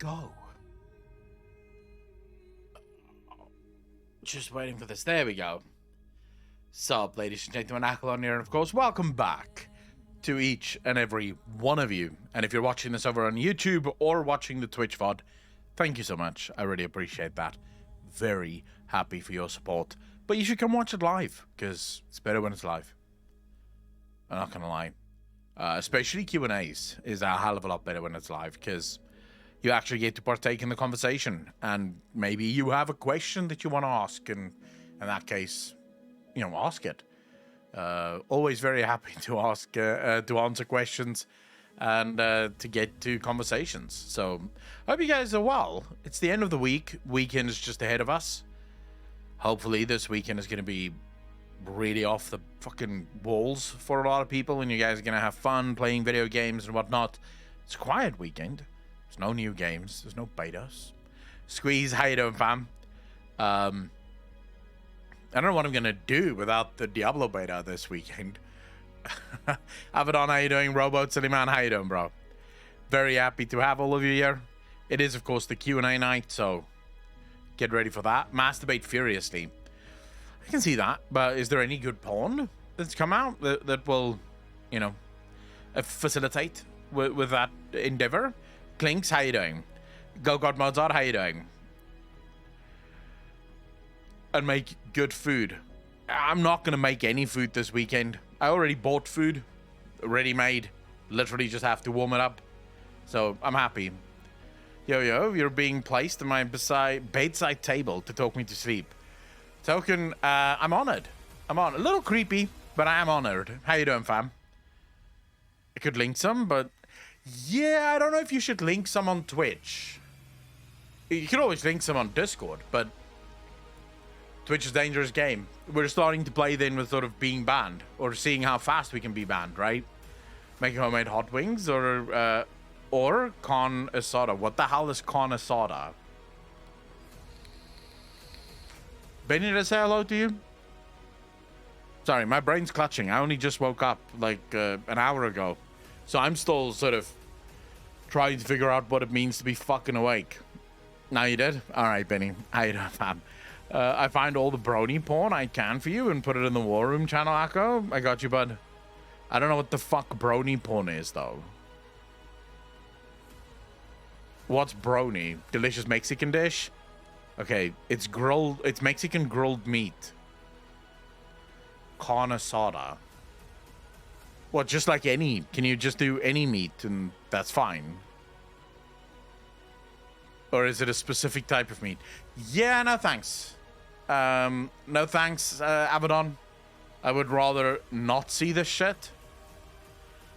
go. Just waiting for this. There we go. Sup, ladies and gentlemen, Accolon here, and of course, welcome back to each and every one of you. And if you're watching this over on YouTube or watching the Twitch VOD, thank you so much. I really appreciate that. Very happy for your support. But you should come watch it live, because it's better when it's live. I'm not gonna lie. Especially Q&As is a hell of a lot better when it's live, because you actually get to partake in the conversation, and maybe you have a question that you want to ask, and in that case, you know, ask it. Always very happy to ask, to answer questions, and to get to conversations. So, hope you guys are well. It's the end of the week. Weekend is just ahead of us. Hopefully, this weekend is going to be really off the fucking walls for a lot of people, and you guys are going to have fun playing video games and whatnot. It's a quiet weekend. There's no new games. There's no betas. Squeeze, how you doing, fam? I don't know what I'm going to do without the Diablo beta this weekend. Abaddon, how you doing? Robot Sillyman, how you doing, bro? Very happy to have all of you here. It is, of course, the Q&A night, so get ready for that. Masturbate furiously. I can see that, but is there any good porn that's come out that will, you know, facilitate with that endeavor? Clinks, how you doing? Go God Mozart, how you doing? And make good food. I'm not going to make any food this weekend. I already bought food, ready-made. Literally just have to warm it up. So, I'm happy. Yo, you're being placed on my bedside table to talk me to sleep. Token, I'm honored. I'm honored. A little creepy, but I am honored. How you doing, fam? I could link some, but yeah, I don't know if you should link some on Twitch. You could always link some on Discord, but Twitch is a dangerous game. We're starting to play then with sort of being banned, or seeing how fast we can be banned, right? Making homemade hot wings, or con asada. What the hell is con asada? Benny, did I say hello to you? Sorry, my brain's clutching. I only just woke up like an hour ago. So I'm still sort of trying to figure out what it means to be fucking awake. Now you did? Alright, Benny. How you doing, fam? I find all the brony porn I can for you and put it in the War Room channel, Akko. I got you, bud. I don't know what the fuck brony porn is, though. What's brony? Delicious Mexican dish? Okay, it's grilled. It's Mexican grilled meat. Carne asada. What, just like any? Can you just do any meat and that's fine? Or is it a specific type of meat? Yeah, no thanks. No thanks, Abaddon. I would rather not see this shit.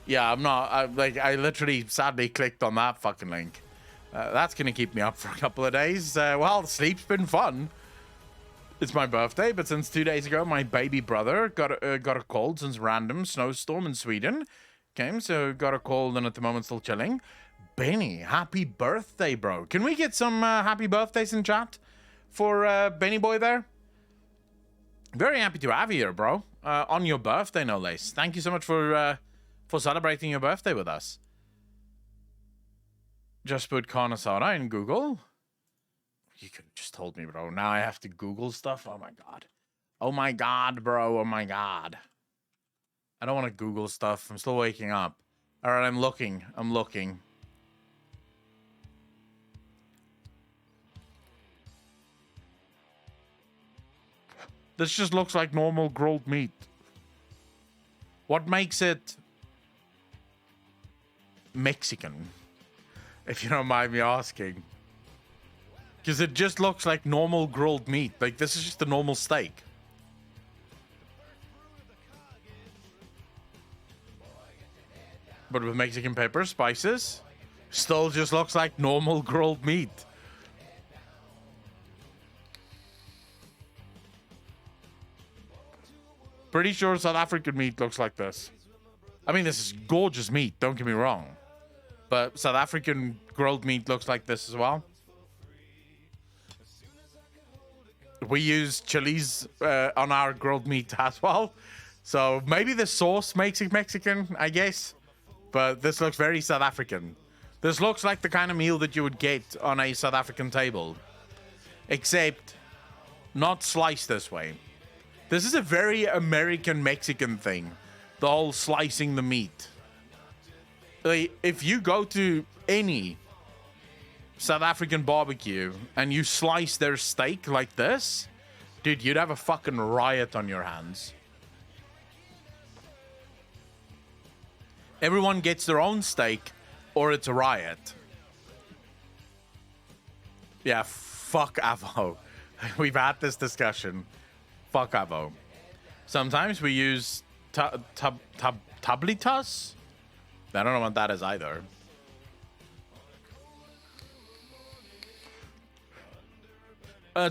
Yeah, I'm not. I literally sadly clicked on that fucking link. That's gonna keep me up for a couple of days. Well, sleep's been fun. It's my birthday, but since 2 days ago, my baby brother got a cold since random snowstorm in Sweden came, so got a cold and at the moment still chilling. Benny, happy birthday, bro. Can we get some happy birthdays in chat for Benny boy there? Very happy to have you here, bro. On your birthday, no less. Thank you so much for celebrating your birthday with us. Just put carne asada in Google. You could have just told me, bro. Now I have to Google stuff. Oh my god. Oh my god, bro. Oh my god. I don't want to Google stuff. I'm still waking up. All right, I'm looking. I'm looking. This just looks like normal grilled meat. What makes it Mexican? If you don't mind me asking. Because it just looks like normal grilled meat. Like, this is just a normal steak. But with Mexican pepper, spices, still just looks like normal grilled meat. Pretty sure South African meat looks like this. I mean, this is gorgeous meat, don't get me wrong. But South African grilled meat looks like this as well. We use chilies on our grilled meat as well. So maybe the sauce makes it Mexican, I guess. But this looks very South African. This looks like the kind of meal that you would get on a South African table, except not sliced this way. This is a very American Mexican thing, the whole slicing the meat. Like, if you go to any South African barbecue and you slice their steak like this, dude, you'd have a fucking riot on your hands. Everyone gets their own steak, or it's a riot. Yeah, fuck Avo. We've had this discussion. Fuck Avo. Sometimes we use tablitas. I don't know what that is either.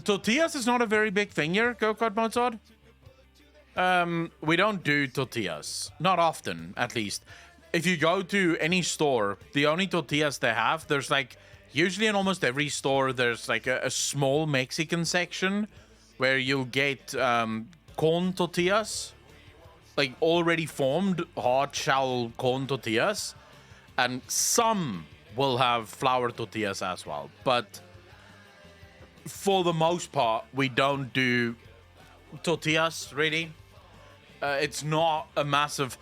Tortillas is not a very big thing here, Go-Kart Mozart. We don't do tortillas. Not often, at least. If you go to any store, the only tortillas they have, there's like, usually in almost every store, there's like a small Mexican section where you'll get corn tortillas, like already formed hard shell corn tortillas, and some will have flour tortillas as well. But for the most part, we don't do tortillas, really. It's not a massive...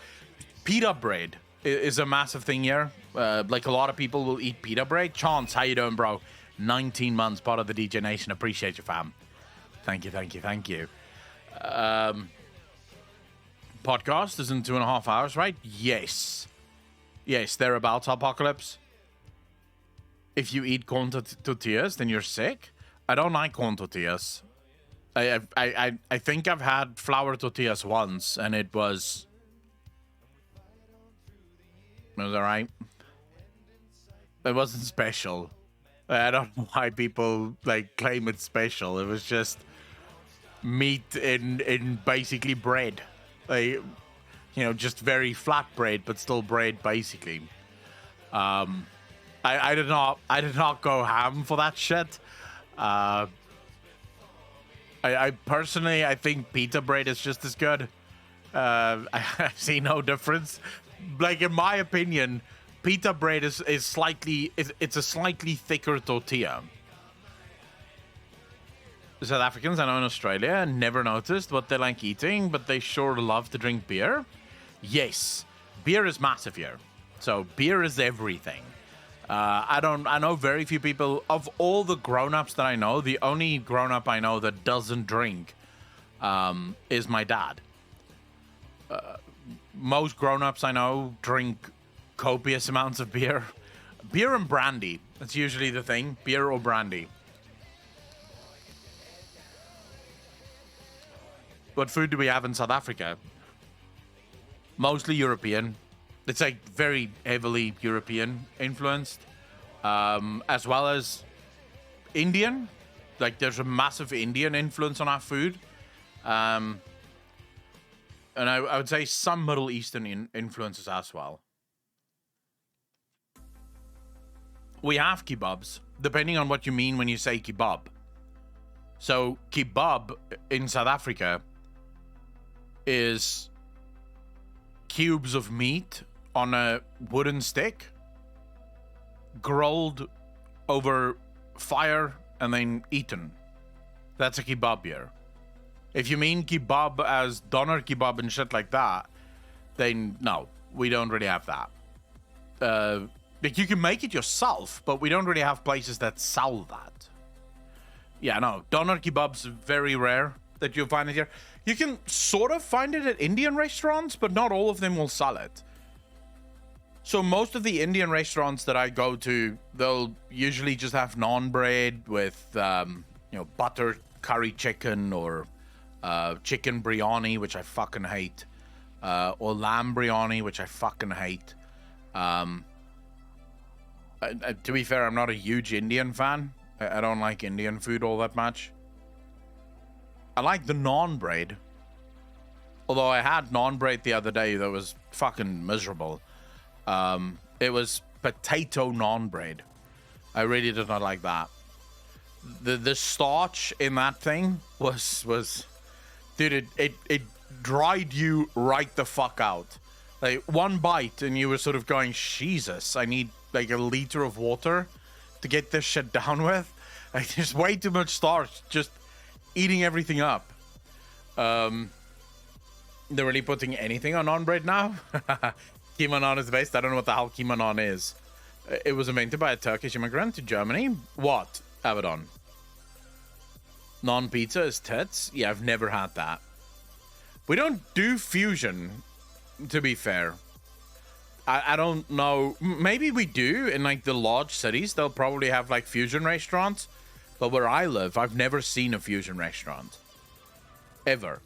Pita bread is a massive thing here. Like, a lot of people will eat pita bread. Chance, how you doing, bro? 19 months, part of the DJ Nation. Appreciate you, fam. Thank you. Podcast is in 2.5 hours, right? Yes, thereabouts, Apocalypse. If you eat corn tortillas, then you're sick. I don't like corn tortillas. I think I've had flour tortillas once, and it was alright. It wasn't special. I don't know why people like claim it's special. It was just meat in basically bread. Like, you know, just very flat bread, but still bread basically. I did not go ham for that shit. I personally, I think pita bread is just as good. I see no difference. Like, in my opinion, pita bread is slightly, it's a slightly thicker tortilla. South Africans, I know in Australia, never noticed what they like eating, but they sure love to drink beer. Yes, beer is massive here. So beer is everything. I know very few people, of all the grown-ups that I know, the only grown-up I know that doesn't drink is my dad. Most grown-ups I know drink copious amounts of beer. Beer and brandy, that's usually the thing. Beer or brandy. What food do we have in South Africa? Mostly European. It's like very heavily European influenced, as well as Indian. Like, there's a massive Indian influence on our food. And I would say some Middle Eastern influences as well. We have kebabs, depending on what you mean when you say kebab. So kebab in South Africa is cubes of meat on a wooden stick, grilled over fire and then eaten. That's a kebab here. If you mean kebab as doner kebab and shit like that, then no, we don't really have that. Like, you can make it yourself, but we don't really have places that sell that. Yeah, no, doner kebab's very rare that you'll find it here. You can sort of find it at Indian restaurants, but not all of them will sell it. So most of the Indian restaurants that I go to, they'll usually just have naan bread with, butter curry chicken or chicken biryani, which I fucking hate, or lamb biryani, which I fucking hate. To be fair, I'm not a huge Indian fan. I don't like Indian food all that much. I like the naan bread. Although I had naan bread the other day that was fucking miserable. It was potato naan bread. I really did not like that. The starch in that thing was dude, it dried you right the fuck out. Like, one bite and you were sort of going, Jesus, I need like a liter of water to get this shit down with. Like, there's way too much starch just eating everything up. They're really putting anything on naan bread now. Keema naan is the best. I don't know what the hell keema naan is. It was invented by a Turkish immigrant to Germany. What? Abaddon. Naan pizza is tits? Yeah, I've never had that. We don't do fusion, to be fair. I don't know. Maybe we do in like the large cities. They'll probably have like fusion restaurants. But where I live, I've never seen a fusion restaurant. Ever.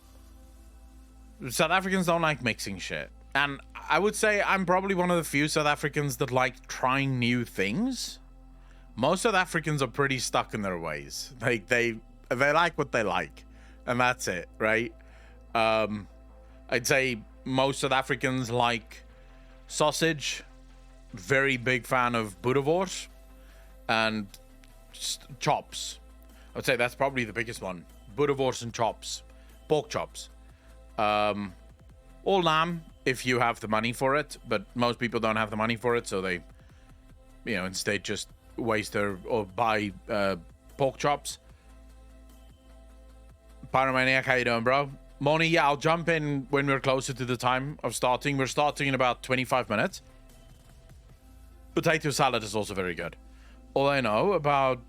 South Africans don't like mixing shit. And I would say I'm probably one of the few South Africans that like trying new things. Most South Africans are pretty stuck in their ways. Like they like what they like. And that's it, right? I'd say most South Africans like sausage. Very big fan of boerewors. And chops. I would say that's probably the biggest one. Boerewors and chops. Pork chops. All lamb if you have the money for it, but most people don't have the money for it, so they, you know, instead just waste their or buy pork chops. Pyromaniac, how you doing, bro? Moni, yeah, I'll jump in when we're closer to the time of starting. We're starting in about 25 minutes. Potato salad is also very good. All I know about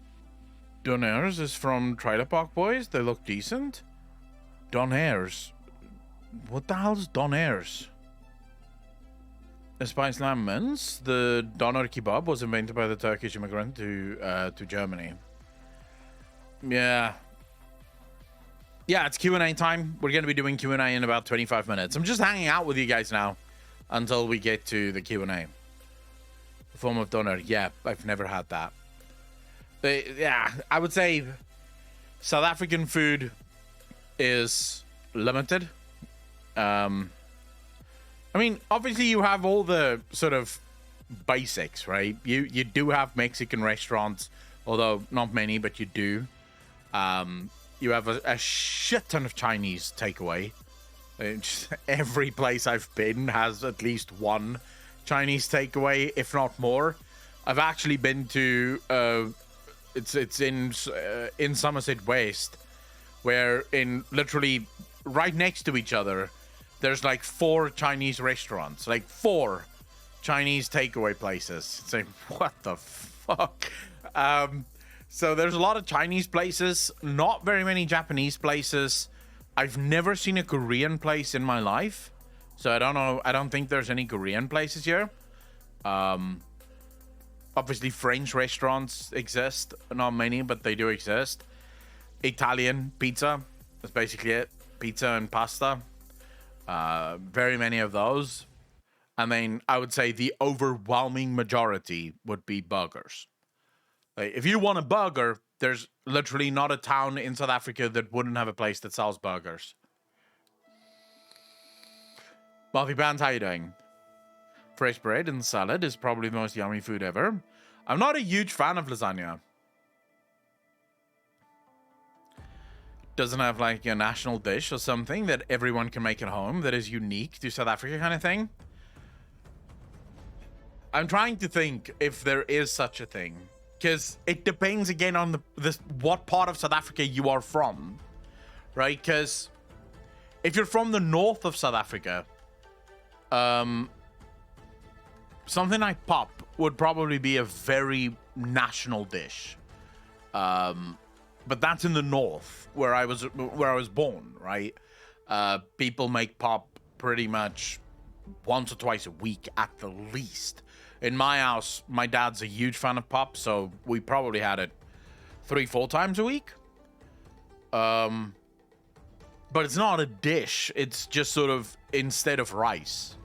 Donairs is from Trailer Park Boys. They look decent. Donairs. What the hell is Donairs? The spiced lamb mince. The doner kebab was invented by the Turkish immigrant to Germany. Yeah. Yeah, it's Q&A time. We're going to be doing Q&A in about 25 minutes. I'm just hanging out with you guys now until we get to the Q&A. Form of doner. Yeah, I've never had that. But yeah, I would say South African food is limited. I mean, obviously you have all the sort of basics, right? You do have Mexican restaurants, although not many, but you do. You have a shit ton of Chinese takeaway. Every place I've been has at least one Chinese takeaway, if not more. I've actually been to it's in Somerset West, where in literally right next to each other there's like 4 Chinese restaurants, like 4 Chinese takeaway places. It's like, what the fuck? So there's a lot of Chinese places, not very many Japanese places. I've never seen a Korean place in my life, so I don't know. I don't think there's any Korean places here. Obviously French restaurants exist, not many, but they do exist. Italian pizza, that's basically it. Pizza and pasta. Very many of those. I mean, I would say the overwhelming majority would be burgers. Like, if you want a burger, there's literally not a town in South Africa that wouldn't have a place that sells burgers. Buffy Pants, how you doing? Fresh bread and salad is probably the most yummy food ever. I'm not a huge fan of lasagna. Doesn't have like a national dish or something that everyone can make at home that is unique to South Africa kind of thing. I'm trying to think if there is such a thing, because it depends again on what part of South Africa you are from, right? Because if you're from the north of South Africa, something like pop would probably be a very national dish. But that's in the north where I was born, right? People make pop pretty much once or twice a week at the least. In my house, my dad's a huge fan of pop, so we probably had it 3-4 times a week. But it's not a dish. It's just sort of instead of rice.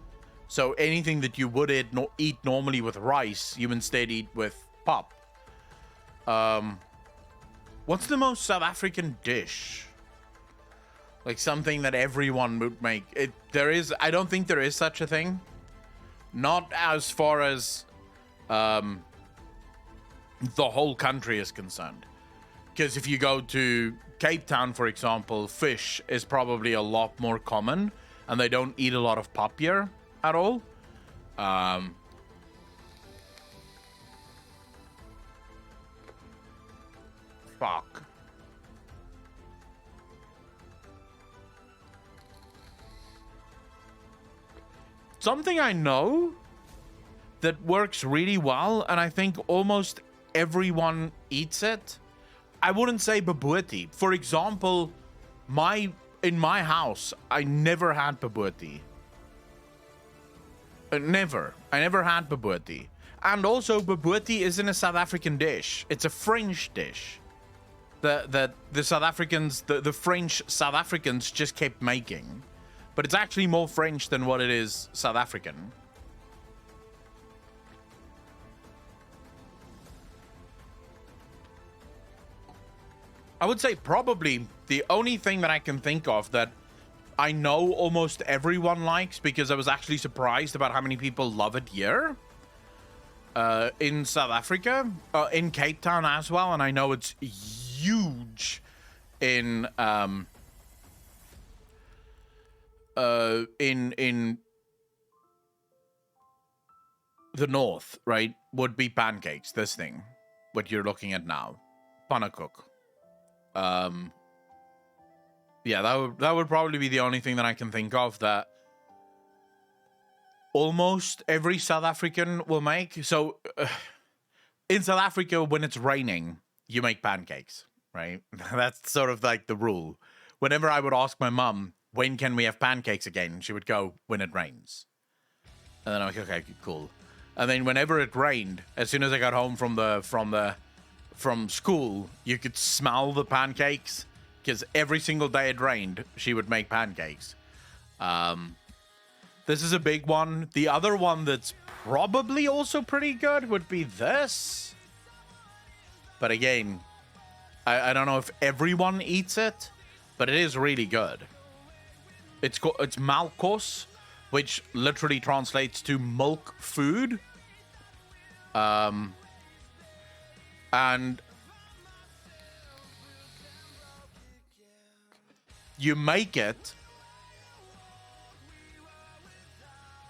So anything that you would eat normally with rice, you instead eat with pop. What's the most South African dish? Like something that everyone would make. I don't think there is such a thing. Not as far as the whole country is concerned. Because if you go to Cape Town, for example, fish is probably a lot more common. And they don't eat a lot of pop here at all. Fuck. Something I know that works really well, and I think almost everyone eats it. I wouldn't say bobotie. For example, in my house, I never had bobotie. Never. I never had bobotie. And also, bobotie isn't a South African dish. It's a French dish that the South Africans, the French South Africans just kept making. But it's actually more French than what it is South African. I would say probably the only thing that I can think of that I know almost everyone likes, because I was actually surprised about how many people love it here in South Africa, in Cape Town as well, and I know it's huge in the north, right? Would be pancakes. This thing, what you're looking at now, pannenkoek. Yeah, that would probably be the only thing that I can think of that almost every South African will make. So in South Africa, when it's raining, you make pancakes, right? That's sort of like the rule. Whenever I would ask my mum, when can we have pancakes again? She would go, when it rains. And then I'm like, okay, cool. And then whenever it rained, as soon as I got home from school, you could smell the pancakes, because every single day it rained, she would make pancakes. This is a big one. The other one that's probably also pretty good would be this. But again, I don't know if everyone eats it, but it is really good. It's malkos, which literally translates to milk food. And you make it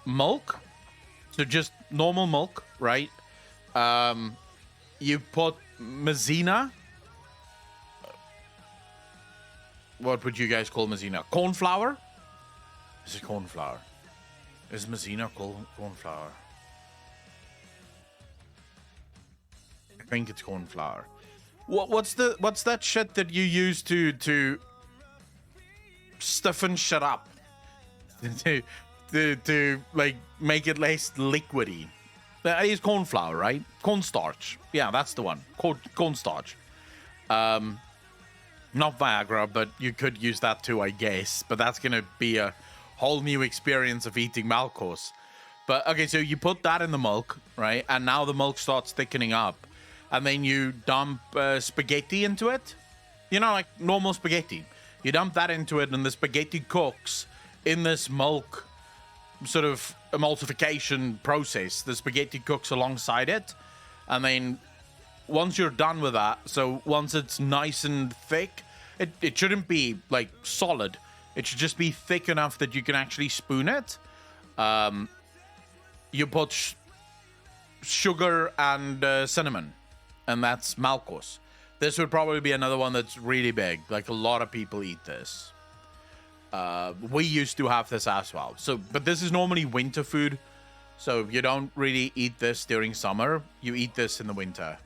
milk, so just normal milk, right? You put maizena. What would you guys call maizena? Corn flour? Is it corn flour? Is maizena corn flour? I think it's corn flour. What's that shit that you use to stiffen shit up? to like make it less liquidy. That is corn flour, right? Cornstarch. Yeah, that's the one. Cornstarch. Not Viagra, but you could use that too, I guess. But that's gonna be a whole new experience of eating malkos. But okay, so you put that in the milk, right? And now the milk starts thickening up. And then you dump spaghetti into it. You know, like normal spaghetti. You dump that into it, and the spaghetti cooks in this milk sort of emulsification process. The spaghetti cooks alongside it. And then once you're done with that, so once it's nice and thick, it shouldn't be like solid. It should just be thick enough that you can actually spoon it. You put sugar and cinnamon, and that's malkos. This would probably be another one that's really big. Like, a lot of people eat this. We used to have this as well. So, but this is normally winter food. So you don't really eat this during summer. You eat this in the winter.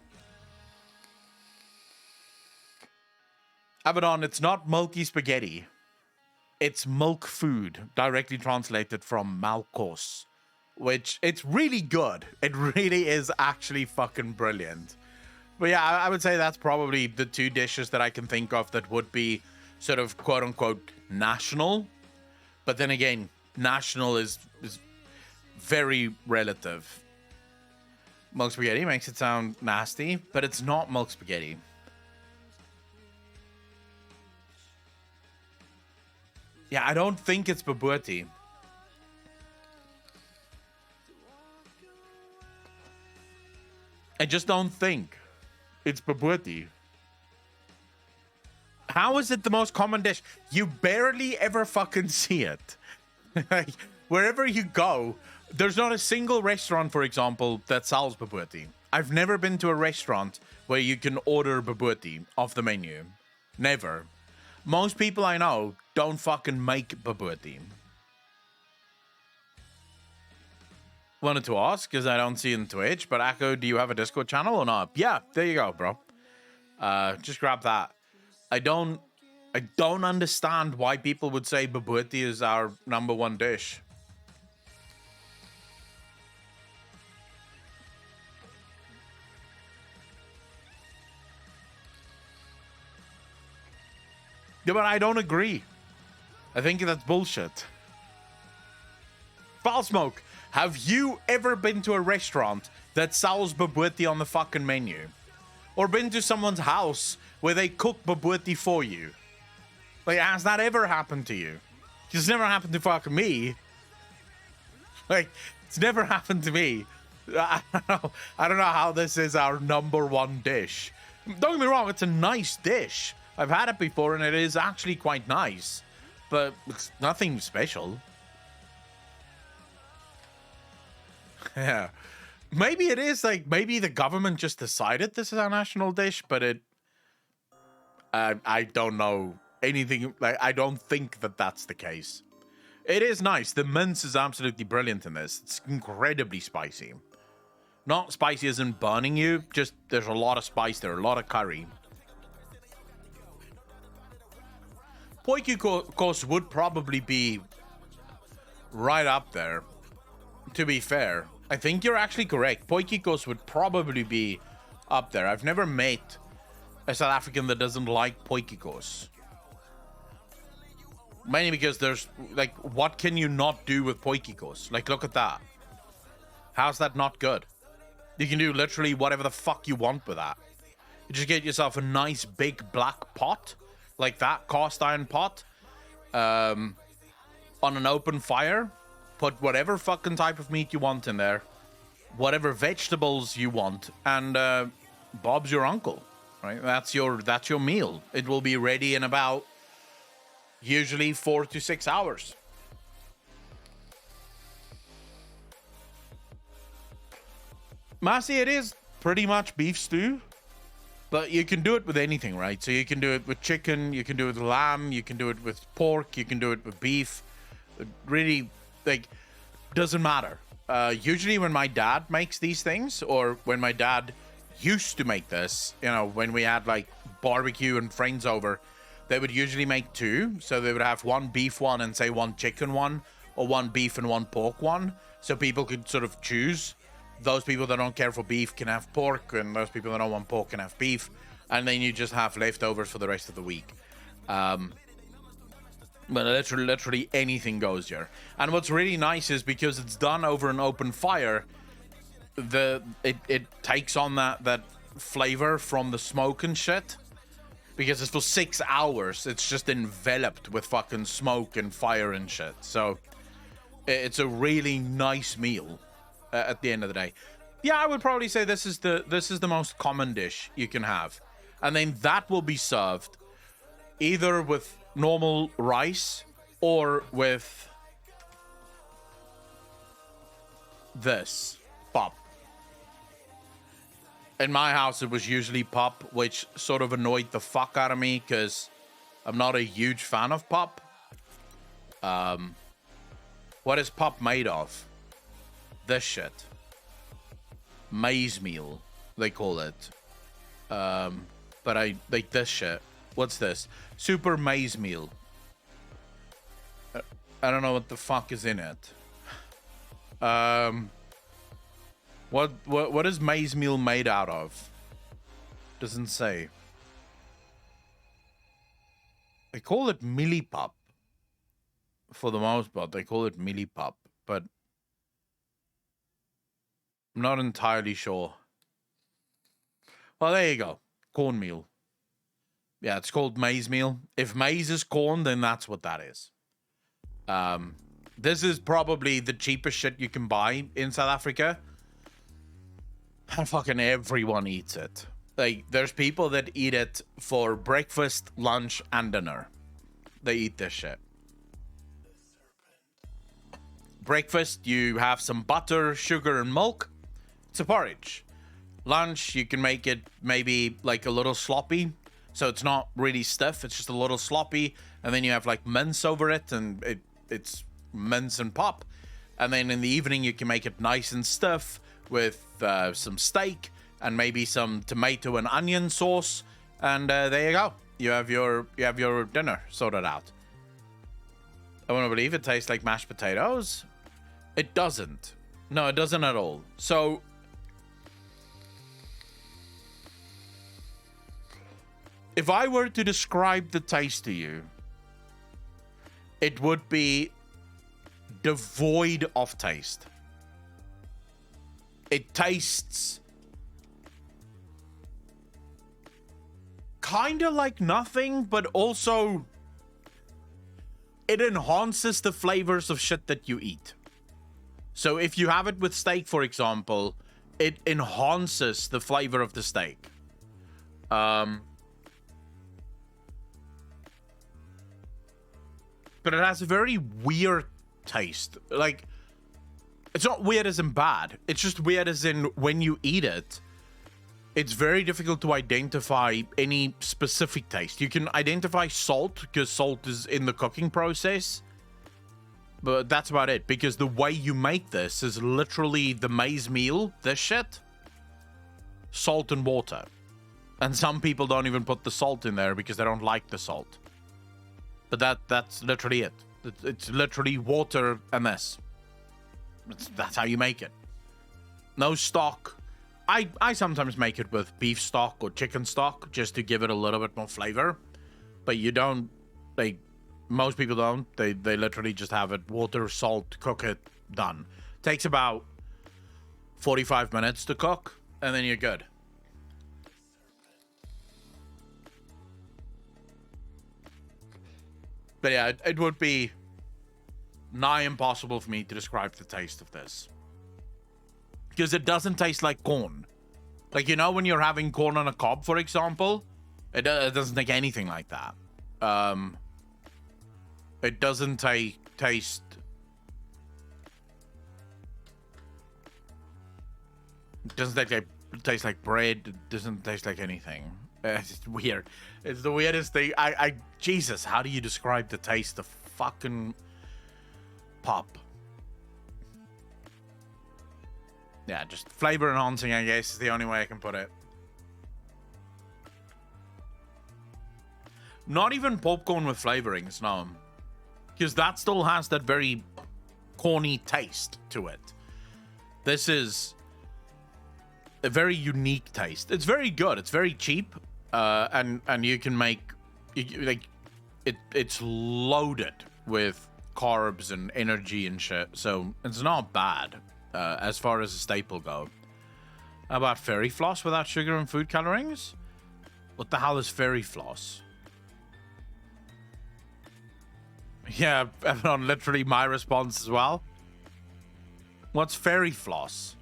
Abaddon, it's not milky spaghetti. It's milk food, directly translated from malkos. Which, it's really good. It really is actually fucking brilliant. But yeah, I would say that's probably the two dishes that I can think of that would be sort of quote-unquote national. But then again, national is very relative. Milk spaghetti makes it sound nasty, but it's not milk spaghetti. Yeah, I don't think it's bobotie. I just don't think it's bobotie. How is it the most common dish? You barely ever fucking see it. Wherever you go, there's not a single restaurant, for example, that sells bobotie. I've never been to a restaurant where you can order bobotie off the menu. Never. Most people I know don't fucking make bobotie. Wanted to ask because I don't see it in Twitch, but Akko, do you have a Discord channel or not? Yeah, there you go, bro. Just grab that. I don't understand why people would say bobotie is our #1 dish. Yeah, but I don't agree. I think that's bullshit. Foul Smoke, have you ever been to a restaurant that sells bobotie on the fucking menu? Or been to someone's house where they cook bobotie for you? Like, has that ever happened to you? It's never happened to fucking me. Like, it's never happened to me. I don't know how this is our #1 dish. Don't get me wrong, it's a nice dish. I've had it before and it is actually quite nice, but it's nothing special. Yeah. Maybe it is like, maybe the government just decided this is our national dish, but I don't know anything. Like, I don't think that that's the case. It is nice. The mince is absolutely brilliant in this. It's incredibly spicy. Not spicy as in burning you, just there's a lot of spice there, a lot of curry. Potjie course would probably be right up there, to be fair. I think you're actually correct. Potjie course would probably be up there. I've never met a South African that doesn't like potjie course. Mainly because there's, like, what can you not do with potjie course? Like, look at that. How's that not good? You can do literally whatever the fuck you want with that. You just get yourself a nice big black pot, like that cast iron pot, on an open fire. Put whatever fucking type of meat you want in there, whatever vegetables you want, and Bob's your uncle, right? That's your meal. It will be ready in about usually 4 to 6 hours. Massey, it is pretty much beef stew, but you can do it with anything, right? So you can do it with chicken, you can do it with lamb, you can do it with pork, you can do it with beef. It really, like, doesn't matter. Usually when my dad makes these things, or when my dad used to make this, you know, when we had like barbecue and friends over, they would usually make two. So they would have one beef one and say one chicken one, or one beef and one pork one. So people could sort of choose. Those people that don't care for beef can have pork, and those people that don't want pork can have beef. And then you just have leftovers for the rest of the week. But literally anything goes here. And what's really nice is because it's done over an open fire, it takes on that flavor from the smoke and shit. Because it's for 6 hours, it's just enveloped with fucking smoke and fire and shit. So it's a really nice meal at the end of the day. Yeah, I would probably say this is the most common dish you can have. And then that will be served either with normal rice or with this pap. In my house, it was usually pap, which sort of annoyed the fuck out of me because I'm not a huge fan of pap. What is pap made of? This shit. Maize meal, they call it. But I like this shit. What's this? Super maize meal. I don't know what the fuck is in it. What is maize meal made out of? Doesn't say. They call it millipap. For the most part, they call it millipap, but I'm not entirely sure. Well, there you go. Cornmeal. Yeah, it's called maize meal. If maize is corn, then that's what that is. This is probably the cheapest shit you can buy in South Africa. And fucking everyone eats it. Like, there's people that eat it for breakfast, lunch, and dinner. They eat this shit. Breakfast, you have some butter, sugar, and milk. It's a porridge. Lunch, you can make it maybe like a little sloppy. So it's not really stiff. It's just a little sloppy. And then you have like mince over it. And it's mince and pop. And then in the evening, you can make it nice and stiff with some steak and maybe some tomato and onion sauce. And there you go. You have your dinner sorted out. I want to believe it tastes like mashed potatoes. It doesn't. No, it doesn't at all. So if I were to describe the taste to you, it would be devoid of taste. It tastes kind of like nothing, but also it enhances the flavors of shit that you eat. So if you have it with steak, for example, it enhances the flavor of the steak. But it has a very weird taste. Like, it's not weird as in bad. It's just weird as in when you eat it, it's very difficult to identify any specific taste. You can identify salt because salt is in the cooking process. But that's about it. Because the way you make this is literally the maize meal, this shit, salt and water. And some people don't even put the salt in there because they don't like the salt. But that's literally it. It's literally water and this. That's how you make it. No stock. I sometimes make it with beef stock or chicken stock just to give it a little bit more flavor. But you don't, most people don't. They literally just have it water, salt, cook it, done. Takes about 45 minutes to cook, and then you're good. But yeah, it would be nigh impossible for me to describe the taste of this. Because it doesn't taste like corn. Like, you know when you're having corn on a cob, for example? It doesn't take anything like that. It doesn't taste... It doesn't taste like bread. It doesn't taste like anything. It's weird. It's the weirdest thing. Jesus, how do you describe the taste of fucking pop? Yeah, just flavor enhancing, I guess, is the only way I can put it. Not even popcorn with flavorings, no. Because that still has that very corny taste to it. This is a very unique taste. It's very good. It's very cheap. And you can make... It's loaded with carbs and energy and shit. So it's not bad. As far as a staple go. How about fairy floss without sugar and food colorings? What the hell is fairy floss? Yeah, everyone, literally my response as well. What's fairy floss?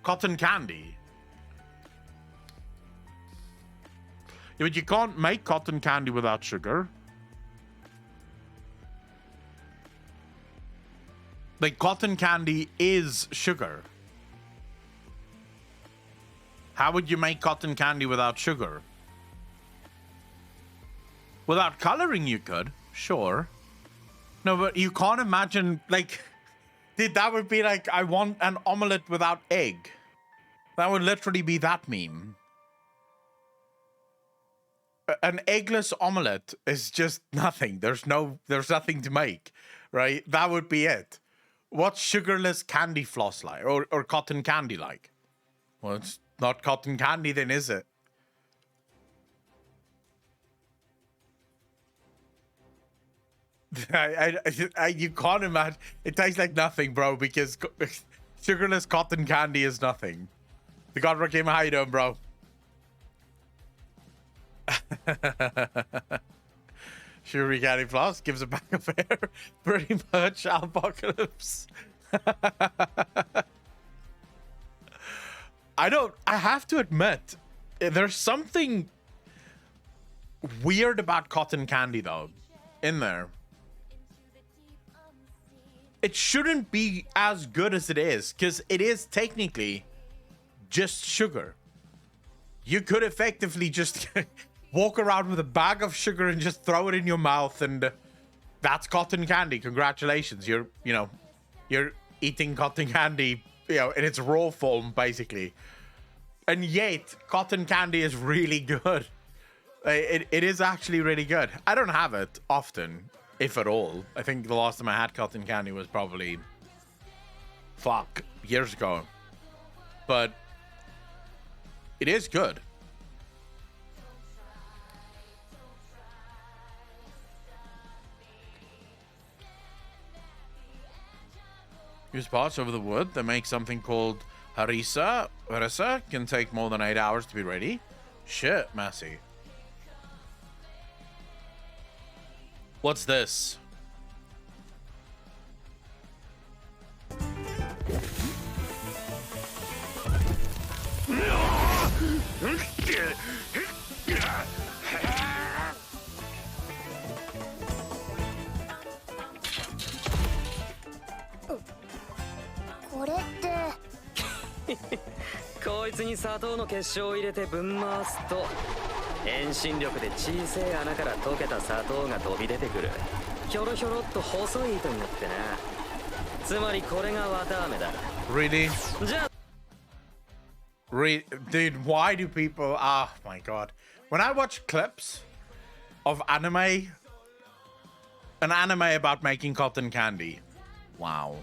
Cotton candy. Yeah, but you can't make cotton candy without sugar. Like, cotton candy is sugar. How would you make cotton candy without sugar? Without coloring, you could. Sure. No, but you can't imagine, like... Dude, that would be like, I want an omelette without egg. That would literally be that meme. An eggless omelette is just nothing. There's nothing to make, right? That would be it. What's sugarless candy floss like? Or cotton candy like? Well, it's not cotton candy then, is it? You can't imagine. It tastes like nothing, bro, because sugarless cotton candy is nothing. The Godrock Gamer, how you doing, bro? Sugary candy floss gives a bag of air. Pretty much apocalypse. I have to admit, there's something weird about cotton candy, though, in there. It shouldn't be as good as it is, because it is technically just sugar. You could effectively just walk around with a bag of sugar and just throw it in your mouth, and that's cotton candy. Congratulations. You're eating cotton candy, in its raw form, basically. And yet, cotton candy is really good. It is actually really good. I don't have it often, if at all. I think the last time I had cotton candy was probably, years ago. But it is good. Use parts over the wood. They make something called harissa. Harissa can take more than 8 hours to be ready. Shit, Massey. What's this? What? こいつに砂糖の結晶を入れてぶん回すと遠心力で小さい穴から溶けた砂糖が飛び出てくる。ひょろひょろっと細い糸になってな。つまりこれが綿飴だ。Really? Dude, why do people... Oh my god. When I watch clips of anime... An anime about making cotton candy. Wow.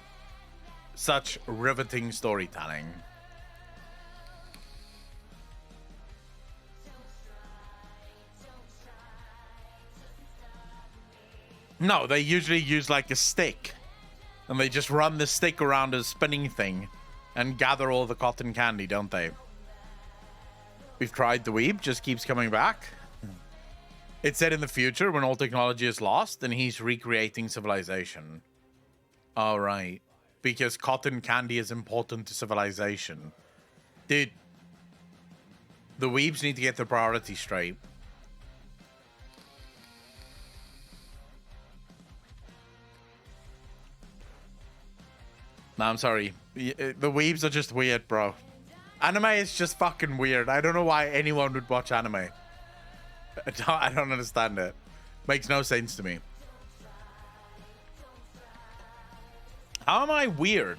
Such riveting storytelling. No, they usually use like a stick. And they just run the stick around a spinning thing and gather all the cotton candy, don't they? We've tried the weeb, just keeps coming back. It said in the future, when all technology is lost, and he's recreating civilization. All right. Because cotton candy is important to civilization. Dude, the weebs need to get their priorities straight. No, I'm sorry. The weebs are just weird, bro. Anime is just fucking weird. I don't know why anyone would watch anime. I don't understand it. Makes no sense to me. How am I weird?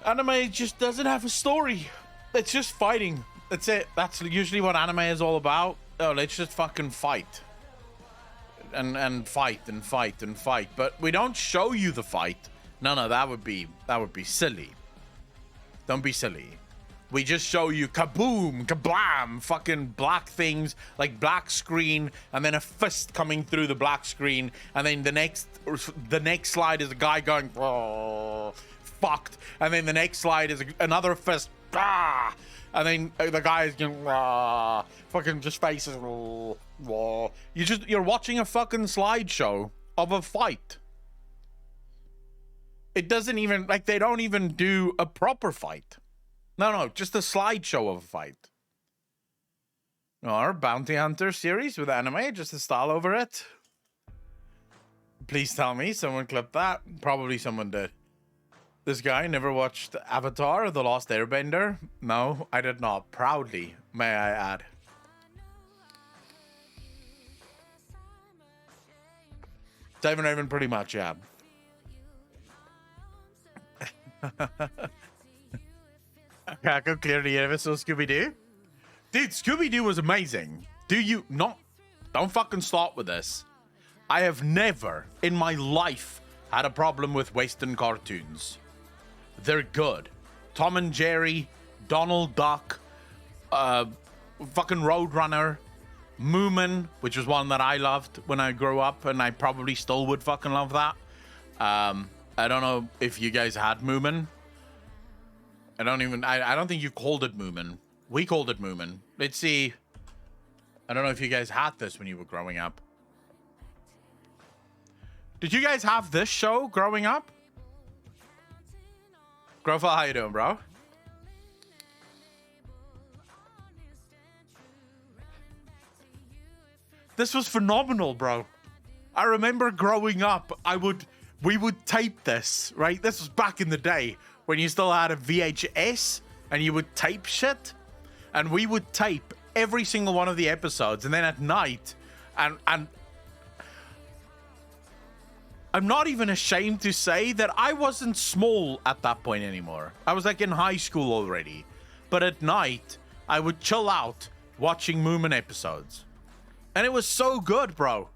Anime just doesn't have a story. It's just fighting. That's it. That's usually what anime is all about. Oh, let's just fucking fight. And fight and fight and fight. But we don't show you the fight. No, that would be silly. Don't be silly. We just show you kaboom, kablam, fucking black things, like black screen, and then a fist coming through the black screen, and then the next slide is a guy going, oh, fucked, and then the next slide is another fist, ah, and then the guy is going, ah, fucking just faces, oh, oh. You're watching a fucking slideshow of a fight. It doesn't even, like, they don't even do a proper fight. No, just a slideshow of a fight. Or Bounty Hunter series with anime, just a style over it. Please tell me someone clipped that. Probably someone did. This guy never watched Avatar: The Lost Airbender? No, I did not. Proudly, may I add. David Raven, pretty much, yeah. Okay, I go clear the universe of Scooby-Doo. Dude, Scooby-Doo was amazing. Don't fucking start with this. I have never in my life had a problem with Western cartoons. They're good. Tom and Jerry, Donald Duck, fucking Roadrunner, Moomin, which was one that I loved when I grew up, and I probably still would fucking love that. I don't know if you guys had Moomin. I don't think you called it Moomin. We called it Moomin. Let's see. I don't know if you guys had this when you were growing up. Did you guys have this show growing up? Grofel, how you doing, bro? This was phenomenal, bro. I remember growing up, we would tape this, right? This was back in the day when you still had a VHS and you would tape shit, and we would tape every single one of the episodes, and then at night, and I'm not even ashamed to say that I wasn't small at that point anymore. I was like in high school already. But at night, I would chill out watching Moomin episodes. And it was so good, bro.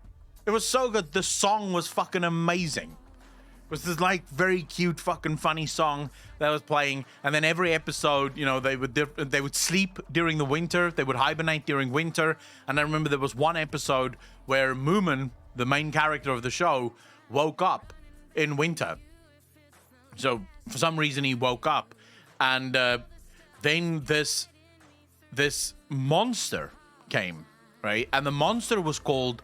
It was so good. The song was fucking amazing. It was this like very cute fucking funny song that was playing. And then every episode, you know, they would sleep during the winter. They would hibernate during winter. And I remember there was one episode where Moomin, the main character of the show, woke up in winter. So for some reason he woke up, and then this monster came, right? And the monster was called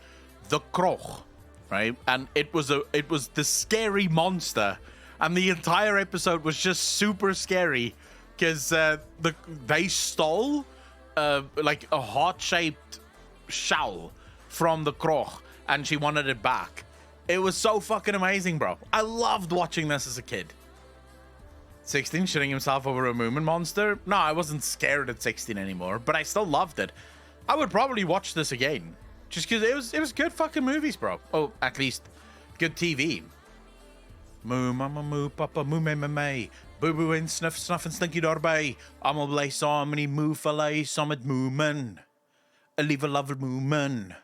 the Kroch, right? And it was the scary monster, and the entire episode was just super scary because they stole like a heart-shaped shell from the Kroch, and she wanted it back. It was so fucking amazing, bro. I loved watching this as a kid. 16 shitting himself over a Moomin monster? No, I wasn't scared at 16 anymore, but I still loved it. I would probably watch this again. Just because it was good fucking movies, bro. Oh, at least good TV. Moo, mama, moo, papa, moo, me, me, me. Boo, boo, and snuff, snuff, and stinky dorbay. I'm a blay, so many moo, fillet, summit, Moomin. I leave a lovely Moomin.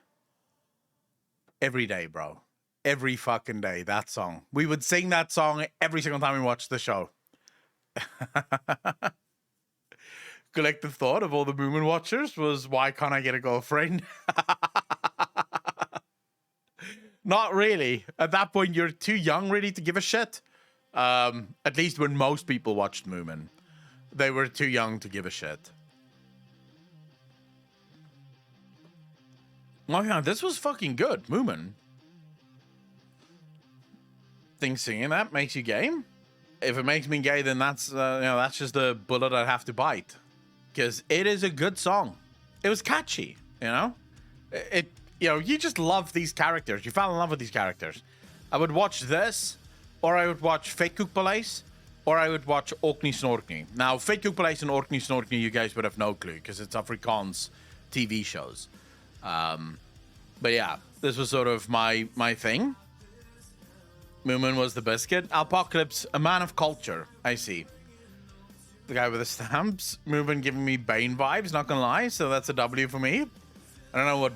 Every day, bro. Every fucking day, that song. We would sing that song every single time we watched the show. Collective thought of all the Moomin watchers was, why can't I get a girlfriend? Not really. At that point, you're too young really to give a shit. At least when most people watched Moomin. They were too young to give a shit. Oh yeah, this was fucking good, Moomin. Think singing that makes you gay? If it makes me gay, then that's that's just the bullet I have to bite. Because it is a good song. It was catchy, you know? You just love these characters. You fell in love with these characters. I would watch this, or I would watch Feitkoek Paleis, or I would watch Orkney Snorkney. Now, Feitkoek Paleis and Orkney Snorkney, you guys would have no clue, because it's Afrikaans TV shows. But yeah, this was sort of my thing. Moomin was the biscuit. Apocalypse, a man of culture. I see. The guy with the stamps. Moomin giving me Bane vibes, not gonna lie. So that's a W for me. I don't know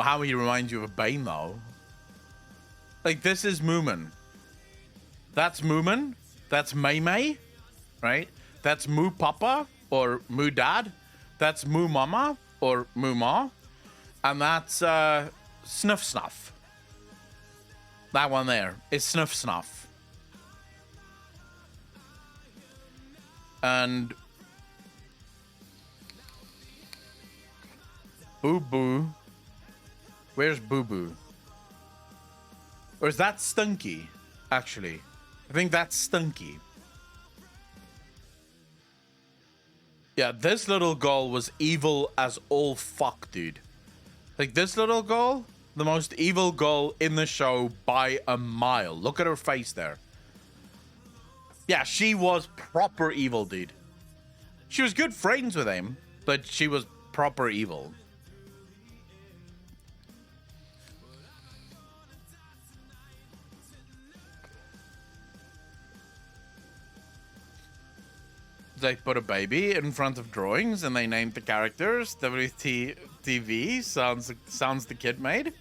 how he reminds you of Bane, though. Like, this is Moomin. That's Moomin. That's May May, right? That's Moo Papa or Moo Dad. That's Moo Mama or Moo Ma. And that's Snuff Snuff. That one there is Snuff Snuff. And Boo Boo. Where's Boo Boo? Or is that Stunky, actually? I think that's Stunky. Yeah, this little girl was evil as all fuck, dude. Like, this little girl, the most evil girl in the show by a mile. Look at her face there. Yeah, she was proper evil, dude. She was good friends with him, but she was proper evil. They put a baby in front of drawings and they named the characters. WTV sounds the kid made.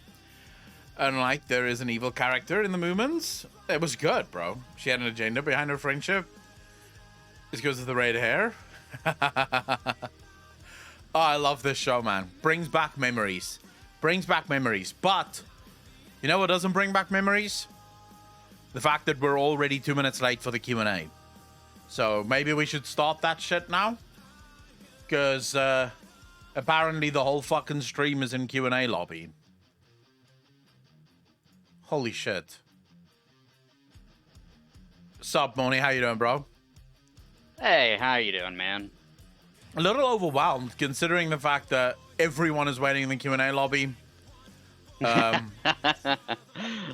And like, there is an evil character in the Moomins. It was good, bro. She had an agenda behind her friendship. It's because of the red hair. Oh, I love this show, man. Brings back memories. Brings back memories. But you know what doesn't bring back memories? The fact that we're already 2 minutes late for the Q&A. So maybe we should start that shit now. Because apparently the whole fucking stream is in Q&A lobby. Holy shit. Sup, Moni? How you doing, bro? Hey, how you doing, man? A little overwhelmed, considering the fact that everyone is waiting in the Q&A lobby.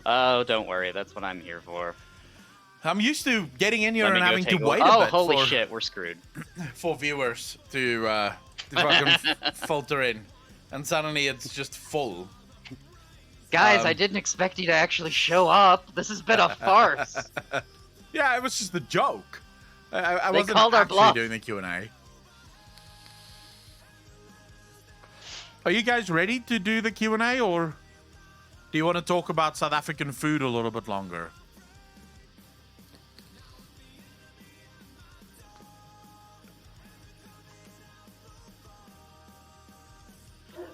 Oh, don't worry. That's what I'm here for. I'm used to getting in here Let me and go having to take a wait look. a Oh, bit holy for, shit, we're screwed. for viewers to fucking filter in, and suddenly it's just full. Guys, I didn't expect you to actually show up. This has been a farce. Yeah, it was just a joke. I They wasn't called our actually bluff. doing the Q&A. Are you guys ready to do the Q&A, or do you want to talk about South African food a little bit longer?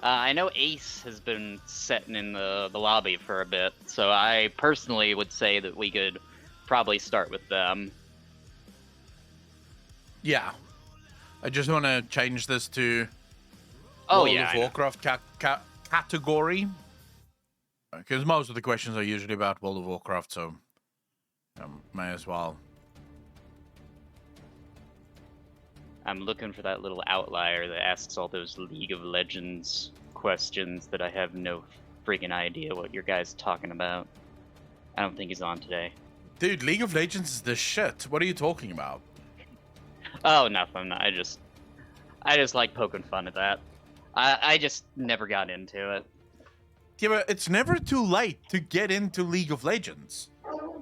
I know Ace has been sitting in the lobby for a bit, so I personally would say that we could probably start with them. Yeah. I just want to change this to Oh, World yeah. of I know. Warcraft category. Because most of the questions are usually about World of Warcraft, so may as well. I'm looking for that little outlier that asks all those League of Legends questions that I have no freaking idea what your guy's talking about. I don't think he's on today. Dude, League of Legends is the shit. What are you talking about? Oh, nothing. I just like poking fun at that. I just never got into it. Yeah, but it's never too late to get into League of Legends.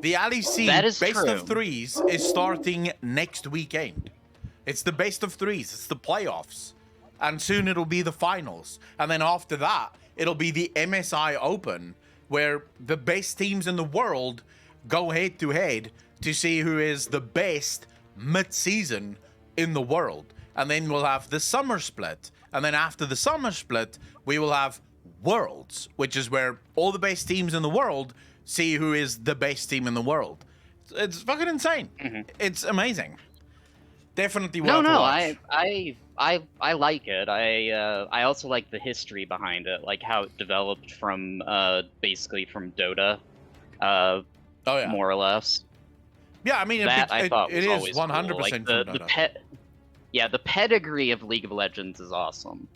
The LEC That is best true. of threes is starting next weekend. It's the best of threes. It's the playoffs. And soon it'll be the finals. And then after that, it'll be the MSI Open, where the best teams in the world go head to head to see who is the best mid-season in the world. And then we'll have the summer split. And then after the summer split, we will have Worlds, which is where all the best teams in the world see who is the best team in the world. It's fucking insane. It's amazing. Definitely worth No, a watch. I like it. I also like the history behind it, like how it developed from basically from Dota, Oh yeah, more or less. yeah. I mean, That I thought it was is always 100% cool. Like from the Dota. the pedigree of League of Legends is awesome,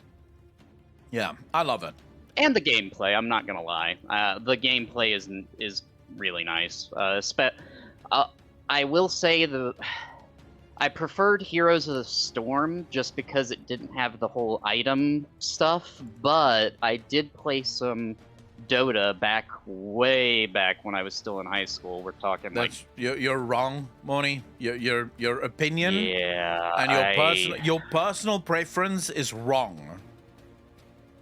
Yeah, I love it. and the gameplay. I'm not gonna lie, the gameplay is really nice. I will say I preferred Heroes of the Storm just because it didn't have the whole item stuff, but I did play some Dota way back when I was still in high school. We're talking like That's you're wrong, Moni. Your opinion yeah, and your personal preference is wrong.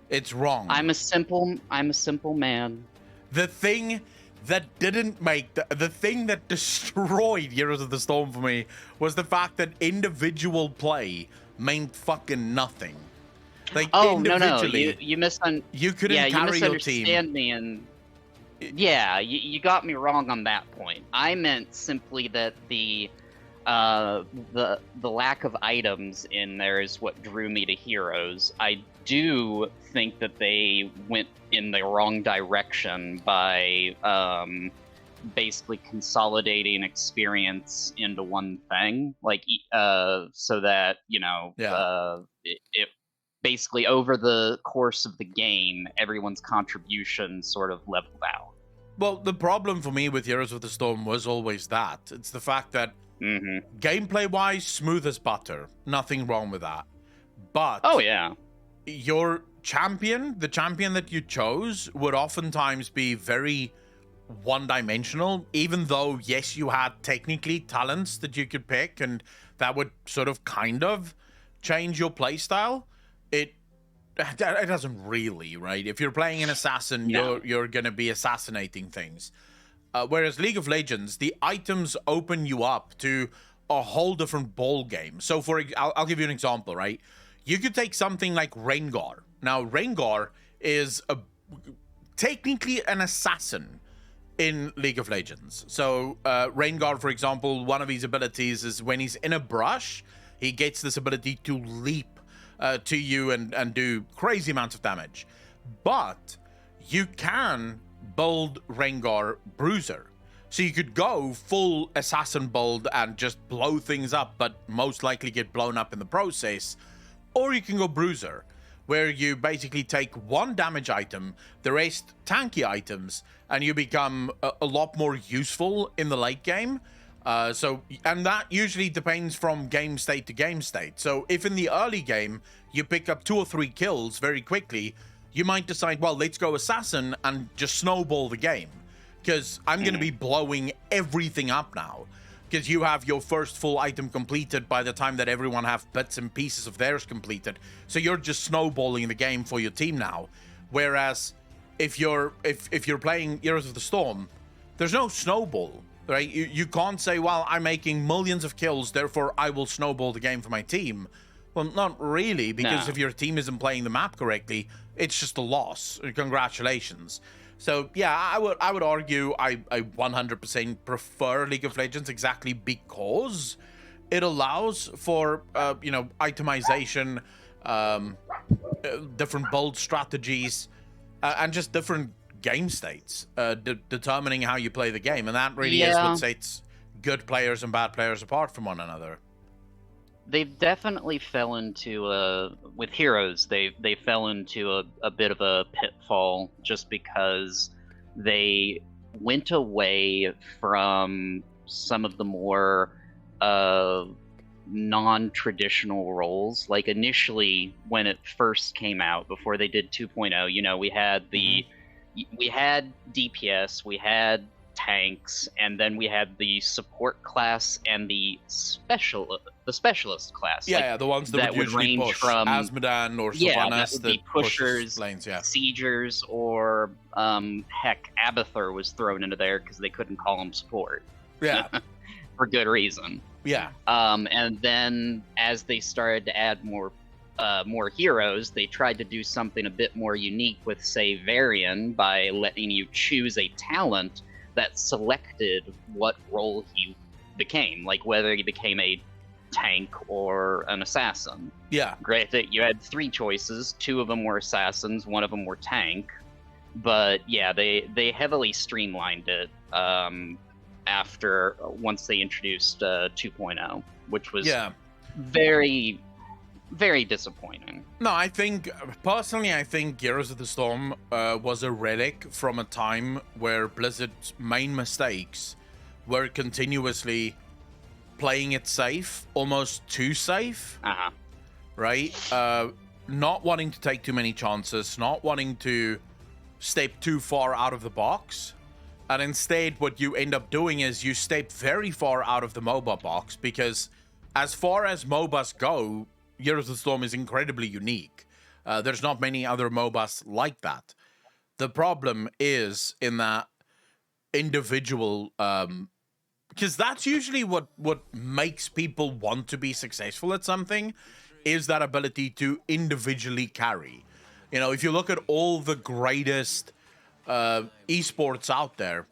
It's wrong. I'm a simple man. The thing that didn't make the thing that destroyed Heroes of the Storm for me was the fact that individual play meant fucking nothing. Like Oh individually, you couldn't you carry your misunderstand team. me, and yeah, you got me wrong on that point. I meant simply that the lack of items in there is what drew me to Heroes. I do think that they went in the wrong direction by basically consolidating experience into one thing, like so that it basically over the course of the game, everyone's contribution sort of leveled out. Well, the problem for me with Heroes of the Storm was always that. It's the fact that gameplay-wise, smooth as butter. Nothing wrong with that. But Oh yeah. your champion, the champion that you chose, would oftentimes be very one-dimensional, even though, yes, you had technically talents that you could pick, and that would sort of kind of change your playstyle. It doesn't really, right? If you're playing an assassin, No. you're going to be assassinating things. Whereas League of Legends, the items open you up to a whole different ball game. So I'll give you an example, right? You could take something like Rengar. Now, Rengar is technically an assassin in League of Legends. So Rengar, for example, one of his abilities is when he's in a brush, he gets this ability to leap to you and do crazy amounts of damage. But you can build Rengar Bruiser. So you could go full assassin build and just blow things up, but most likely get blown up in the process. Or you can go Bruiser, where you basically take one damage item, the rest tanky items, and you become a lot more useful in the late game. And that usually depends from game state to game state. So if in the early game you pick up 2 or 3 kills very quickly, you might decide, well, let's go assassin and just snowball the game, because I'm going to be blowing everything up now, because you have your first full item completed by the time that everyone have bits and pieces of theirs completed. So you're just snowballing the game for your team now. Whereas if you're playing Heroes of the Storm, there's no snowball, right? You can't say, well, I'm making millions of kills, therefore I will snowball the game for my team. Well, not really, because if your team isn't playing the map correctly, it's just a loss. Congratulations. So yeah, I would argue I 100% prefer League of Legends, exactly because it allows for itemization, different build strategies, and just different game states, determining how you play the game, and that really is what sets good players and bad players apart from one another. They've definitely fell into with Heroes. They fell into a bit of a pitfall just because they went away from some of the more non-traditional roles. Like initially, when it first came out, before they did 2.0, we had we had DPS, we had tanks, and then we had the support class and the specialist class. The ones that would range push from Azmodan or Sylvanas, that would be pushers, lanes, siegers, or heck, Abathur was thrown into there because they couldn't call him support. Yeah, for good reason. Yeah. And then as they started to add more heroes, they tried to do something a bit more unique with, say, Varian, by letting you choose a talent that selected what role he became, like whether he became a tank or an assassin. Yeah. Granted, you had 3 choices. 2 of them were assassins, 1 of them were tank. But yeah, they heavily streamlined it once they introduced 2.0, which was very, very disappointing. No, I think Heroes of the Storm was a relic from a time where Blizzard's main mistakes were continuously playing it safe, almost too safe. Right? Not wanting to take too many chances, not wanting to step too far out of the box. And instead, what you end up doing is you step very far out of the MOBA box, because as far as MOBAs go, Heroes of the Storm is incredibly unique. There's not many other MOBAs like that. The problem is in that individual, because that's usually what makes people want to be successful at something, is that ability to individually carry. If you look at all the greatest esports out there,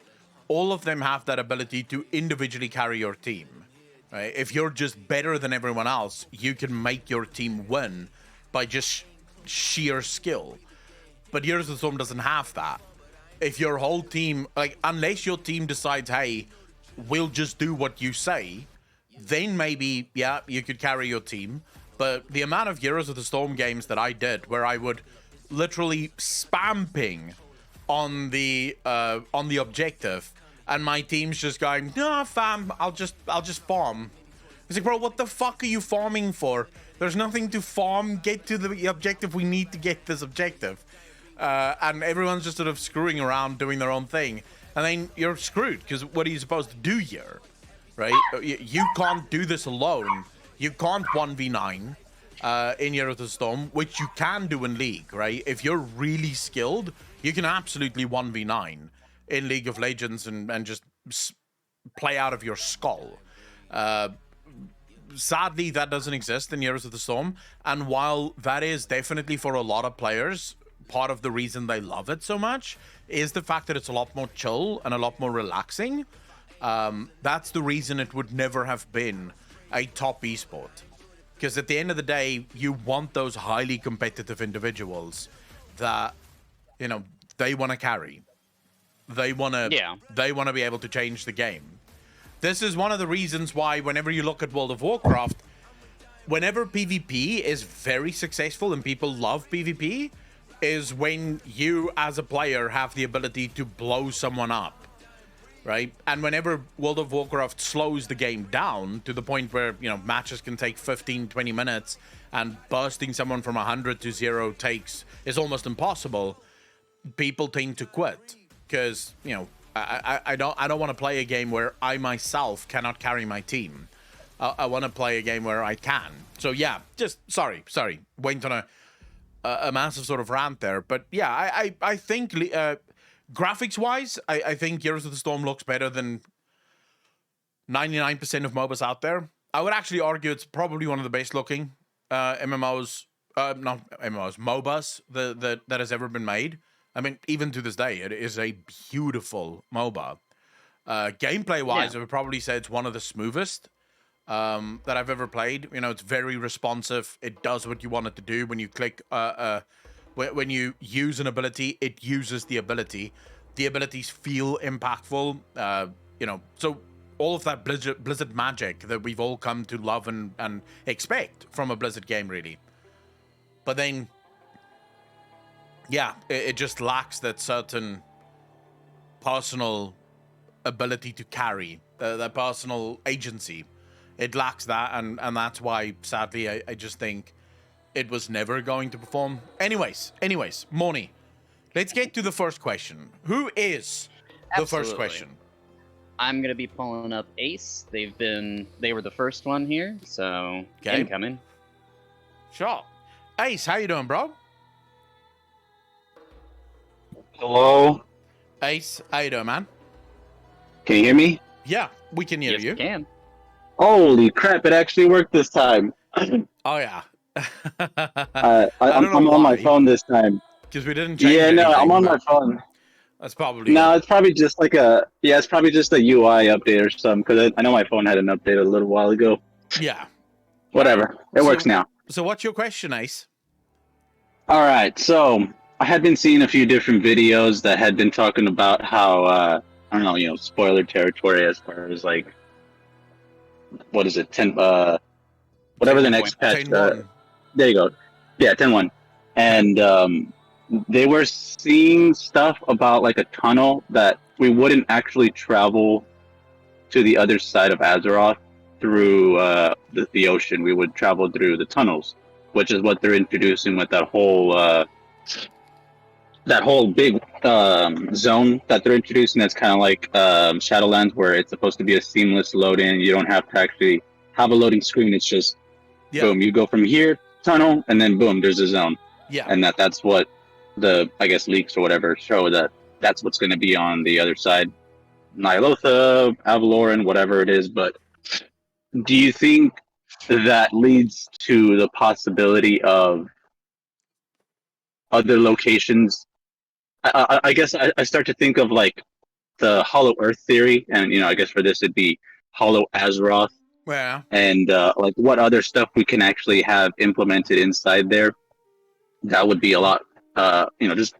all of them have that ability to individually carry your team. Right? If you're just better than everyone else, you can make your team win by just sheer skill. But Heroes of the Storm doesn't have that. If your whole team, unless your team decides, hey, we'll just do what you say, then maybe, you could carry your team. But the amount of Heroes of the Storm games that I did, where I would literally spam ping on the objective, and my team's just going, no, fam, I'll just farm. It's like, bro, what the fuck are you farming for? There's nothing to farm. Get to the objective. We need to get this objective. And everyone's just sort of screwing around, doing their own thing. And then you're screwed, because what are you supposed to do here? Right? You can't do this alone. You can't 1v9 in Heroes of the Storm, which you can do in League, right? If you're really skilled, you can absolutely 1v9 in League of Legends and just play out of your skull. Sadly, that doesn't exist in Heroes of the Storm. And while that is definitely for a lot of players, part of the reason they love it so much is the fact that it's a lot more chill and a lot more relaxing. That's the reason it would never have been a top esport. Because at the end of the day, you want those highly competitive individuals that, they want to carry. They want to be able to change the game. This is one of the reasons why whenever you look at World of Warcraft, whenever PvP is very successful and people love PvP, is when you as a player have the ability to blow someone up. right? And whenever World of Warcraft slows the game down to the point where, you know, matches can take 15, 20 minutes and bursting someone from 100 to 0 is almost impossible, people tend to quit because, you know, I don't want to play a game where I myself cannot carry my team. I want to play a game where I can. So yeah, just sorry, went on a massive sort of rant there, but yeah, I think graphics wise, I think Heroes of the Storm looks better than 99% of MOBAs out there. I would actually argue it's probably one of the best looking MMOs, MOBAs that has ever been made. I mean, even to this day, it is a beautiful MOBA. Gameplay-wise, I would probably say it's one of the smoothest that I've ever played. You know, it's very responsive. It does what you want it to do. When you click, when you use an ability, it uses the ability. The abilities feel impactful. You know, so all of that Blizzard magic that we've all come to love and expect from a Blizzard game, really. But then, yeah, it just lacks that certain personal ability to carry, that personal agency. It lacks that, and that's why, sadly, I just think it was never going to perform. Anyways, Moni, let's get to the first question. Who is the first question? I'm gonna be pulling up Ace. They were the first one here, so incoming. Sure. Ace, how you doing, bro? Hello? Ace, how you doing, man? Can you hear me? Yeah, we can hear Yes, you. we can. Holy crap, it actually worked this time. Oh, yeah. I'm on my phone this time. Because we didn't change Yeah, no, anything, I'm on but my phone. That's probably... No, it's probably just like it's probably just a UI update or something, because I know my phone had an update a little while ago. Yeah. Whatever, it works now. So what's your question, Ace? Alright, so I had been seeing a few different videos that had been talking about how, I don't know, you know, spoiler territory as far as like, what is it, 10, whatever the next patch, there you go. Yeah, 10.1. And they were seeing stuff about like a tunnel that we wouldn't actually travel to the other side of Azeroth through the ocean. We would travel through the tunnels, which is what they're introducing with that whole big zone that they're introducing. That's kind of like Shadowlands, where it's supposed to be a seamless load-in. You don't have to actually have a loading screen. It's just boom, you go from here, tunnel, and then boom, there's a zone. Yeah. And that's what the, I guess, leaks or whatever show that's what's going to be on the other side. Ny'alotha, Avaloran, whatever it is. But do you think that leads to the possibility of other locations? I guess I start to think of like the Hollow Earth theory, and you know, I guess for this it'd be Hollow Azeroth. Yeah. And like what other stuff we can actually have implemented inside there. That would be a lot. You know, just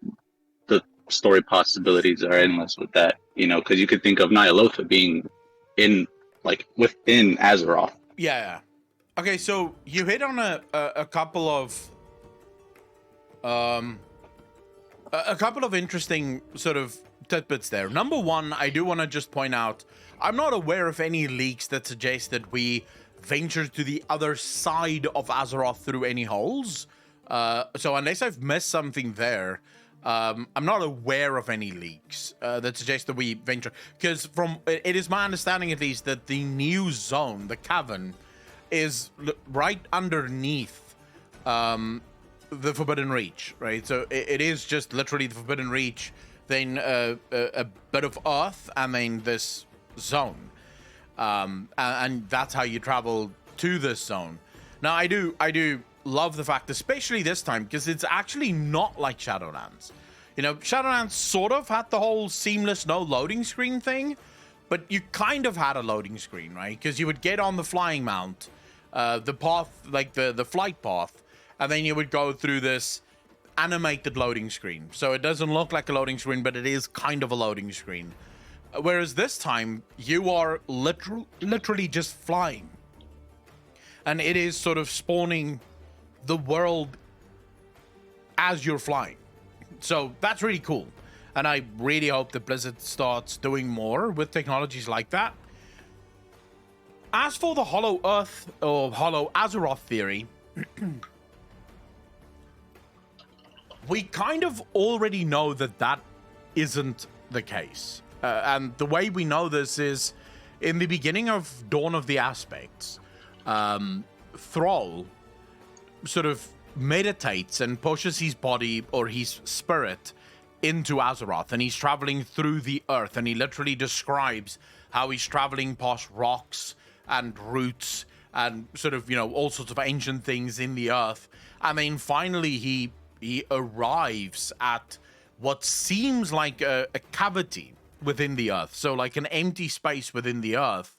the story possibilities are endless with that. You know, because you could think of Ny'alotha being within Azeroth. Yeah. Okay, so you hit on a couple of interesting sort of tidbits there. Number one, I do want to just point out, I'm not aware of any leaks that suggest that we venture to the other side of Azeroth through any holes. So unless I've missed something there, I'm not aware of any leaks that suggest that we venture. Because it is my understanding at least that the new zone, the cavern, is right underneath the Forbidden Reach, right? So it is just literally the Forbidden Reach, then a bit of Earth, and then this zone. And that's how you travel to this zone. Now, I do love the fact, especially this time, because it's actually not like Shadowlands. You know, Shadowlands sort of had the whole seamless no loading screen thing, but you kind of had a loading screen, right? Because you would get on the flying mount, the path, like the flight path, and then you would go through this animated loading screen. So it doesn't look like a loading screen, but it is kind of a loading screen. Whereas this time, you are literally just flying. And it is sort of spawning the world as you're flying. So that's really cool. and I really hope that Blizzard starts doing more with technologies like that. As for the Hollow Earth or Hollow Azeroth theory, we kind of already know that that isn't the case. And the way we know this is in the beginning of Dawn of the Aspects, Thrall sort of meditates and pushes his body or his spirit into Azeroth, and he's traveling through the earth, and he literally describes how he's traveling past rocks and roots and sort of, you know, all sorts of ancient things in the earth. And then finally he arrives at what seems like a cavity within the earth. So like an empty space within the earth,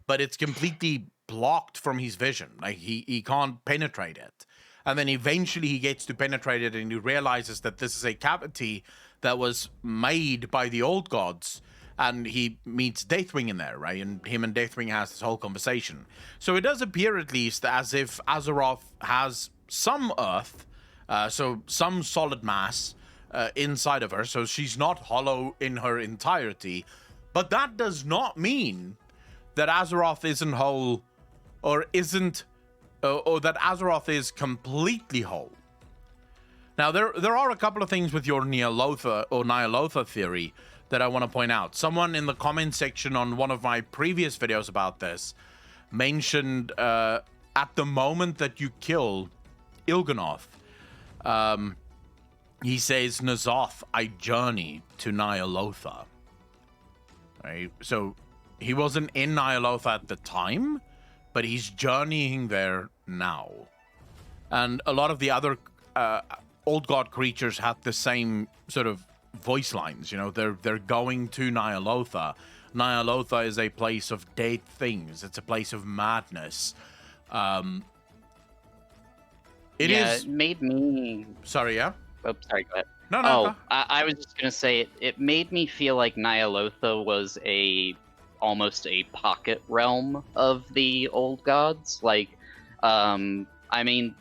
but it's completely blocked from his vision. Like he can't penetrate it. And then eventually he gets to penetrate it, and he realizes that this is a cavity that was made by the old gods. And he meets Deathwing in there, right? And him and Deathwing has this whole conversation. So it does appear at least as if Azeroth has some earth, so some solid mass inside of her. So she's not hollow in her entirety. But that does not mean that Azeroth isn't whole, or isn't, or that Azeroth is completely whole. Now, there are a couple of things with your Ny'alotha theory that I want to point out. Someone in the comment section on one of my previous videos about this mentioned at the moment that you kill Il'gynoth, he says, N'Zoth, I journey to Ny'alotha. Right? So he wasn't in Ny'alotha at the time, but he's journeying there now. And a lot of the other old god creatures had the same sort of voice lines. You know, they're going to Ny'alotha. Ny'alotha is a place of dead things. It's a place of madness. It made me... Sorry, yeah? Oh, sorry, go ahead. No. I was just gonna say it made me feel like Ny'alotha was almost a pocket realm of the old gods. Like, I mean,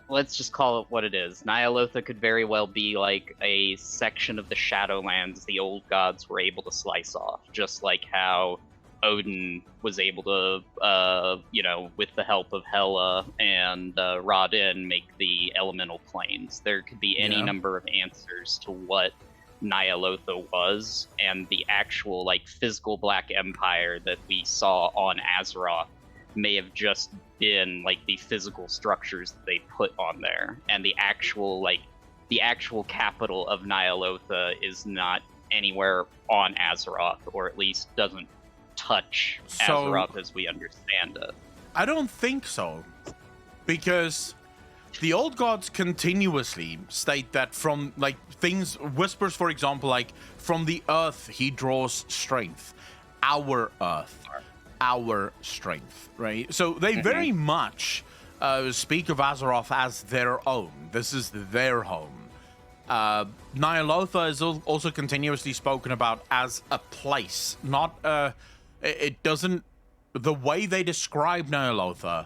let's just call it what it is. Ny'alotha could very well be like a section of the Shadowlands the old gods were able to slice off, just like how Odin was able to, with the help of Hela and Ra-Din, make the elemental planes. There could be any number of answers to what Ny'alotha was, and the actual like physical Black Empire that we saw on Azeroth may have just been like the physical structures that they put on there, and the actual capital of Ny'alotha is not anywhere on Azeroth, or at least doesn't touch Azeroth as we understand it. I don't think so, because the old gods continuously state that from like things, whispers, for example, like from the earth he draws strength, our earth, our strength, right? So they very much speak of Azeroth as their own. This is their home. Ny'alotha is also continuously spoken about as a place, not it doesn't, the way they describe Ny'alotha,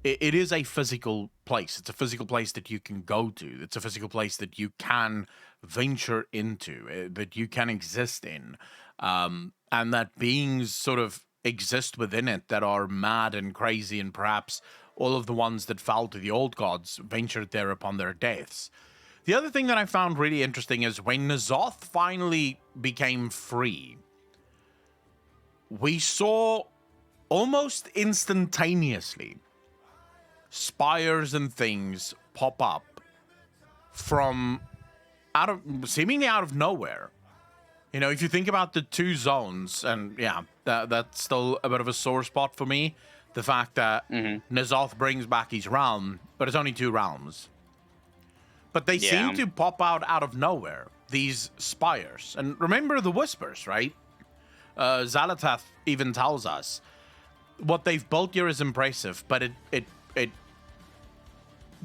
it is a physical place. It's a physical place that you can go to. It's a physical place that you can venture into, that you can exist in, and that beings sort of exist within it that are mad and crazy, and perhaps all of the ones that fell to the old gods ventured there upon their deaths. The other thing that I found really interesting is when N'Zoth finally became free, we saw almost instantaneously spires and things pop up from seemingly out of nowhere. You know, if you think about the two zones, and yeah, that's still a bit of a sore spot for me, the fact that N'Zoth brings back his realm, but it's only two realms. But they seem to pop out of nowhere, these spires. And remember the whispers, right? Xal'atath even tells us what they've built here is impressive, but it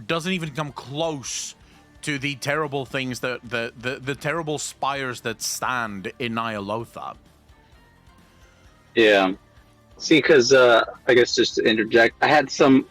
doesn't even come close to the terrible things, the terrible spires that stand in Ny'alotha. Yeah. See, because I guess just to interject, I had some,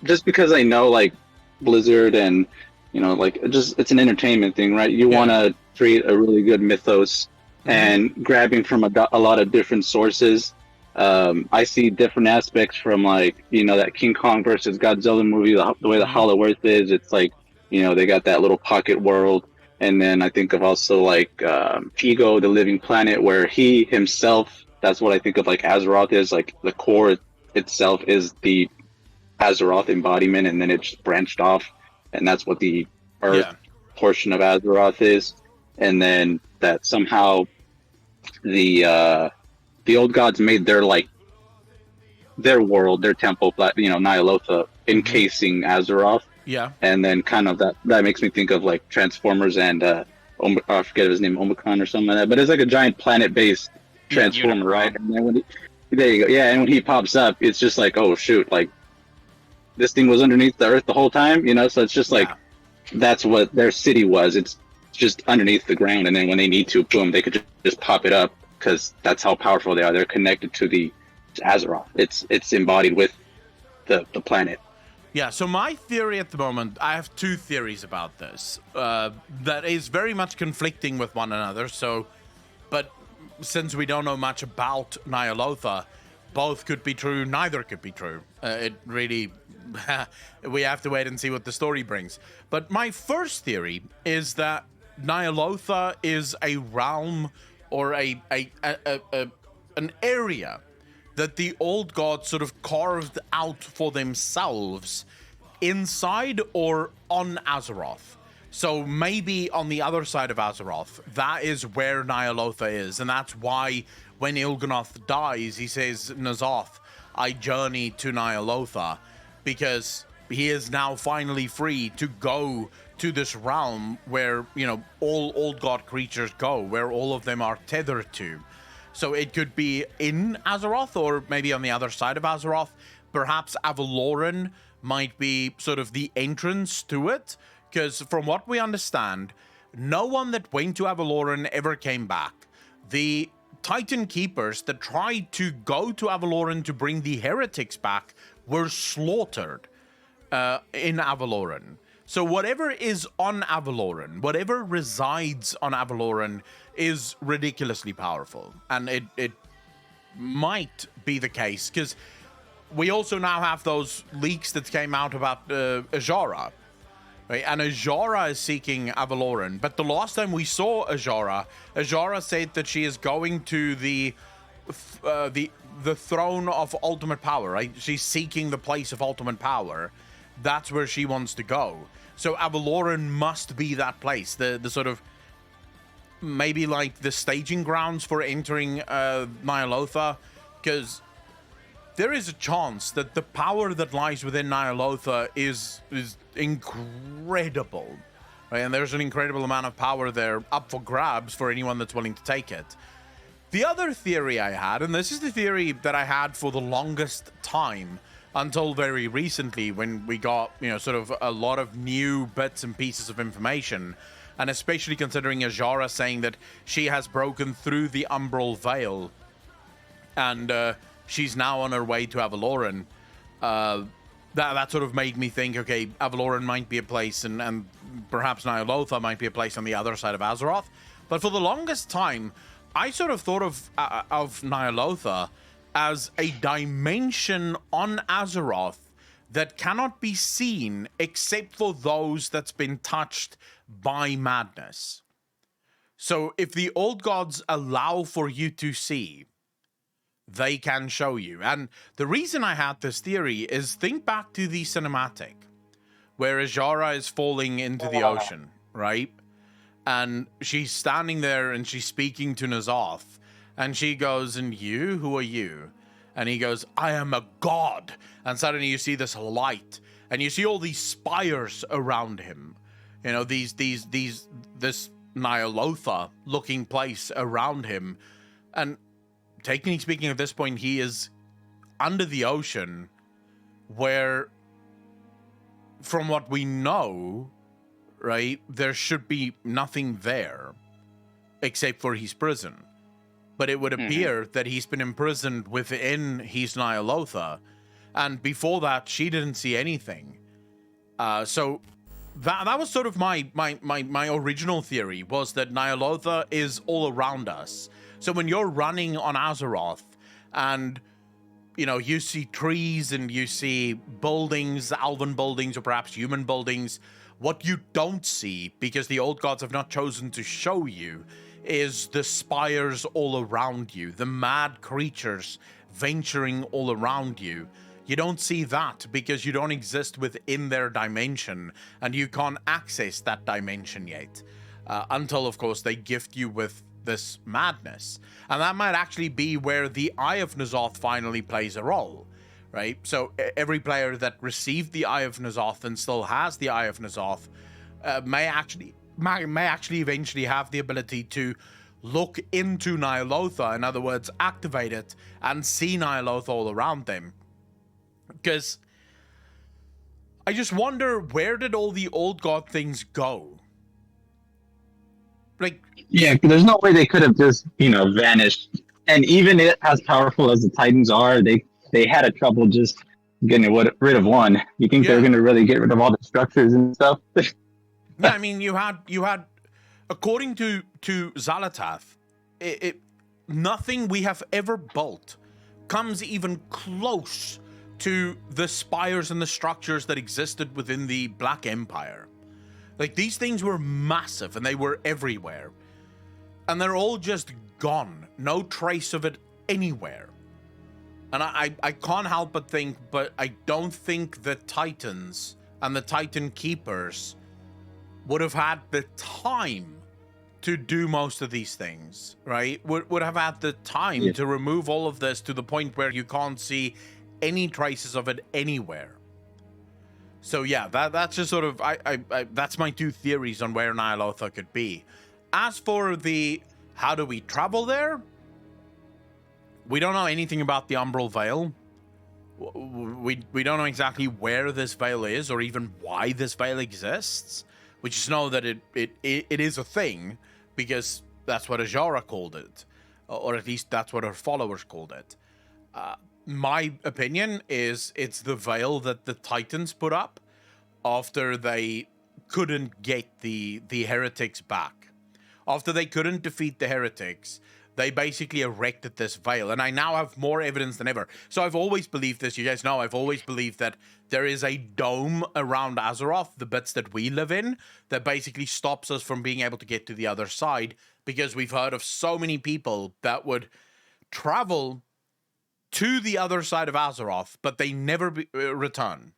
just because I know like Blizzard and, you know, like just it's an entertainment thing, right? You want to create a really good mythos and grabbing from a lot of different sources. I see different aspects from like, you know, that King Kong versus Godzilla movie, the way the Hollow Earth is. It's like, you know, they got that little pocket world. And then I think of also like Ego, the Living Planet, where he himself, that's what I think of like Azeroth is, like the core itself is the Azeroth embodiment, and then it's branched off, and that's what the Earth portion of Azeroth is. And then that somehow the old gods made their like their world, their temple, you know, Ny'alotha, encasing Azeroth. Yeah. And then kind of that makes me think of like Transformers and I forget his name, Omicron or something like that. But it's like a giant planet-based transformer, right? And then there you go. Yeah, and when he pops up, it's just like, oh shoot, like this thing was underneath the Earth the whole time, you know? So it's just like that's what their city was. It's just underneath the ground, and then when they need to, boom, they could just pop it up because that's how powerful they are. They're connected to Azeroth. It's embodied with the planet. Yeah, so my theory at the moment, I have two theories about this that is very much conflicting with one another. So, but since we don't know much about Ny'alotha, both could be true, neither could be true. It really, we have to wait and see what the story brings. But my first theory is that Ny'alotha is a realm or an area that the old gods sort of carved out for themselves inside or on Azeroth. So maybe on the other side of Azeroth, that is where Ny'alotha is. And that's why when Il'gynoth dies, he says, N'Zoth, I journey to Ny'alotha, because he is now finally free to go to this realm where, you know, all old god creatures go, where all of them are tethered to. So it could be in Azeroth or maybe on the other side of Azeroth. Perhaps Avaloran might be sort of the entrance to it. Because from what we understand, no one that went to Avaloran ever came back. The Titan Keepers that tried to go to Avaloran to bring the heretics back were slaughtered in Avaloran. So whatever is on Avaloran, whatever resides on Avaloran is ridiculously powerful. And it might be the case, because we also now have those leaks that came out about Azshara. Right? And Azshara is seeking Avaloran. But the last time we saw Azshara said that she is going to the throne of ultimate power, right? She's seeking the place of ultimate power. That's where she wants to go. So Avaloran must be that place, the sort of maybe like the staging grounds for entering Ny'alotha, because there is a chance that the power that lies within Ny'alotha is incredible, right? And there's an incredible amount of power there up for grabs for anyone that's willing to take it. The other theory I had, and this is the theory that I had for the longest time, until very recently when we got, you know, sort of a lot of new bits and pieces of information, and especially considering Azshara saying that she has broken through the Umbral Veil and she's now on her way to Avaloran. That sort of made me think, okay, Avaloran might be a place, and perhaps Ny'alotha might be a place on the other side of Azeroth. But for the longest time, I sort of thought of Ny'alotha as a dimension on Azeroth that cannot be seen except for those that's been touched by madness. So if the old gods allow for you to see, they can show you. And the reason I had this theory is, think back to the cinematic where Azshara is falling into the ocean, right? And she's standing there and she's speaking to N'Zoth, and she goes, and you, who are you? And he goes, I am a god. And suddenly you see this light, and you see all these spires around him. You know, this Ny'alotha looking place around him. And technically speaking, at this point, he is under the ocean, where, from what we know, right, there should be nothing there except for his prison. But it would appear that he's been imprisoned within his Ny'alotha, and before that, she didn't see anything. So that was sort of my original theory, was that Ny'alotha is all around us. So when you're running on Azeroth and you see trees and you see buildings, elven buildings or perhaps human buildings, what you don't see, because the old gods have not chosen to show you, is the spires all around you, the mad creatures venturing all around you. You don't see that because you don't exist within their dimension and you can't access that dimension yet. Until, of course, they gift you with this madness. And that might actually be where the Eye of N'Zoth finally plays a role, right? So every player that received the Eye of N'Zoth and still has the Eye of N'Zoth may actually eventually have the ability to look into Ny'alotha, in other words, activate it and see Ny'alotha all around them. Because I just wonder, where did all the old god things go? Like, yeah, there's no way they could have just vanished. And even as powerful as the Titans are, they had a trouble just getting rid of one. You think they're going to really get rid of all the structures and stuff? Yeah, I mean, you had, according to Xal'atath, nothing we have ever built comes even close to the spires and the structures that existed within the Black Empire. Like, these things were massive and they were everywhere. And they're all just gone. No trace of it anywhere. And I can't help but think, but I don't think the Titans and the Titan Keepers would have had the time to do most of these things, right? Would have had the time to remove all of this to the point where you can't see any traces of it anywhere. So yeah, that's just sort of that's my two theories on where Ny'alotha could be. As for the how do we travel there, we don't know anything about the Umbral Veil. We don't know exactly where this veil is or even why this veil exists. We just know that it is a thing because that's what Azshara called it, or at least that's what her followers called it. My opinion is it's the veil that the Titans put up after they couldn't get the heretics back. After they couldn't defeat the heretics, they basically erected this veil. And I now have more evidence than ever. So I've always believed this. You guys know I've always believed that there is a dome around Azeroth, the bits that we live in, that basically stops us from being able to get to the other side, because we've heard of so many people that would travel to the other side of Azeroth, but they never return.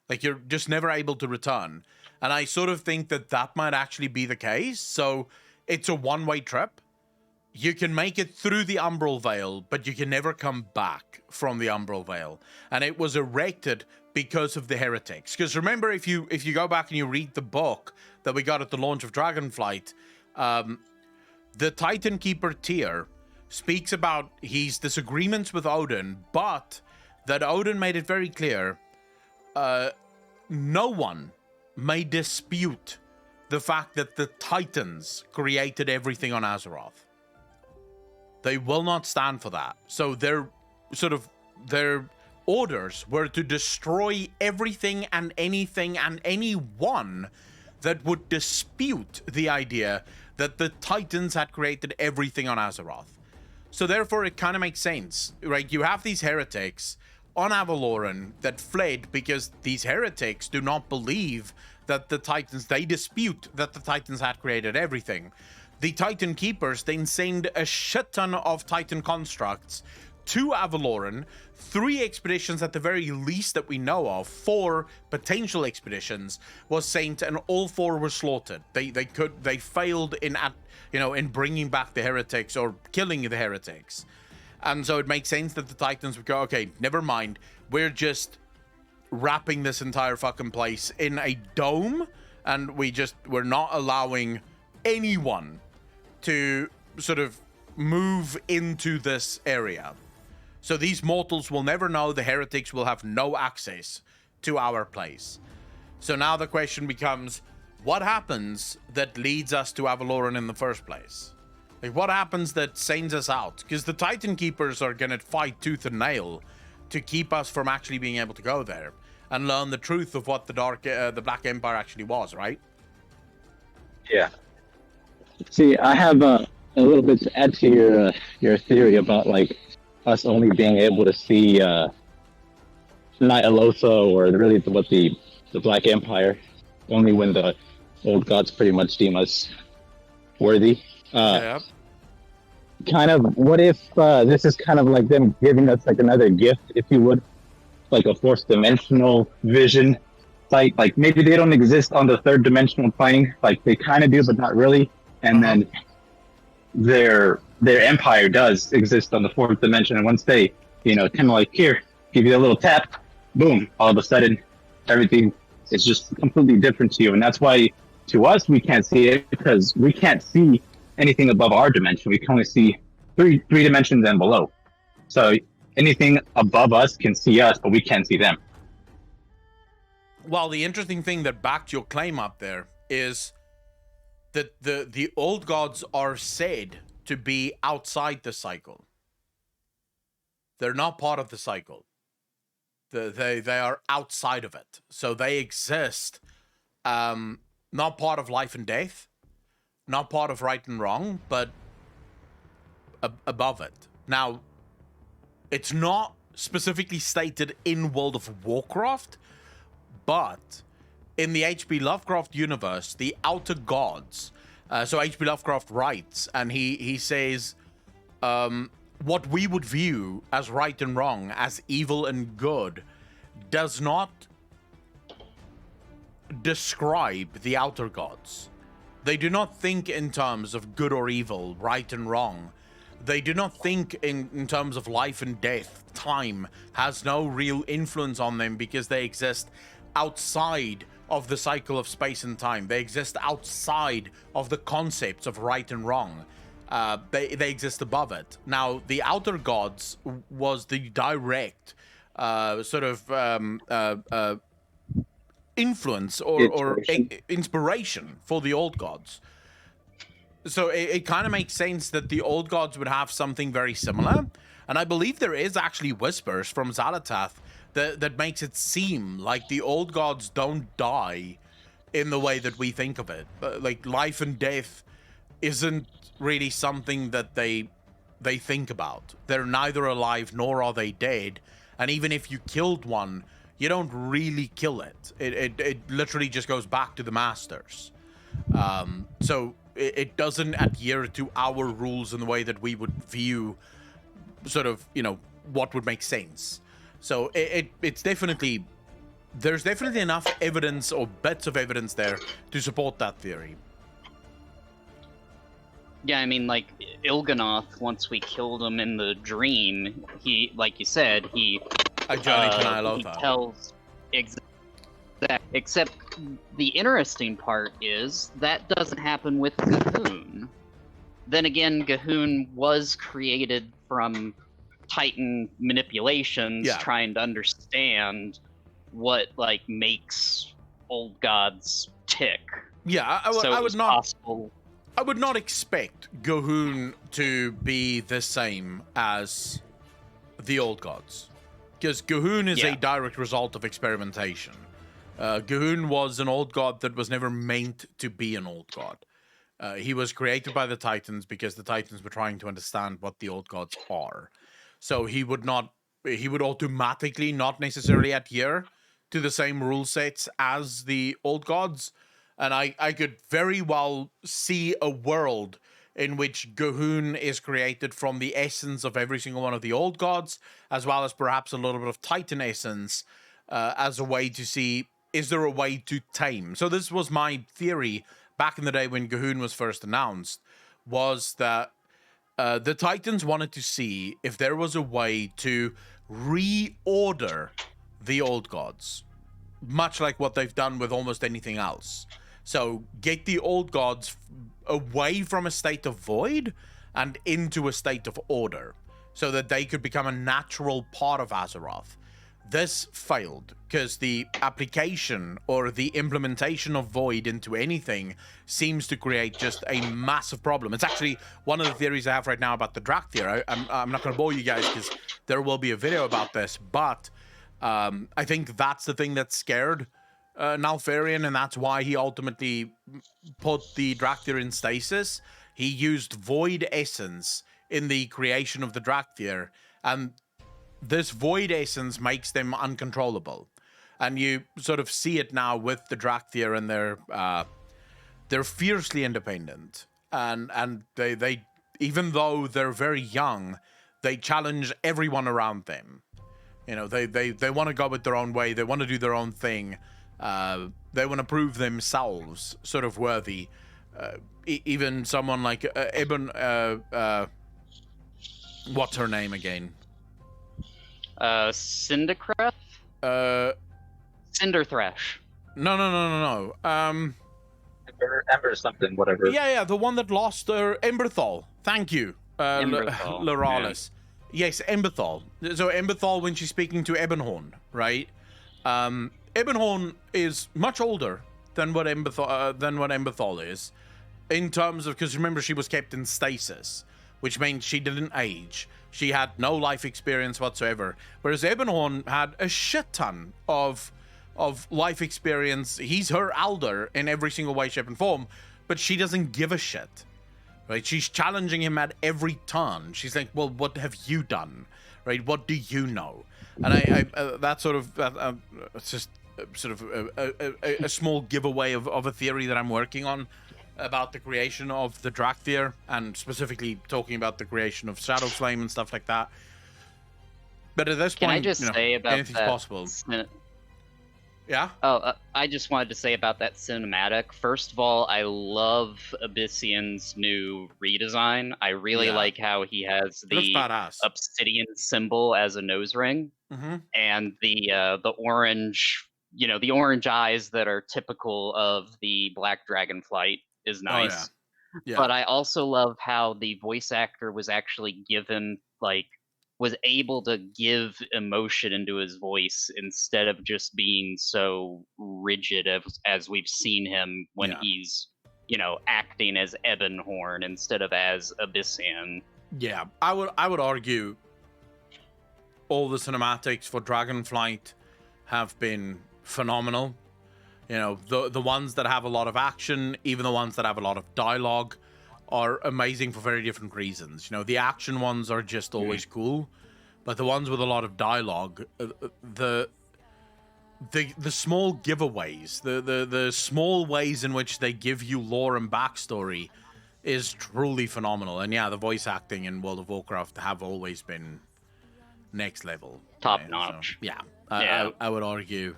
Like, you're just never able to return. And I sort of think that that might actually be the case. So it's a one-way trip. You can make it through the Umbral Veil, but you can never come back from the Umbral Veil. And it was erected because of the heretics. Because remember, if you go back and you read the book that we got at the launch of Dragonflight, the Titan Keeper Tyr speaks about his disagreements with Odin, but that Odin made it very clear, no one may dispute the fact that the Titans created everything on Azeroth. They will not stand for that. So their orders were to destroy everything and anything and anyone that would dispute the idea that the Titans had created everything on Azeroth. So therefore, it kind of makes sense, right? You have these heretics on Avaloran that fled because these heretics do not believe that the Titans, they dispute that the Titans had created everything. The Titan Keepers then send a shit ton of Titan constructs to Avaloran, 3 expeditions at the very least that we know of, 4 potential expeditions was sent, and all 4 were slaughtered. They failed in bringing back the heretics or killing the heretics. And so it makes sense that the Titans would go, okay, never mind. We're just wrapping this entire fucking place in a dome, and we're not allowing anyone to sort of move into this area. So these mortals will never know, the heretics will have no access to our place. So now the question becomes, what happens that leads us to Avaloran in the first place? Like, what happens that sends us out? Because the Titan Keepers are going to fight tooth and nail to keep us from actually being able to go there. and learn the truth of what the Black Empire actually was, right? Yeah. See, I have a little bit to add to your theory about like us only being able to see not Elosa or really what the Black Empire only when the old gods pretty much deem us worthy. Yeah. Kind of, what if this is kind of like them giving us like another gift, if you would, like a fourth dimensional vision? Like maybe they don't exist on the third dimensional plane, like they kind of do, but not really. And then their empire does exist on the fourth dimension. And once they, kind of like, here, give you a little tap, boom, all of a sudden everything is just completely different to you. And that's why to us we can't see it, because we can't see anything above our dimension. We can only see three dimensions and below. So anything above us can see us, but we can't see them. Well, the interesting thing that backed your claim up there is that the old gods are said to be outside the cycle. They're not part of the cycle. They are outside of it. So they exist, not part of life and death, not part of right and wrong, but above it. Now, it's not specifically stated in World of Warcraft, but in the H.P. Lovecraft universe, the outer gods, so H.P. Lovecraft writes, and he says, what we would view as right and wrong, as evil and good, does not describe the outer gods. They do not think in terms of good or evil, right and wrong. They do not think in terms of life and death. Time has no real influence on them because they exist outside of the cycle of space and time. They exist outside of the concepts of right and wrong. They exist above it. Now, the outer gods was the direct influence or inspiration for the old gods. So it kind of makes sense that the old gods would have something very similar. And I believe there is actually whispers from Xal'atath that makes it seem like the old gods don't die in the way that we think of it. Like life and death isn't really something that they think about. They're neither alive nor are they dead. And even if you killed one, you don't really kill it. It literally just goes back to the masters. So it doesn't adhere to our rules in the way that we would view sort of, what would make sense. So it's definitely, there's definitely enough evidence or bits of evidence there to support that theory. Yeah, I mean, like, Il'gynoth, once we killed him in the dream, he, like you said, he tells except the interesting part is that doesn't happen with G'huun. Then again, G'huun was created from Titan manipulations, trying to understand what makes old gods tick. Yeah, I would not expect G'huun to be the same as the old gods, because G'huun is a direct result of experimentation. G'huun was an old god that was never meant to be an old god. He was created by the Titans because the Titans were trying to understand what the old gods are. So he would automatically not necessarily adhere to the same rule sets as the old gods. And I could very well see a world in which G'huun is created from the essence of every single one of the old gods, as well as perhaps a little bit of Titan essence, as a way to see, is there a way to tame? So this was my theory back in the day when G'huun was first announced, was that the Titans wanted to see if there was a way to reorder the old gods, much like what they've done with almost anything else. So get the old gods away from a state of void and into a state of order, so that they could become a natural part of Azeroth. This failed because the application or the implementation of void into anything seems to create just a massive problem. It's actually one of the theories I have right now about the Drakthir. I'm not going to bore you guys because there will be a video about this, but I think that's the thing that scared Nalfarian, and that's why he ultimately put the Drakthir in stasis. He used Void Essence in the creation of the Drakthir, and this Void Essence makes them uncontrollable. And you sort of see it now with the Drakthir, and they're fiercely independent, and they even though they're very young, they challenge everyone around them. You know, they want to go with their own way. They want to do their own thing. They want to prove themselves sort of worthy. Even someone like Eben, what's her name again? Syndicreth? Cinderthresh. No. Ember something, whatever. Yeah, the one that lost her, Emberthal. Thank you, Emberthal, Loralis. Yes, Emberthal. So Emberthal, when she's speaking to Ebonhorn, right? Ebonhorn is much older than what Emberthal is, in terms of, because remember, she was kept in stasis, which means she didn't age. She had no life experience whatsoever, whereas Ebonhorn had a shit ton of life experience. He's her elder in every single way, shape, and form, but she doesn't give a shit. Right? She's challenging him at every turn. She's like, well, what have you done? Right? What do you know? And I that sort of, it's just sort of a small giveaway of a theory that I'm working on about the creation of the Drakthir, and specifically talking about the creation of Shadowflame and stuff like that. But at this point, Can I just say about anything's that? possible. Yeah? Oh, I just wanted to say about that cinematic. First of all, I love Abyssian's new redesign. I really like how he has Looks the badass. obsidian symbol as a nose ring, Mm-hmm. and the orange, the orange eyes that are typical of the Black Dragonflight is nice. Yeah. But I also love how the voice actor was actually was able to give emotion into his voice instead of just being so rigid as we've seen him when he's, acting as Ebonhorn instead of as Abyssian. Yeah, I would argue all the cinematics for Dragonflight have been phenomenal. The ones that have a lot of action, even the ones that have a lot of dialogue, are amazing for very different reasons. The action ones are just always cool, but the ones with a lot of dialogue, the small giveaways, the small ways in which they give you lore and backstory is truly phenomenal. And yeah, the voice acting in World of Warcraft have always been next level, top right? notch. So, yeah, I would argue.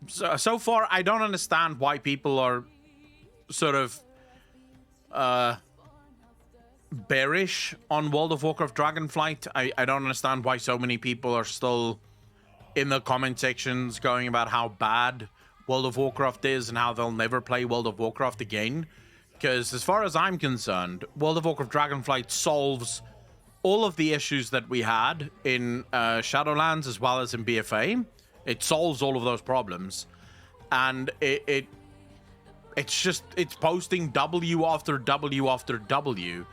So far, I don't understand why people are sort of bearish on World of Warcraft Dragonflight. I don't understand why so many people are still in the comment sections going about how bad World of Warcraft is and how they'll never play World of Warcraft again. Because as far as I'm concerned, World of Warcraft Dragonflight solves all of the issues that we had in Shadowlands as well as in BFA. It solves all of those problems, and it's posting W after W after W.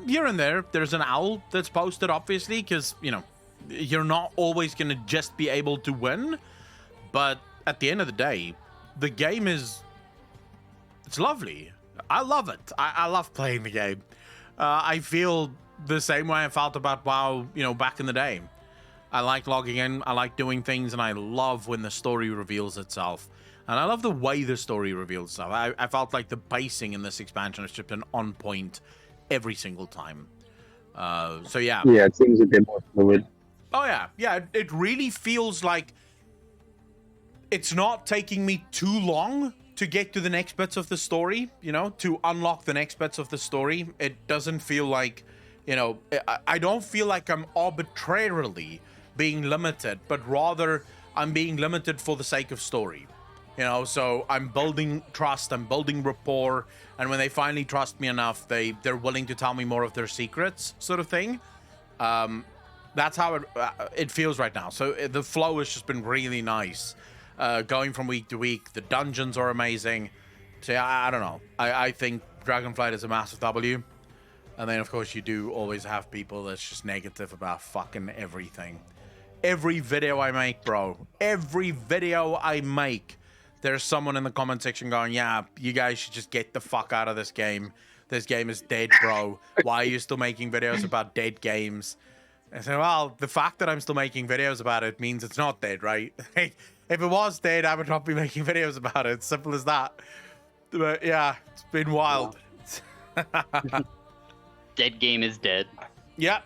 Here and there's an owl that's posted, obviously, because you're not always gonna just be able to win. But at the end of the day, the game it's lovely. I love it. I love playing the game. I feel the same way I felt about WoW, back in the day. I like logging in, I like doing things, and I love when the story reveals itself. And I love the way the story reveals itself. I felt like the pacing in this expansion has just been on point every single time. So yeah. Yeah, it seems a bit more fluid. Oh yeah. It really feels like it's not taking me too long to get to the next bits of the story, to unlock the next bits of the story. It doesn't feel like, I don't feel like I'm arbitrarily being limited, but rather I'm being limited for the sake of story. So I'm building trust, I'm building rapport, and when they finally trust me enough, they're willing to tell me more of their secrets, sort of thing. That's how it feels right now. So the flow has just been really nice, going from week to week. The dungeons are amazing. So I don't know. I think Dragonflight is a massive W. And then, of course, you do always have people that's just negative about fucking everything. every video I make, bro. Every video I make, there's someone in the comment section going, yeah, you guys should just get the fuck out of this game. This game is dead, bro. Why are you still making videos about dead games? I said, well, the fact that I'm still making videos about it means it's not dead, right? If it was dead, I would not be making videos about it. Simple as that. But yeah, it's been wild. Dead game is dead. Yeah.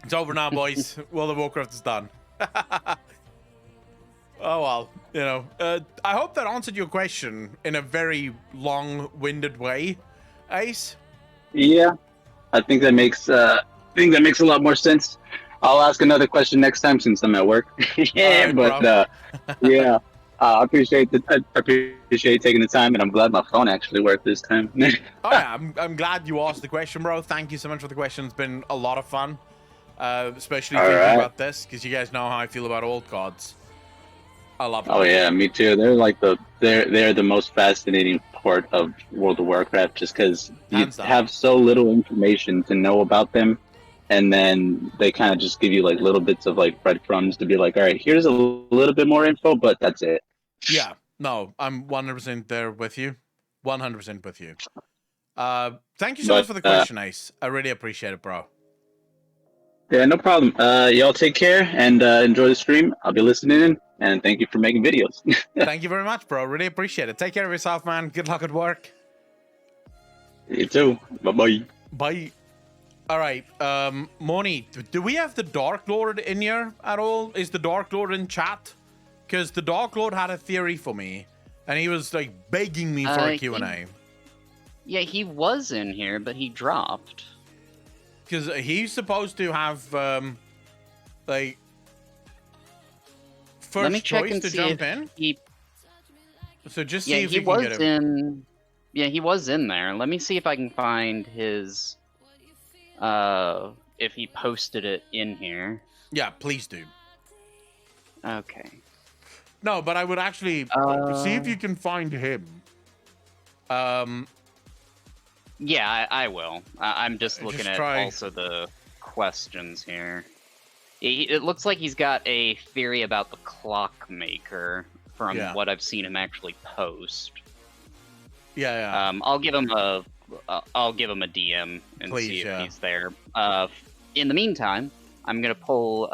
It's over now, boys. World of Warcraft is done. Oh, well, you know. I hope that answered your question in a very long-winded way, Ace. Yeah, I think that makes a lot more sense. I'll ask another question next time since I'm at work. Yeah, right, but yeah, I appreciate taking the time, and I'm glad my phone actually worked this time. Oh yeah, I'm glad you asked the question, bro. Thank you so much for the question. It's been a lot of fun, especially All thinking right. about this, because you guys know how I feel about old cards. I love them. Oh yeah, me too. They're like they're the most fascinating part of World of Warcraft, just because you Hands down. have so little information to know about them, and then they kind of just give you like little bits of like breadcrumbs to be like, all right, here's a little bit more info, but that's it. Yeah, no, I'm 100% there with you. 100% with you. Thank you so much for the question, Ace. I really appreciate it, bro. Yeah, no problem. Y'all take care and enjoy the stream. I'll be listening in, and thank you for making videos. Thank you very much, bro. Really appreciate it. Take care of yourself, man. Good luck at work. You too. Bye bye. Bye. All right, Moni, do we have the Dark Lord in here at all? Is the Dark Lord in chat? Because the Dark Lord had a theory for me, and he was like begging me for a Q&A. Yeah, he was in here, but he dropped. Because he's supposed to have, like, Let me first check choice and to see jump if in. he. So just see Yeah, if he you can was get him. in. Yeah, he was in there. Let me see if I can find his. If he posted it in here. Yeah, please do. Okay. No, but I would actually see if you can find him. Yeah, I will. I'm just looking Just at try. also the questions here. It looks like he's got a theory about the Clockmaker from Yeah. what I've seen him actually post. Yeah. I'll give him a DM and Please, see if yeah. he's there. In the meantime, I'm gonna pull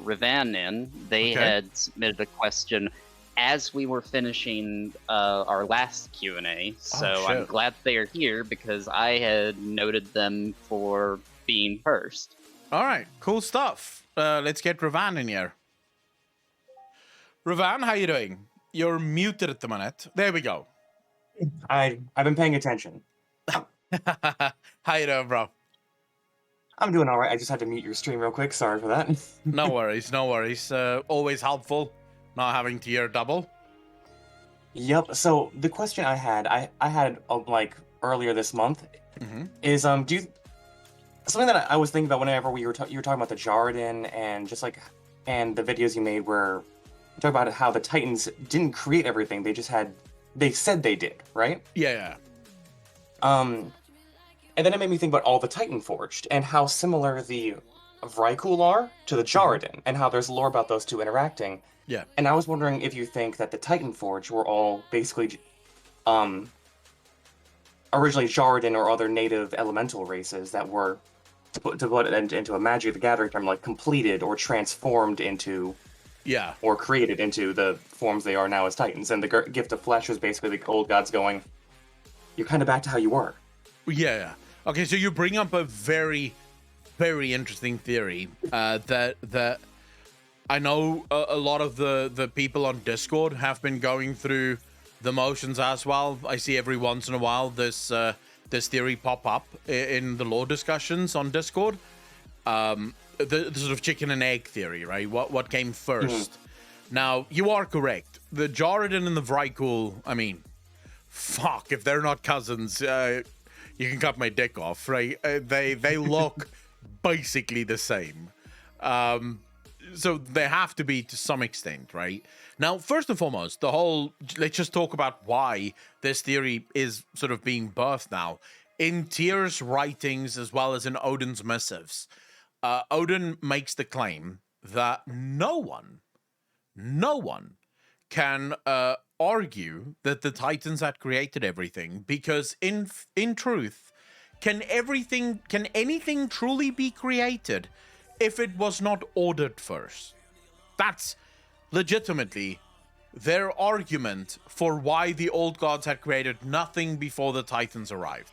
Rivan in. They Okay. had submitted a question as we were finishing our last Q&A, so I'm shit. glad they are here because I had noted them for being first. All right, cool stuff. Let's get Ravan in here. Ravan, how you doing? You're muted at the minute. There we go. I've been paying attention. How you doing, bro? I'm doing all right. I just had to mute your stream real quick. Sorry for that. No worries, no worries. Always helpful not having to hear double. Yep. So the question I had like earlier this month Mm-hmm. is do you something that I was thinking about whenever you were talking about the Jarden and just like and the videos you made where you talk about how the Titans didn't create everything. They said they did, right? Yeah. And then it made me think about all the Titan Forged and how similar the Vrykul are to the Jarden and how there's lore about those two interacting. Yeah. And I was wondering if you think that the Titan Forge were all basically originally Jarden or other native elemental races that were, to put it into a Magic the Gathering term, like completed or transformed into Yeah. or created into the forms they are now as Titans. And the Gift of Flesh was basically the old gods going, you're kind of back to how you were. Yeah. Okay, so you bring up a very, very interesting theory that I know a lot of the people on Discord have been going through the motions as well. I see every once in a while this theory pop up in the lore discussions on Discord. The sort of chicken and egg theory, right? What came first? Now, you are correct. The Jarden and the Vrykul, I mean, fuck, if they're not cousins, you can cut my dick off, right? They look basically the same. So they have to be to some extent, right? Now, first and foremost, let's just talk about why this theory is sort of being birthed now. In Tyr's writings, as well as in Odin's missives, Odin makes the claim that no one can argue that the Titans had created everything, because in truth, can anything truly be created if it was not ordered first? That's legitimately their argument for why the old gods had created nothing before the Titans arrived.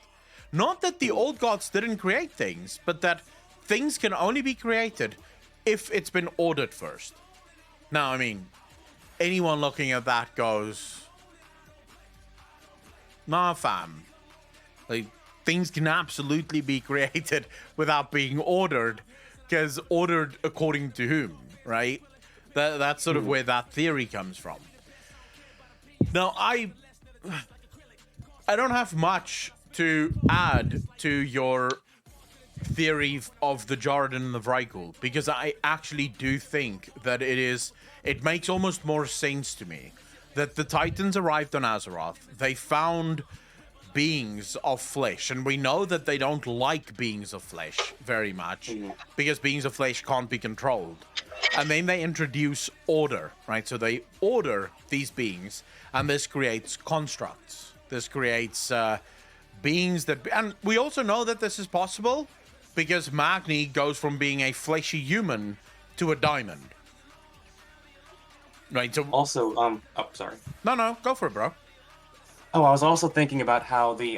Not that the old gods didn't create things, but that things can only be created if it's been ordered first. Now, I mean, anyone looking at that goes, nah, fam. Like, things can absolutely be created without being ordered, because ordered according to whom, right? That's sort of where that theory comes from. Now, I don't have much to add to your theory of the Jarden and the Vrykul, because I actually do think that it makes almost more sense to me that the Titans arrived on Azeroth. They found beings of flesh, and we know that they don't like beings of flesh very much, because beings of flesh can't be controlled. And then they introduce order, right? So they order these beings, and this creates constructs. This creates beings that... And we also know that this is possible because Magni goes from being a fleshy human to a diamond. Right, so... Also, oh, sorry. No, go for it, bro. Oh, I was also thinking about how the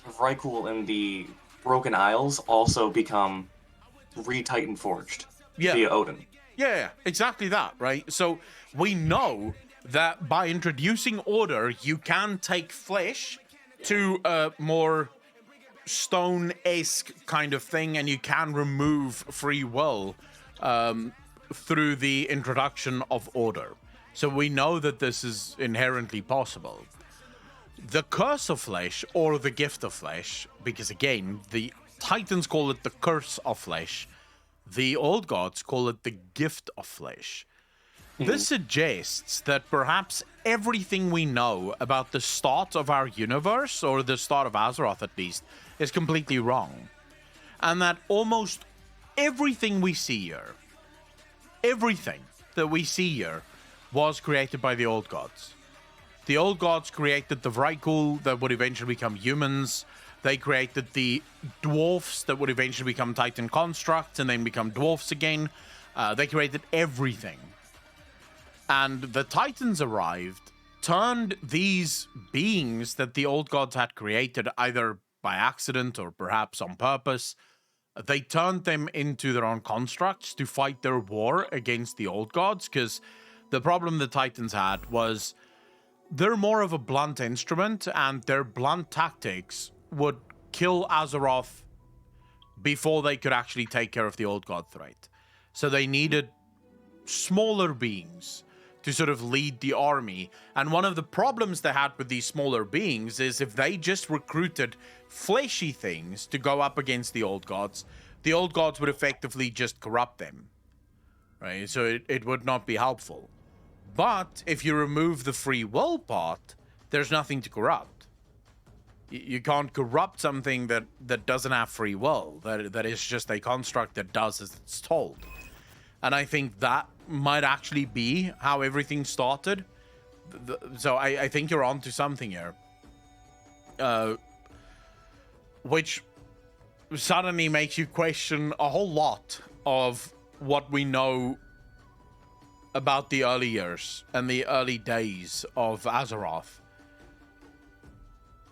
Vrykul and the Broken Isles also become re-Titan forged via Odin. Yeah, exactly that, right? So we know that by introducing order, you can take flesh to a more stone-esque kind of thing, and you can remove free will through the introduction of order. So we know that this is inherently possible. The curse of flesh, or the gift of flesh, because again, the Titans call it the curse of flesh, the old gods call it the gift of flesh. This suggests that perhaps everything we know about the start of our universe, or the start of Azeroth at least, is completely wrong. And that almost everything we see here, everything that we see here, was created by the old gods. The old gods created the Vrykul that would eventually become humans. They created the dwarfs that would eventually become Titan constructs and then become dwarfs again. They created everything. And the Titans arrived, turned these beings that the old gods had created, either by accident or perhaps on purpose, they turned them into their own constructs to fight their war against the old gods, because the problem the Titans had was they're more of a blunt instrument, and their blunt tactics would kill Azeroth before they could actually take care of the old god threat. So they needed smaller beings to sort of lead the army. And one of the problems they had with these smaller beings is if they just recruited fleshy things to go up against the old gods would effectively just corrupt them. Right? So it would not be helpful. But if you remove the free will part, there's nothing to corrupt. You can't corrupt something that doesn't have free will, that is just a construct that does as it's told. And I think that might actually be how everything started. So I think you're onto something here. Which suddenly makes you question a whole lot of what we know about the early years and the early days of Azeroth.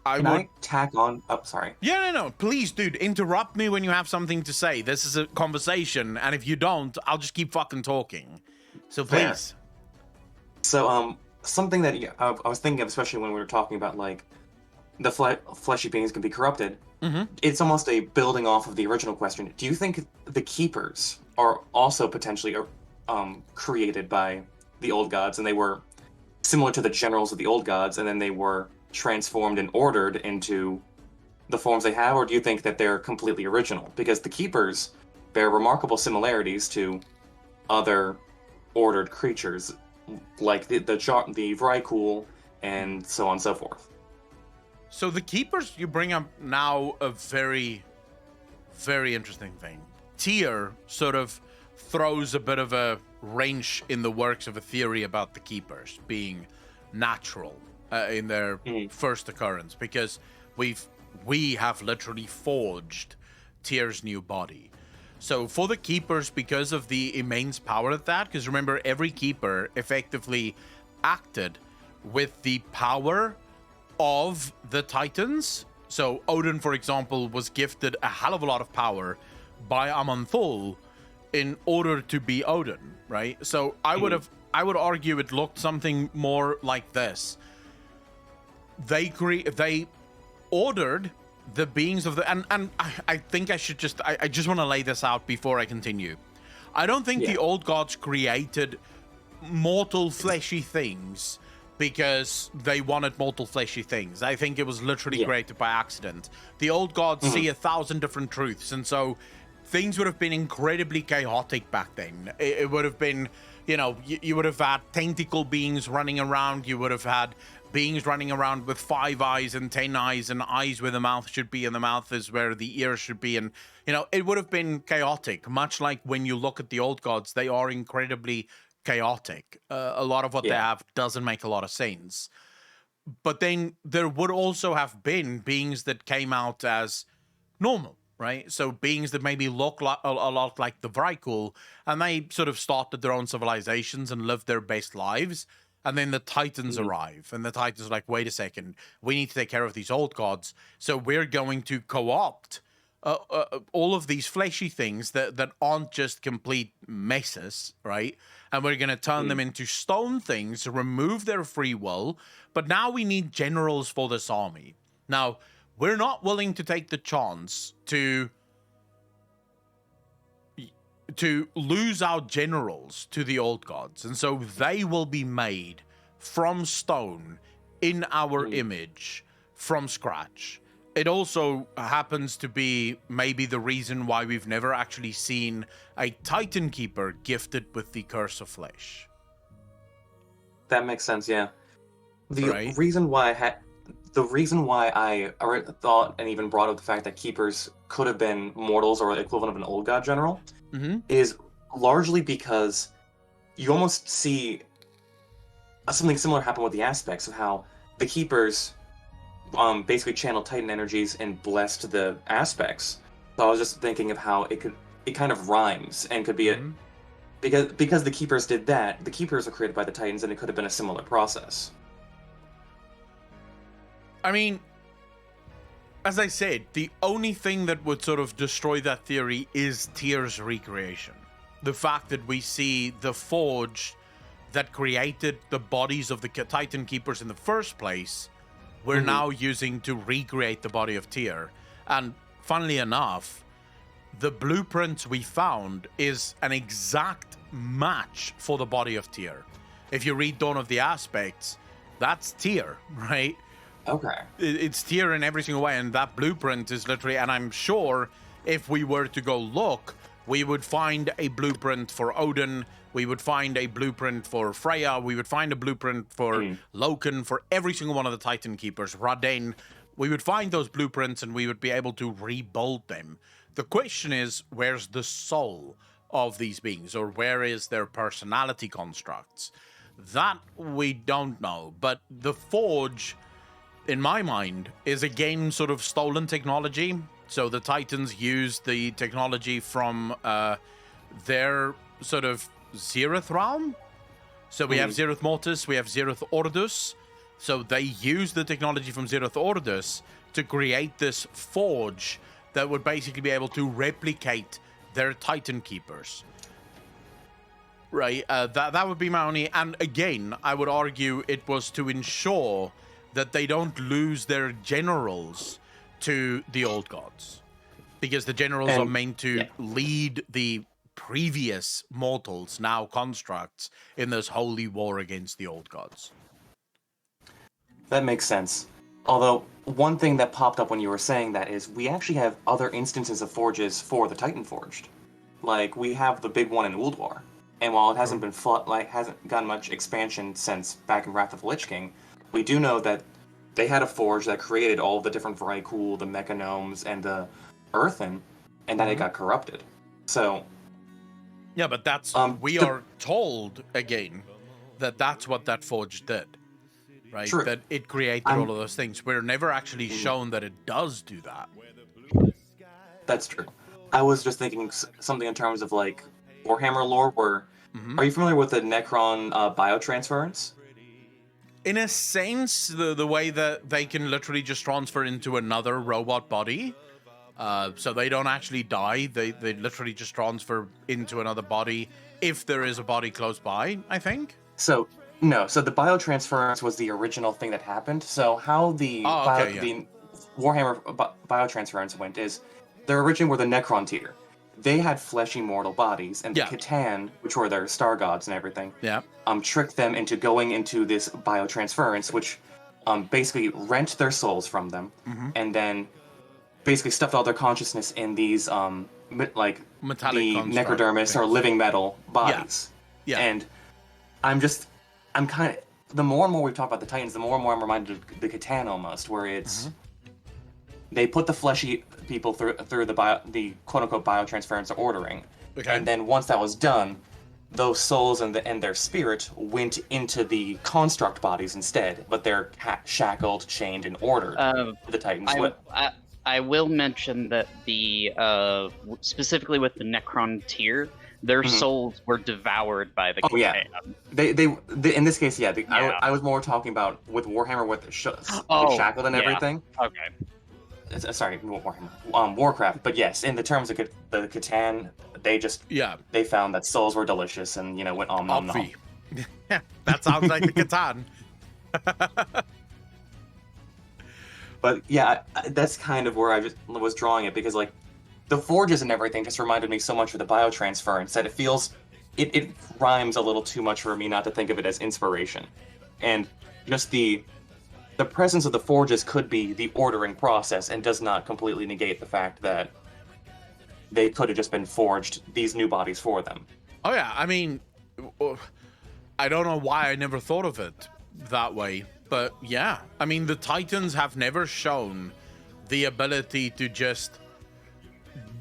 Can I tack on? Oh, sorry. Yeah, no. Please, dude, interrupt me when you have something to say. This is a conversation, and if you don't, I'll just keep fucking talking. So please. Fair. So, something that I was thinking of, especially when we were talking about, like, the fleshy beings can be corrupted. Mm-hmm. It's almost a building off of the original question. Do you think the Keepers are also potentially created by the old gods, and they were similar to the generals of the old gods, and then they were transformed and ordered into the forms they have? Or do you think that they're completely original? Because the Keepers bear remarkable similarities to other ordered creatures, like the Vrykul and so on and so forth. So the Keepers, you bring up now a very, very interesting thing. Tyr sort of throws a bit of a wrench in the works of a theory about the Keepers being natural in their first occurrence, because we have literally forged Tyr's new body. So for the Keepers, because of the immense power of that, because remember, every Keeper effectively acted with the power of the Titans. So Odin, for example, was gifted a hell of a lot of power by Aman'Thul in order to be Odin, right? So I would argue it looked something more like this. They ordered the beings of the and I think I should just I just want to lay this out before I continue. I don't think the old gods created mortal fleshy things because they wanted mortal fleshy things. I think it was literally created by accident. The old gods see 1,000 different truths, and so things would have been incredibly chaotic back then. It would have been, you know, you would have had tentacle beings running around. You would have had beings running around with 5 eyes and 10 eyes, and eyes where the mouth should be, and the mouth is where the ear should be. And, you know, it would have been chaotic, much like when you look at the old gods, they are incredibly chaotic. A lot of what they have doesn't make a lot of sense. But then there would also have been beings that came out as normal, right? So beings that maybe look a lot like the Vrykul, and they sort of started their own civilizations and lived their best lives. And then the Titans arrive, and the Titans are like, wait a second, we need to take care of these old gods. So we're going to co-opt all of these fleshy things that aren't just complete messes, right? And we're going to turn them into stone things, remove their free will. But now we need generals for this army. Now, we're not willing to take the chance to lose our generals to the old gods, and so they will be made from stone in our image from scratch. It also happens to be maybe the reason why we've never actually seen a Titan Keeper gifted with the Curse of Flesh. That makes sense, yeah. The Right. reason why I thought and even brought up the fact that Keepers could have been mortals or the equivalent of an old god general is largely because you almost see something similar happen with the aspects of how the Keepers basically channeled Titan energies and blessed the aspects. So I was just thinking of how it kind of rhymes and could be because the Keepers did that. The Keepers were created by the Titans, and it could have been a similar process. I mean, as I said, the only thing that would sort of destroy that theory is Tyr's recreation. The fact that we see the forge that created the bodies of the Titan Keepers in the first place, we're now using to recreate the body of Tyr. And funnily enough, the blueprint we found is an exact match for the body of Tyr. If you read Dawn of the Aspects, that's Tyr, right? Okay. It's Tyr in every single way, and that blueprint is literally, and I'm sure if we were to go look, we would find a blueprint for Odin, we would find a blueprint for Freya, we would find a blueprint for Loken, for every single one of the Titan Keepers, Raden. We would find those blueprints and we would be able to rebuild them. The question is, where's the soul of these beings, or where is their personality constructs? That we don't know, but the Forge, in my mind, is again sort of stolen technology. So the Titans use the technology from their sort of Zereth realm. So we have Zereth Mortis, we have Zereth Ordus. So they use the technology from Zereth Ordus to create this forge that would basically be able to replicate their Titan Keepers. Right, that would be my only... And again, I would argue it was to ensure that they don't lose their generals to the old gods, because the generals are meant to lead the previous mortals, now constructs, in this holy war against the old gods. That makes sense. Although, one thing that popped up when you were saying that is we actually have other instances of forges for the Titan Forged. Like, we have the big one in Ulduar. And while it hasn't been hasn't gotten much expansion since back in Wrath of the Lich King, we do know that they had a forge that created all the different Vrykul, the Mechanomes, and the Earthen, and that it got corrupted. So, Yeah, but that's we the- are told again that that's what that forge did, right? True. That it created all of those things. We're never actually shown that it does do that. That's true. I was just thinking something in terms of like Warhammer lore. Where are you familiar with the Necron biotransference? In a sense, the way that they can literally just transfer into another robot body, so they don't actually die. They literally just transfer into another body if there is a body close by, I think. So no, so the biotransference was the original thing that happened. So how the the Warhammer biotransference went is they originally were the Necron tier. They had fleshy mortal bodies, and the Catan, which were their star gods and everything, tricked them into going into this biotransference, which basically rent their souls from them, and then basically stuffed all their consciousness in these like metallic the construct necrodermis things. or living metal bodies. Yeah. And I'm kind of, the more and more we talk about the Titans, the more and more I'm reminded of the Catan almost, where it's they put the fleshy people through the quote unquote biotransference ordering, and then once that was done, those souls and their spirit went into the construct bodies instead, but they're shackled, chained, and ordered. The Titans. I will mention that the specifically with the Necron tier, their souls were devoured by the Catan. Yeah. They in this case, I was more talking about with Warhammer with the shackled and everything. Okay. Sorry, Warhammer, Warcraft. But yes, in the terms of the Catan, they found that souls were delicious and went nom nom. That sounds like the Catan. But yeah, that's kind of where I just was drawing it, because like the forges and everything just reminded me so much of the biotransference that it feels it rhymes a little too much for me not to think of it as inspiration. And just the presence of the forges could be the ordering process and does not completely negate the fact that they could have just been forged these new bodies for them. Oh yeah, I mean, I don't know why I never thought of it that way, but yeah, I mean, the Titans have never shown the ability to just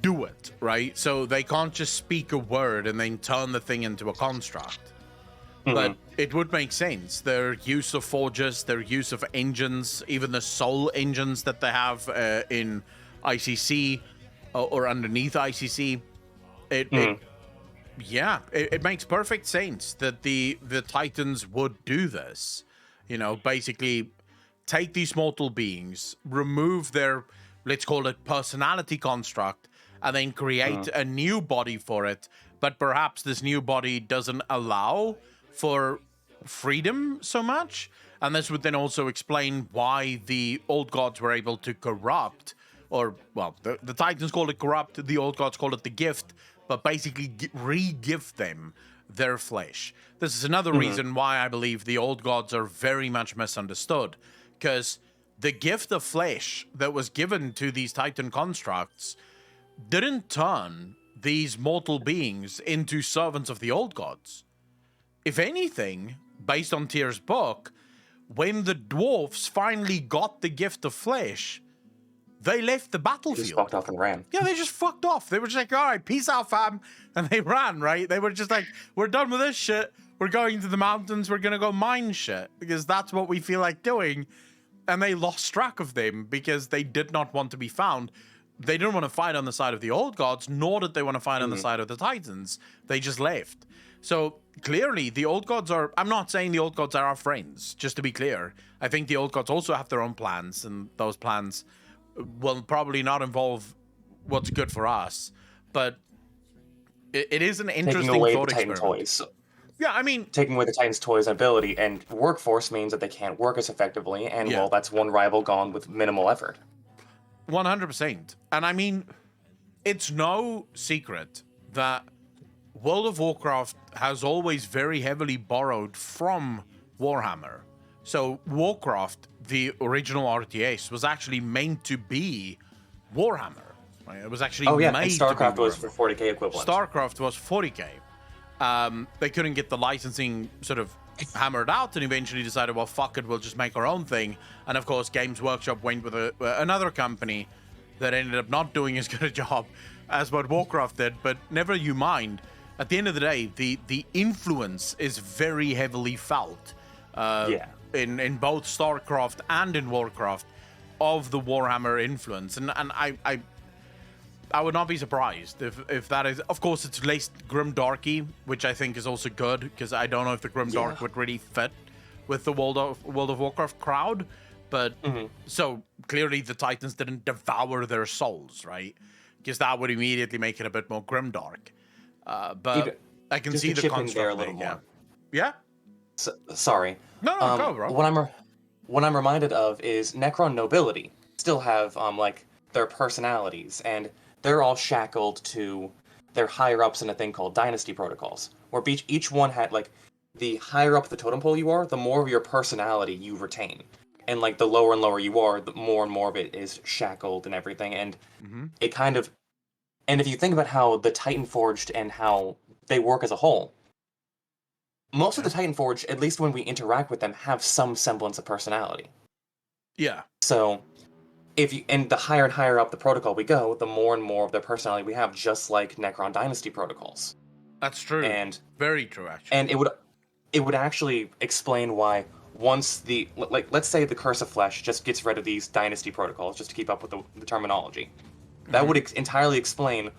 do it, right? So they can't just speak a word and then turn the thing into a construct. But it would make sense. Their use of forges, their use of engines, even the soul engines that they have in ICC or underneath ICC, it makes perfect sense that the Titans would do this. Basically take these mortal beings, remove their, let's call it, personality construct, and then create a new body for it. But perhaps this new body doesn't allow for freedom so much, and this would then also explain why the old gods were able to corrupt, or well, the Titans called it corrupt, the old gods called it the gift, but basically re-gift them their flesh. This is another reason why I believe the old gods are very much misunderstood, because the gift of flesh that was given to these Titan constructs didn't turn these mortal beings into servants of the old gods. If anything, based on Tyr's book, when the dwarfs finally got the gift of flesh, they left the battlefield. They just fucked off and ran. Yeah, they just fucked off. They were just like, all right, peace out, fam. And they ran, right? They were just like, we're done with this shit. We're going to the mountains. We're going to go mine shit because that's what we feel like doing. And they lost track of them because they did not want to be found. They didn't want to fight on the side of the old gods, nor did they want to fight on the side of the Titans. They just left. So clearly, the old gods are... I'm not saying the old gods are our friends, just to be clear. I think the old gods also have their own plans, and those plans will probably not involve what's good for us. But it is an interesting taking away thought the Titan experiment. toys. Yeah, I mean... Taking away the Titans' toys and ability, and workforce means that they can't work as effectively, and well, that's one rival gone with minimal effort. 100%. And I mean, it's no secret that World of Warcraft has always very heavily borrowed from Warhammer. So Warcraft, the original RTS, was actually meant to be Warhammer. Right? It was actually made and to be StarCraft was Warhammer. for 40k equivalent. StarCraft was 40k. They couldn't get the licensing sort of hammered out and eventually decided, well, fuck it, we'll just make our own thing. And of course, Games Workshop went with another company that ended up not doing as good a job as what Warcraft did. But never you mind, at the end of the day, the influence is very heavily felt in both StarCraft and in Warcraft of the Warhammer influence. And I would not be surprised if that is... Of course, it's less grimdarky, which I think is also good, because I don't know if the grimdark would really fit with the World of Warcraft crowd. But so clearly the Titans didn't devour their souls, right? Because that would immediately make it a bit more grimdark. But I can see the construct there a little more. Yeah? Sorry. No, go, bro. What I'm reminded of is Necron nobility still have like their personalities, and they're all shackled to their higher ups in a thing called dynasty protocols, where each one had like the higher up the totem pole you are, the more of your personality you retain. And like the lower and lower you are, the more and more of it is shackled and everything. And it kind of, and if you think about how the Titan Forged and how they work as a whole, most of the Titan Forged, at least when we interact with them, have some semblance of personality. Yeah. So and the higher and higher up the protocol we go, the more and more of their personality we have, just like Necron Dynasty protocols. That's true. And very true, actually. And it would actually explain why once let's say the Curse of Flesh just gets rid of these Dynasty protocols just to keep up with the terminology. That would entirely explain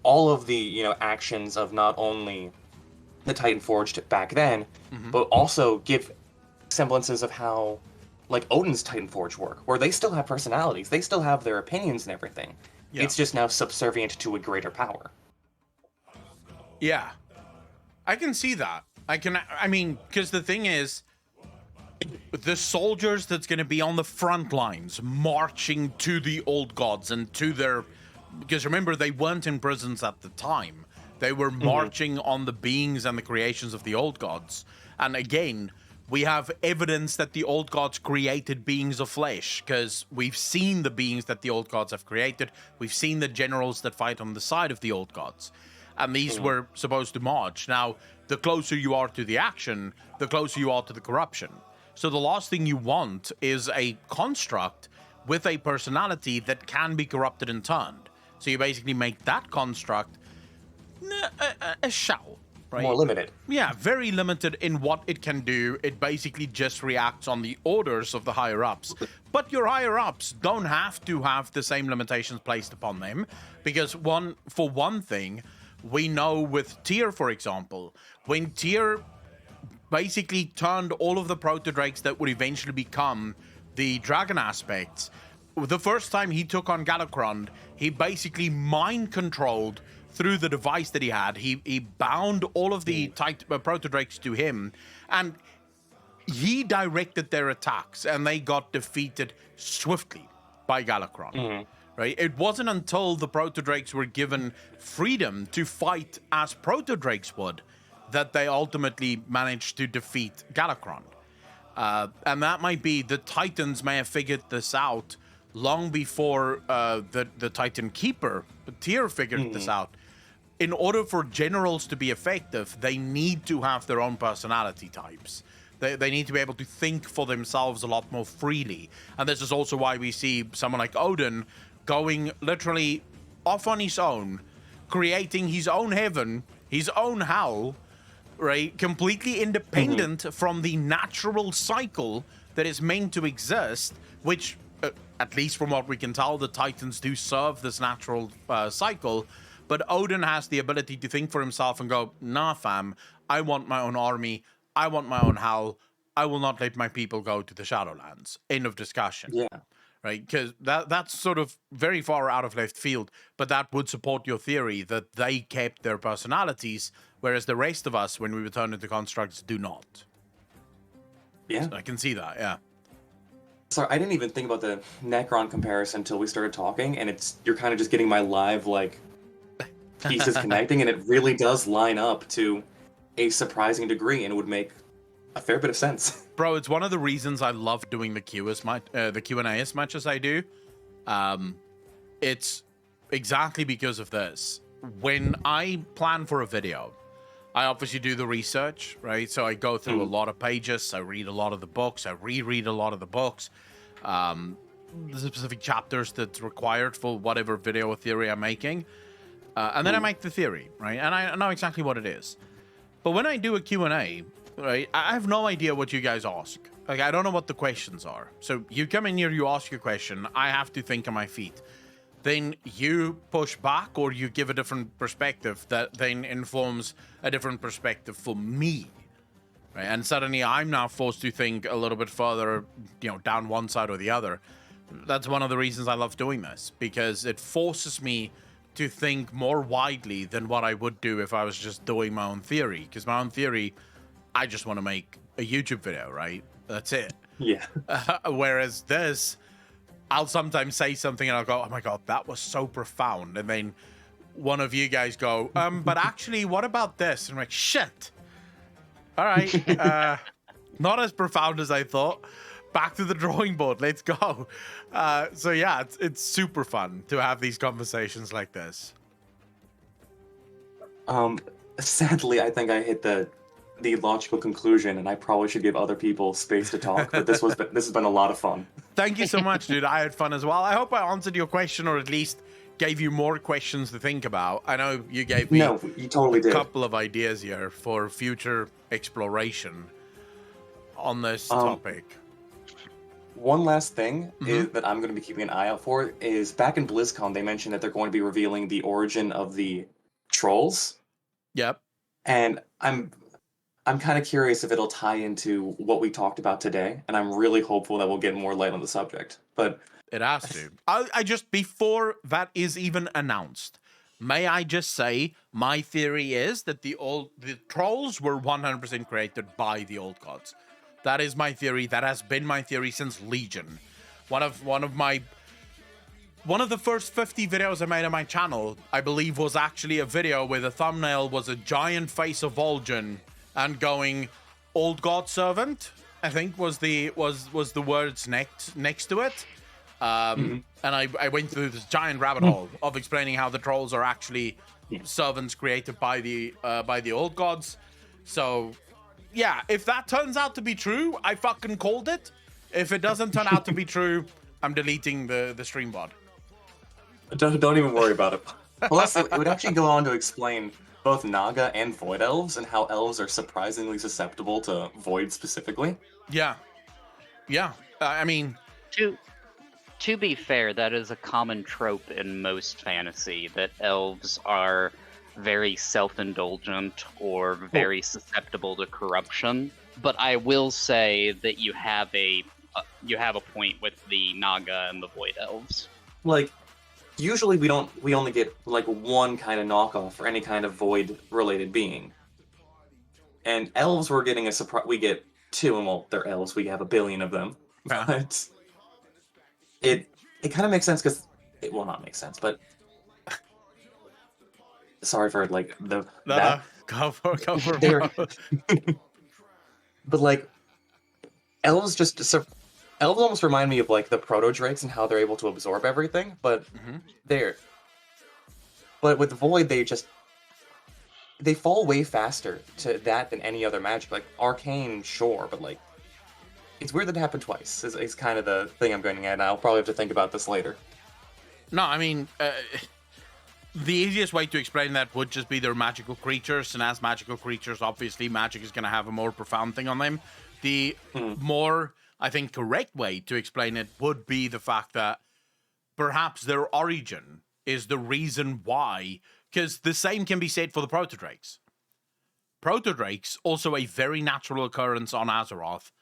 all of the actions of not only the Titan Forged back then, but also give semblances of how like Odin's Titan Forge work, where they still have personalities, they still have their opinions and everything. Yeah. It's just now subservient to a greater power. Yeah, I can see that. I mean, because the thing is, the soldiers that's going to be on the front lines marching to the old gods and to their... Because remember, they weren't in prisons at the time. They were marching on the beings and the creations of the old gods. And again, we have evidence that the old gods created beings of flesh, because we've seen the beings that the old gods have created. We've seen the generals that fight on the side of the old gods. And these were supposed to march. Now, the closer you are to the action, the closer you are to the corruption. So the last thing you want is a construct with a personality that can be corrupted and turned. So you basically make that construct a shell, right? More limited. Yeah, very limited in what it can do. It basically just reacts on the orders of the higher-ups. But your higher-ups don't have to have the same limitations placed upon them, because for one thing, we know with Tyr, for example, when Tyr basically turned all of the proto-drakes that would eventually become the dragon aspects, the first time he took on Galakrond, he basically mind-controlled through the device that he had. He bound all of the proto-drakes to him, and he directed their attacks, and they got defeated swiftly by Galakrond. Right? It wasn't until the proto-drakes were given freedom to fight as proto-drakes would that they ultimately managed to defeat Galakrond. And that might be, the Titans may have figured this out long before the Titan Keeper, Tyr, figured this out. In order for generals to be effective, they need to have their own personality types. They need to be able to think for themselves a lot more freely. And this is also why we see someone like Odin going literally off on his own, creating his own heaven, his own hell, right? Completely independent from the natural cycle that is meant to exist, which, at least from what we can tell, the Titans do serve this natural cycle. But Odin has the ability to think for himself and go, nah, fam, I want my own army. I want my own hell. I will not let my people go to the Shadowlands. End of discussion. Yeah. Right? Because that's sort of very far out of left field, but that would support your theory that they kept their personalities, whereas the rest of us, when we return into constructs, do not. Yeah. So I can see that, yeah. Sorry, I didn't even think about the Necron comparison until we started talking, and you're kind of just getting my live, pieces connecting, and it really does line up to a surprising degree, and it would make a fair bit of sense. Bro, it's one of the reasons I love doing the Q&A as much as I do. It's exactly because of this. When I plan for a video, I obviously do the research, right? So I go through a lot of pages, I read a lot of the books, I reread a lot of the books, the specific chapters that's required for whatever video or theory I'm making. and then I make the theory, right? And I know exactly what it is. But when I do a Q&A, right, I have no idea what you guys ask. Like, I don't know what the questions are. So you come in here, you ask your question, I have to think on my feet. Then you push back or you give a different perspective that then informs a different perspective for me. Right? And suddenly I'm now forced to think a little bit further, down one side or the other. That's one of the reasons I love doing this, because it forces me to think more widely than what I would do if I was just doing my own theory. Because my own theory, I just want to make a YouTube video, right? That's it. Yeah. Whereas this, I'll sometimes say something and I'll go, oh my God, that was so profound. And then one of you guys go, but actually, what about this? And I'm like, shit. All right. Not as profound as I thought. Back to the drawing board. Let's go. So yeah, it's super fun to have these conversations like this. Sadly, I think I hit the logical conclusion, and I probably should give other people space to talk. But this has been a lot of fun. Thank you so much, dude. I had fun as well. I hope I answered your question, or at least gave you more questions to think about. I know you gave me you totally did. A couple of ideas here for future exploration on this topic. One last thing is that I'm going to be keeping an eye out for is back in BlizzCon, they mentioned that they're going to be revealing the origin of the trolls. Yep. And I'm kind of curious if it'll tie into what we talked about today, and I'm really hopeful that we'll get more light on the subject. But it has to. I just, before that is even announced, may I just say my theory is that the trolls were 100% created by the old gods. That is my theory. That has been my theory since Legion. One of the first 50 videos I made on my channel, I believe, was actually a video where the thumbnail was a giant face of Vol'jin and going, "Old God Servant," I think was the words next to it. And I went through this giant rabbit hole of explaining how the trolls are actually servants created by the old gods. So yeah, if that turns out to be true, I fucking called it. If it doesn't turn out to be true, I'm deleting the stream bot. Don't even worry about it. Plus, it would actually go on to explain both Naga and Void Elves and how elves are surprisingly susceptible to Void specifically. Yeah. I mean, to be fair, that is a common trope in most fantasy, that elves are very self-indulgent or very susceptible to corruption. But I will say that you have a point with the Naga and the Void Elves. Like, usually we only get like one kind of knockoff for any kind of Void-related being. And elves, we're getting a surprise. We get two, and well, they're elves. We have a billion of them. But it kind of makes sense because it will not make sense, but. Sorry for like go for But like elves almost remind me of like the proto drakes and how they're able to absorb everything, but but with Void they fall way faster to that than any other magic. Like Arcane, sure, but like it's weird that it happened twice. Is kind of the thing I'm going at, and I'll probably have to think about this later. No, I mean the easiest way to explain that would just be they're magical creatures, and as magical creatures, obviously magic is going to have a more profound thing on them. The more, I think, correct way to explain it would be the fact that perhaps their origin is the reason why, because the same can be said for the Protodrakes. Protodrakes, also a very natural occurrence on Azeroth,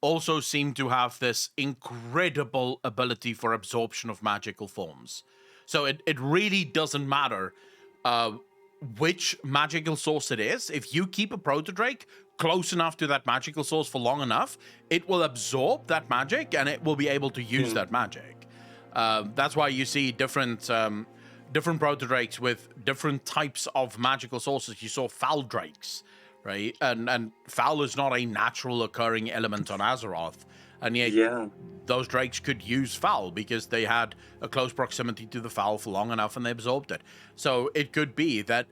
also seem to have this incredible ability for absorption of magical forms. So it really doesn't matter which magical source it is. If you keep a Protodrake close enough to that magical source for long enough, it will absorb that magic and it will be able to use that magic. That's why you see different Protodrakes with different types of magical sources. You saw Foul Drakes, right? And Foul is not a natural occurring element on Azeroth. And yet those drakes could use Foul because they had a close proximity to the Foul for long enough and they absorbed it. So it could be that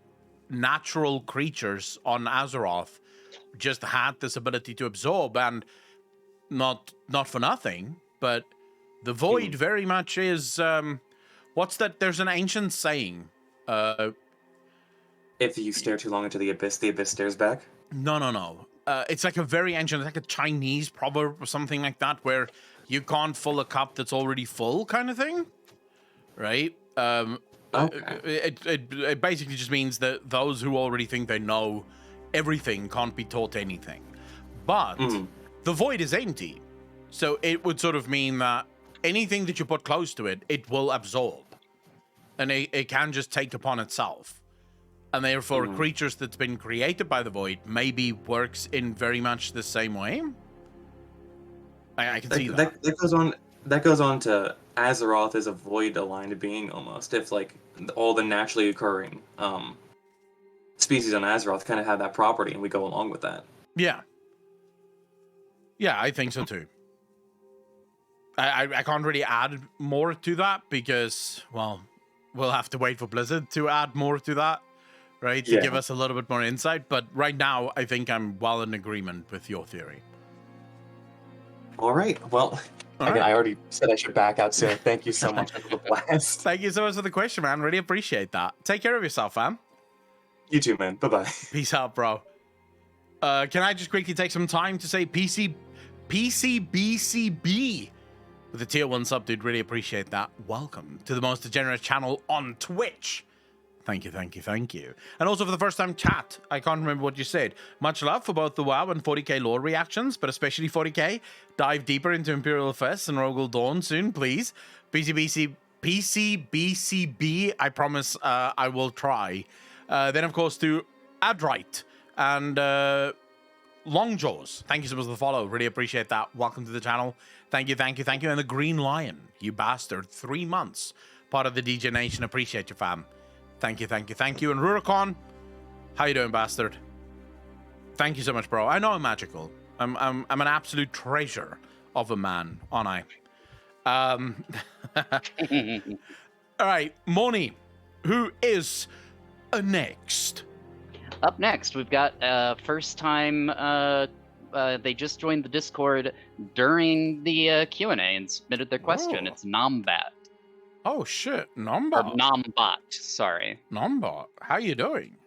natural creatures on Azeroth just had this ability to absorb, and not for nothing, but the Void very much is... what's that? There's an ancient saying. if you stare too long into the abyss stares back. No. It's like a very ancient, it's like a Chinese proverb or something like that, where you can't fill a cup that's already full, kind of thing, right? Okay. It basically just means that those who already think they know everything can't be taught anything. But the void is empty, so it would sort of mean that anything that you put close to it, it will absorb, and it can just take upon itself. And therefore, creatures that's been created by the void maybe works in very much the same way. I can see that. That goes on to Azeroth is a void-aligned being almost. If like all the naturally occurring species on Azeroth kind of have that property, and we go along with that. Yeah, I think so too. I can't really add more to that because, well, we'll have to wait for Blizzard to add more to that. Right, to give us a little bit more insight. But right now, I think I'm well in agreement with your theory. All right. Well, I already said I should back out soon. Thank you so much for the blast. Thank you so much for the question, man. Really appreciate that. Take care of yourself, fam. You too, man. Bye-bye. Peace out, bro. Can I just quickly take some time to say PCBCB with a tier 1 sub, dude. Really appreciate that. Welcome to the most degenerate channel on Twitch. Thank you. And also for the first time, chat. I can't remember what you said. Much love for both the WoW and 40k lore reactions, but especially 40k. Dive deeper into Imperial Fest and Rogel Dawn soon, please. PCBCB, I promise I will try. Then, of course, to Adrite and Longjaws. Thank you so much for the follow. Really appreciate that. Welcome to the channel. Thank you. And the Green Lion, you bastard. 3 months. Part of the DJ Nation. Appreciate you, fam. Thank you. And Rurikon, how you doing, bastard? Thank you so much, bro. I know I'm magical. I'm an absolute treasure of a man, aren't I? All right, Moni, who is next? Up next, we've got first time. They just joined the Discord during the Q&A and submitted their question. It's Nombat. Oh shit, Nombot. Or Nombot, sorry. Nombot, how you doing?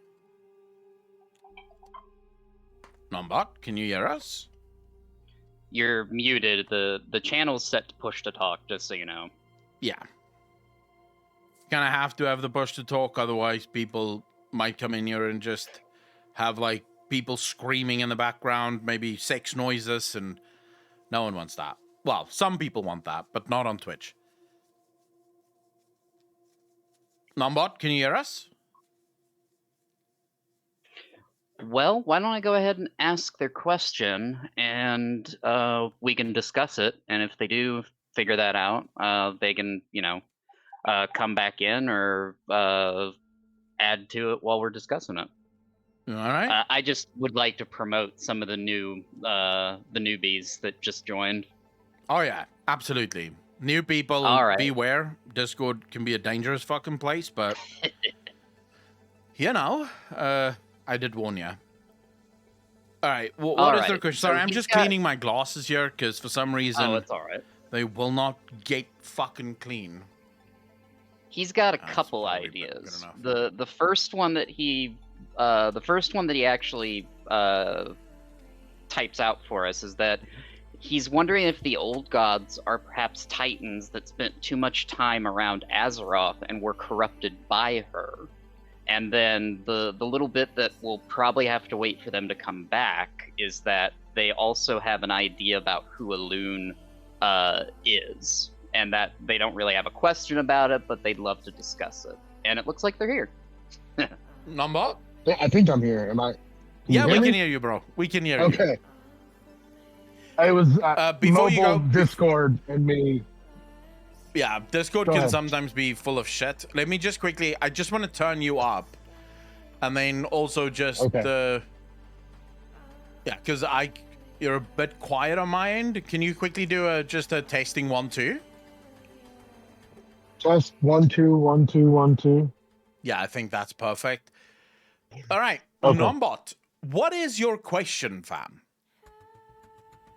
Nombot, can you hear us? You're muted. The channel's set to push to talk, just so you know. Yeah. Gonna have to have the push to talk, otherwise people might come in here and just have like people screaming in the background, maybe sex noises, and no one wants that. Well, some people want that, but not on Twitch. Nombot, can you hear us? Well, why don't I go ahead and ask their question, and we can discuss it. And if they do figure that out, they can, come back in or add to it while we're discussing it. All right. I just would like to promote some of the newbies that just joined. Oh yeah, absolutely. New people, beware. Discord can be a dangerous fucking place, but I did warn you. All right, what is their question? Sorry, I'm just cleaning my glasses here because for some reason, it's all right. They will not get fucking clean. He's got a couple ideas. The first one that he actually types out for us is that he's wondering if the old gods are perhaps titans that spent too much time around Azeroth and were corrupted by her. And then the little bit that we'll probably have to wait for them to come back is that they also have an idea about who Elune is. And that they don't really have a question about it, but they'd love to discuss it. And it looks like they're here. Number? Yeah, I think I'm here. Am I? Yeah, we can hear you, bro. We can hear you. Okay. I was before you go, Discord and me. Yeah, Discord can sometimes be full of shit. Let me just quickly. I just want to turn you up, and then also just yeah, because you're a bit quiet on my end. Can you quickly do just a testing 1 2? Just 1 2 1 2 1 2. Yeah, I think that's perfect. All right, Nombot, what is your question, fam?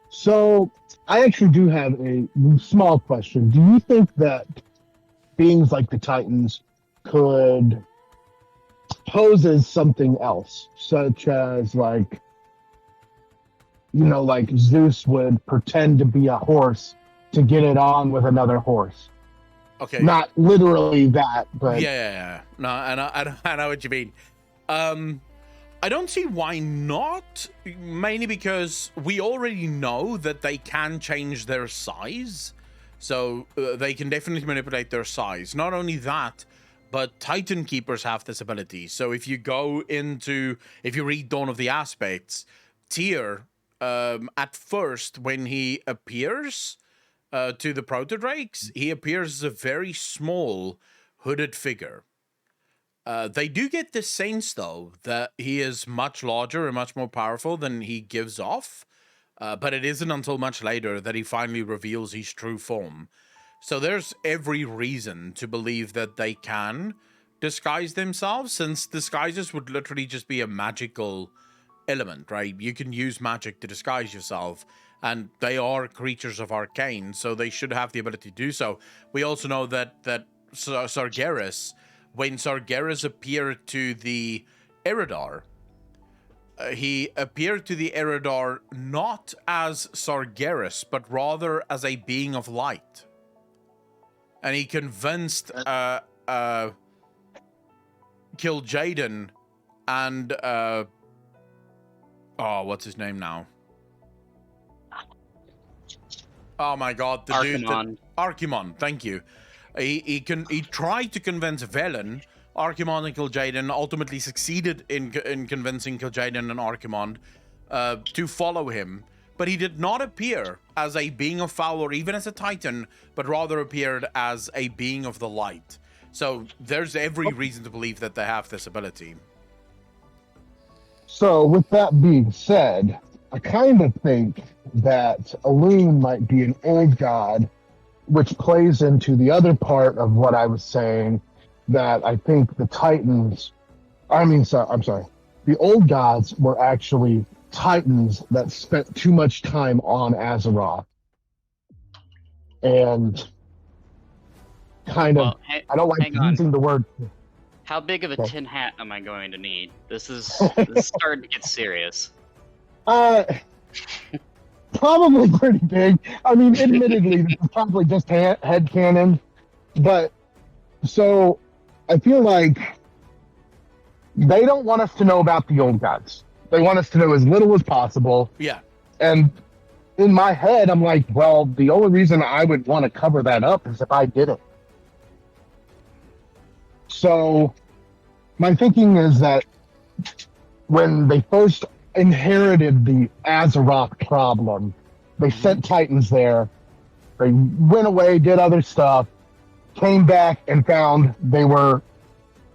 So, I actually do have a small question. Do you think that beings like the Titans could supposes something else, such as like, like Zeus would pretend to be a horse to get it on with another horse. Okay. Not literally that, but Yeah. No, I know what you mean. I don't see why not. Mainly because we already know that they can change their size, so they can definitely manipulate their size. Not only that, but Titan Keepers have this ability. So if you read Dawn of the Aspects, Tyr, at first when he appears to the Protodrakes, he appears as a very small hooded figure. They do get the sense, though, that he is much larger and much more powerful than he gives off, but it isn't until much later that he finally reveals his true form. So there's every reason to believe that they can disguise themselves, since disguises would literally just be a magical element, right? You can use magic to disguise yourself, and they are creatures of arcane, so they should have the ability to do so. We also know that Sargeras, when Sargeras appeared to the Eridar, he appeared to the Eridar not as Sargeras, but rather as a being of light. And he convinced Kil'jaeden and what's his name now? Oh my god, the Archimonde. dude Archimonde, thank you. He tried to convince Velen. Archimonde and Kil'jaeden ultimately succeeded in convincing Kil'jaeden and Archimonde to follow him, but he did not appear as a being of foul or even as a Titan, but rather appeared as a being of the light. So there's every reason to believe that they have this ability. so with that being said, I kind of think that Elune might be an old god, which plays into the other part of what I was saying, that I think the Titans, I'm sorry, the old gods were actually Titans that spent too much time on Azeroth. And kind of, I don't like hang on. using the word. How big of a Okay. tin hat am I going to need? This is starting to get serious. Probably pretty big. I mean, admittedly, this is probably just headcanon, but so I feel like they don't want us to know about the old gods. They want us to know as little as possible. Yeah. And in my head, I'm like, well, the only reason I would want to cover that up is if I did it. So my thinking is that when they first inherited the Azeroth problem, they sent Titans there. They went away, did other stuff, came back and found they were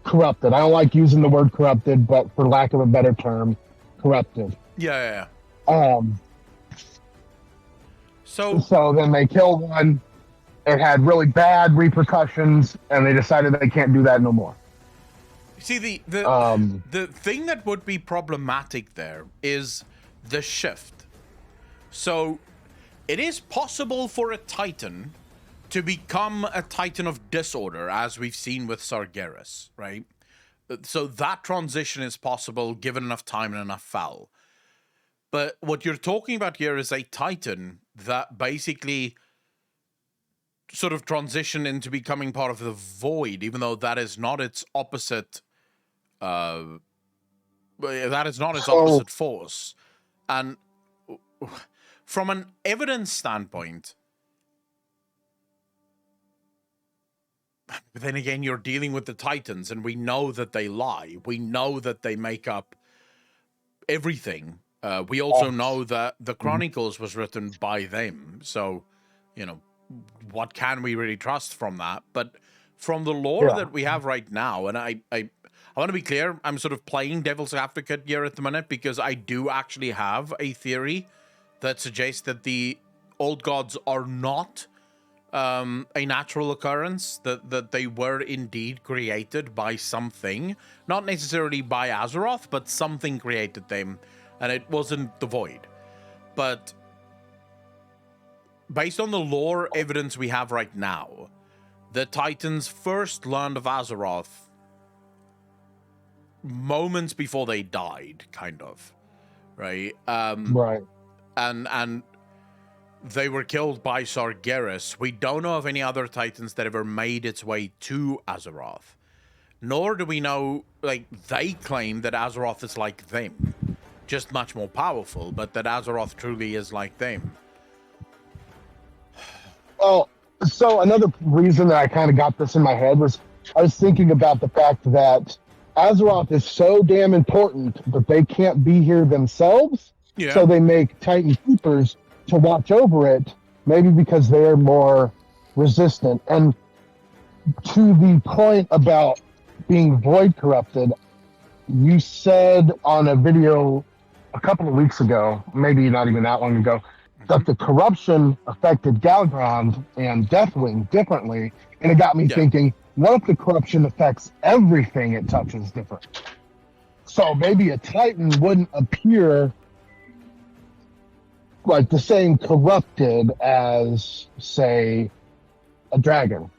corrupted. I don't like using the word corrupted, but for lack of a better term, corrupted. Yeah. So then they killed one. It had really bad repercussions, and they decided they can't do that no more. See, the thing that would be problematic there is the shift. So it is possible for a Titan to become a Titan of disorder, as we've seen with Sargeras, right? So that transition is possible given enough time and enough foul. But what you're talking about here is a Titan that basically sort of transitioned into becoming part of the Void, even though that is not its opposite. That is not its opposite force. And from an evidence standpoint, but then again, you're dealing with the Titans, and we know that they lie. We know that they make up everything. We also know that the Chronicles was written by them. So, what can we really trust from that? But from the lore that we have right now, and I want to be clear, I'm sort of playing devil's advocate here at the minute, because I do actually have a theory that suggests that the old gods are not a natural occurrence, that they were indeed created by something, not necessarily by Azeroth, but something created them, and it wasn't the Void. But based on the lore evidence we have right now, the Titans first learned of Azeroth moments before they died, kind of, right? Right. And they were killed by Sargeras. We don't know of any other Titans that ever made its way to Azeroth. Nor do we know, like, they claim that Azeroth is like them. Just much more powerful, but that Azeroth truly is like them. Well, so another reason that I kind of got this in my head was I was thinking about the fact that Azeroth is so damn important that they can't be here themselves. Yeah. So they make Titan Keepers to watch over it, maybe because they're more resistant. And to the point about being void corrupted, you said on a video a couple of weeks ago, maybe not even that long ago, that the corruption affected Galgrond and Deathwing differently. And it got me thinking, what if the corruption affects everything it touches different? So maybe a Titan wouldn't appear like the same corrupted as, say, a dragon.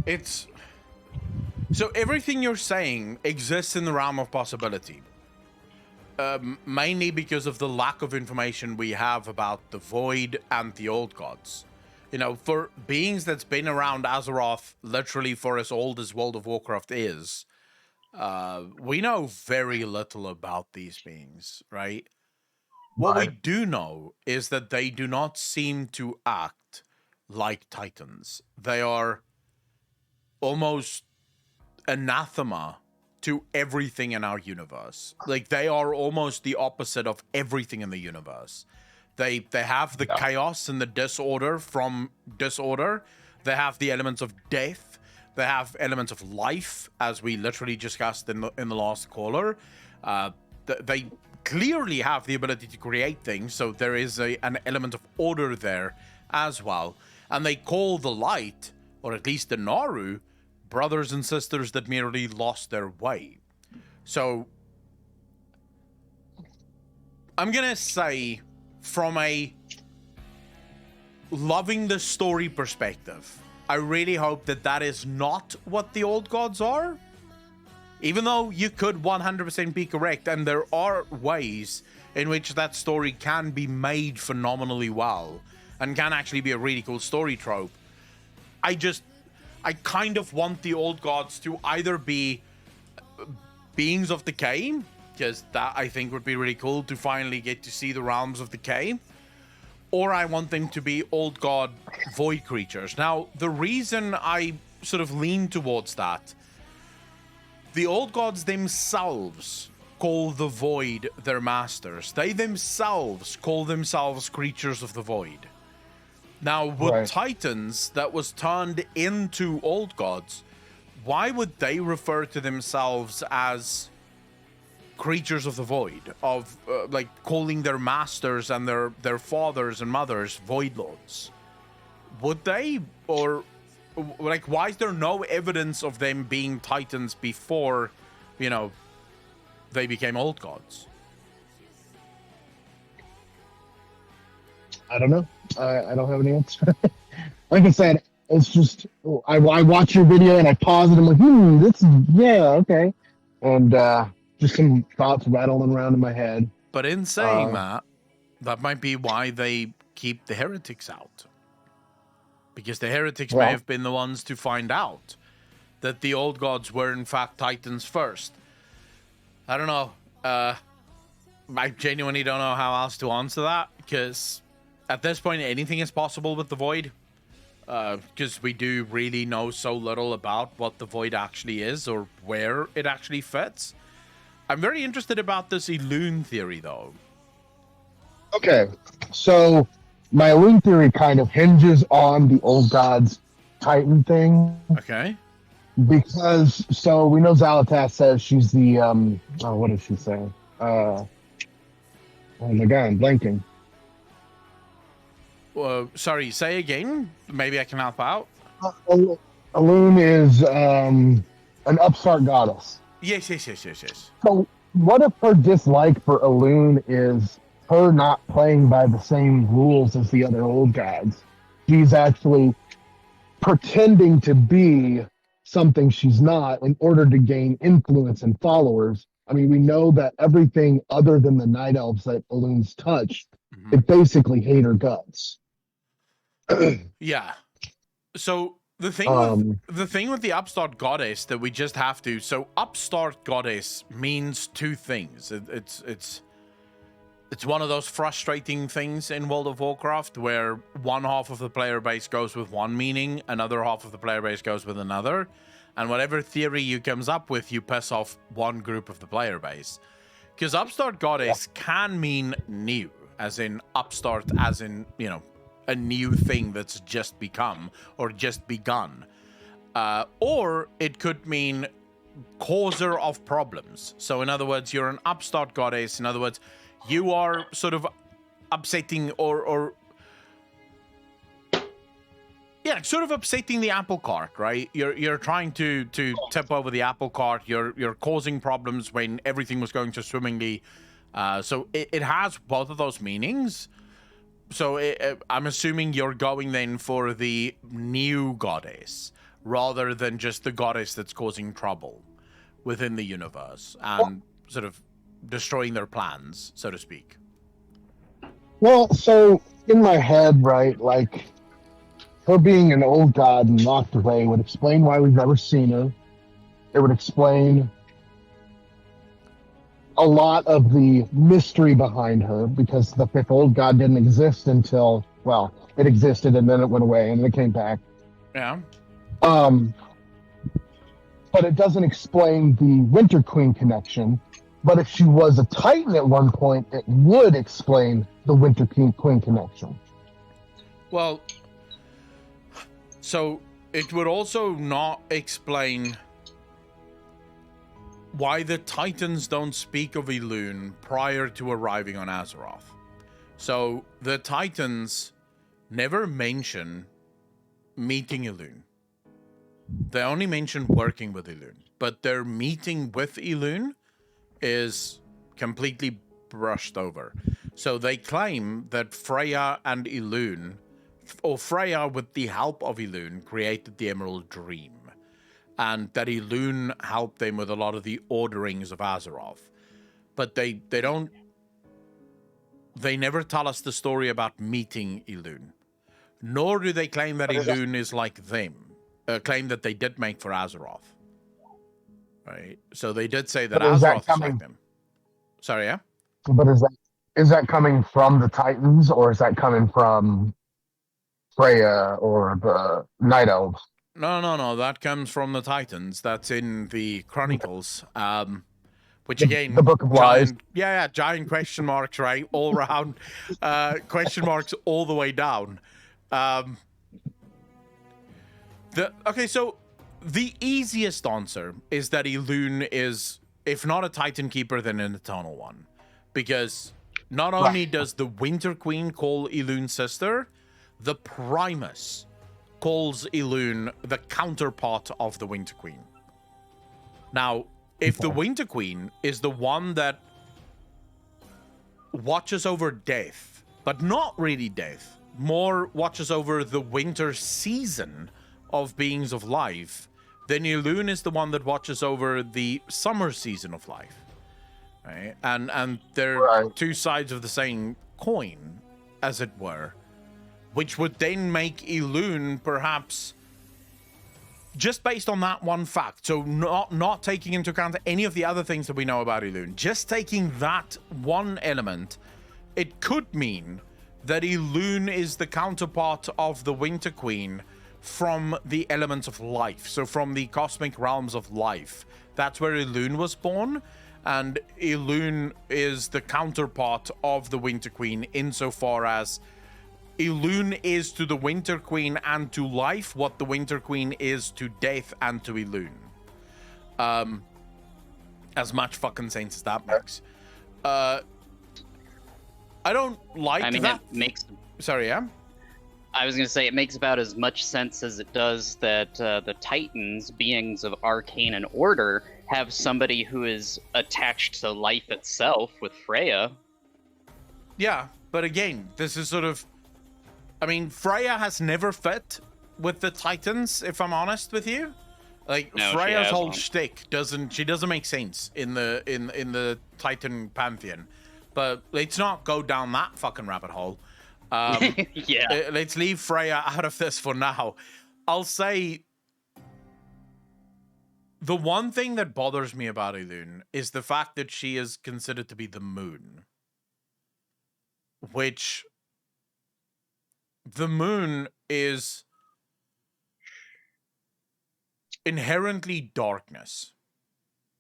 It's... So everything you're saying exists in the realm of possibility. Mainly because of the lack of information we have about the Void and the Old Gods. You know, for beings that's been around Azeroth literally for as old as World of Warcraft is, we know very little about these beings, right? What we do know is that they do not seem to act like Titans. They are almost anathema to everything in our universe. Like, they are almost the opposite of everything in the universe. They have the chaos and the disorder from disorder. They have the elements of death. They have elements of life, as we literally discussed in the last caller. They clearly have the ability to create things, so there is an element of order there as well. And they call the light, or at least the Naru, brothers and sisters that merely lost their way. So, I'm gonna say, from a loving the story perspective, I really hope that that is not what the Old Gods are. Even though you could 100% be correct, and there are ways in which that story can be made phenomenally well, and can actually be a really cool story trope. I kind of want the Old Gods to either be beings of decay, because that I think would be really cool to finally get to see the realms of decay, or I want them to be Old God void creatures. Now, the reason I sort of lean towards that, the Old Gods themselves call the void their masters. They themselves call themselves creatures of the void. Now, with Titans that was turned into Old Gods, why would they refer to themselves as creatures of the void? Of, like, calling their masters and their fathers and mothers Void Lords? Would they? Or, like, why is there no evidence of them being Titans before, you know, they became Old Gods? I don't know. I don't have an answer. Like I said, it's just I watch your video and I pause it. I'm like, this is okay, and just some thoughts rattling around in my head. But in saying that might be why they keep the heretics out, because the heretics may have been the ones to find out that the Old Gods were in fact Titans first. I don't know. I genuinely don't know how else to answer that, because at this point, anything is possible with the Void, because we do really know so little about what the Void actually is or where it actually fits. I'm very interested about this Elune theory, though. Okay, so my Elune theory kind of hinges on the Old Gods Titan thing. Okay. Because, so we know Xal'atath says she's the, what does she say? Oh my god, I'm blanking. Sorry, say again. Maybe I can help out. Elune is an upstart goddess. Yes. So what if her dislike for Elune is her not playing by the same rules as the other Old Gods? She's actually pretending to be something she's not in order to gain influence and followers. I mean, we know that everything other than the night elves that Elun's touched, Mhm. they basically hate her guts. Yeah. So the thing with the upstart goddess that we just have to. So upstart goddess means two things. It's one of those frustrating things in World of Warcraft where one half of the player base goes with one meaning, another half of the player base goes with another, and whatever theory you comes up with, you piss off one group of the player base. Because upstart goddess can mean new, as in upstart, as in, you know, a new thing that's just become or just begun. Or it could mean causer of problems. So in other words, you're an upstart goddess. In other words, you are sort of upsetting or yeah, sort of upsetting the apple cart, right? You're trying to tip over the apple cart. You're causing problems when everything was going so swimmingly. So it has both of those meanings. So I'm assuming you're going then for the new goddess rather than just the goddess that's causing trouble within the universe and sort of destroying their plans, so to speak. Well, so in my head, right, like her being an old god and locked away would explain why we've never seen her. It would explain a lot of the mystery behind her because the fifth old god didn't exist until, well, it existed and then it went away and then it came back. Yeah. But it doesn't explain the Winter Queen connection. But if she was a Titan at one point, it would explain the Winter Queen connection. Well, so it would also not explain why the Titans don't speak of Elune prior to arriving on Azeroth. So the Titans never mention meeting Elune. They only mention working with Elune. But their meeting with Elune is completely brushed over. So they claim that Freya and Elune, or Freya with the help of Elune, created the Emerald Dream. And that Elune helped them with a lot of the orderings of Azeroth. But they never tell us the story about meeting Elune. Nor do they claim that Elune is like them. Claim that they did make for Azeroth. Right? So they did say that Azeroth is like them. Sorry, yeah? But is that coming from the Titans or is that coming from Freya or the Night Elves? No. That comes from the Titans. That's in the Chronicles. Which again, the Book of Lies. Giant question marks, right? All around. Question marks all the way down. So the easiest answer is that Elune is, if not a Titan Keeper, then an Eternal One. Because not only does the Winter Queen call Elune sister, the Primus calls Elune the counterpart of the Winter Queen. Now, if the Winter Queen is the one that watches over death, but not really death, more watches over the winter season of beings of life, then Elune is the one that watches over the summer season of life. Right? And they're two sides of the same coin, as it were. Which would then make Elune perhaps, just based on that one fact, so not taking into account any of the other things that we know about Elune, just taking that one element, it could mean that Elune is the counterpart of the Winter Queen from the elements of life, so from the cosmic realms of life. That's where Elune was born, and Elune is the counterpart of the Winter Queen insofar as Elune is to the Winter Queen and to life what the Winter Queen is to death and to Elune. As much fucking sense as that makes. I don't like that. It makes... Sorry, yeah? I was going to say, it makes about as much sense as it does that the Titans, beings of arcane and order, have somebody who is attached to life itself with Freya. Yeah, but again, this is sort of... I mean, Freya has never fit with the Titans, if I'm honest with you. Like No, she Freya's whole hasn't. shtick doesn't make sense in the Titan pantheon. But let's not go down that fucking rabbit hole. Yeah. Let's leave Freya out of this for now. I'll say the one thing that bothers me about Elune is the fact that she is considered to be the moon. Which the moon is inherently darkness.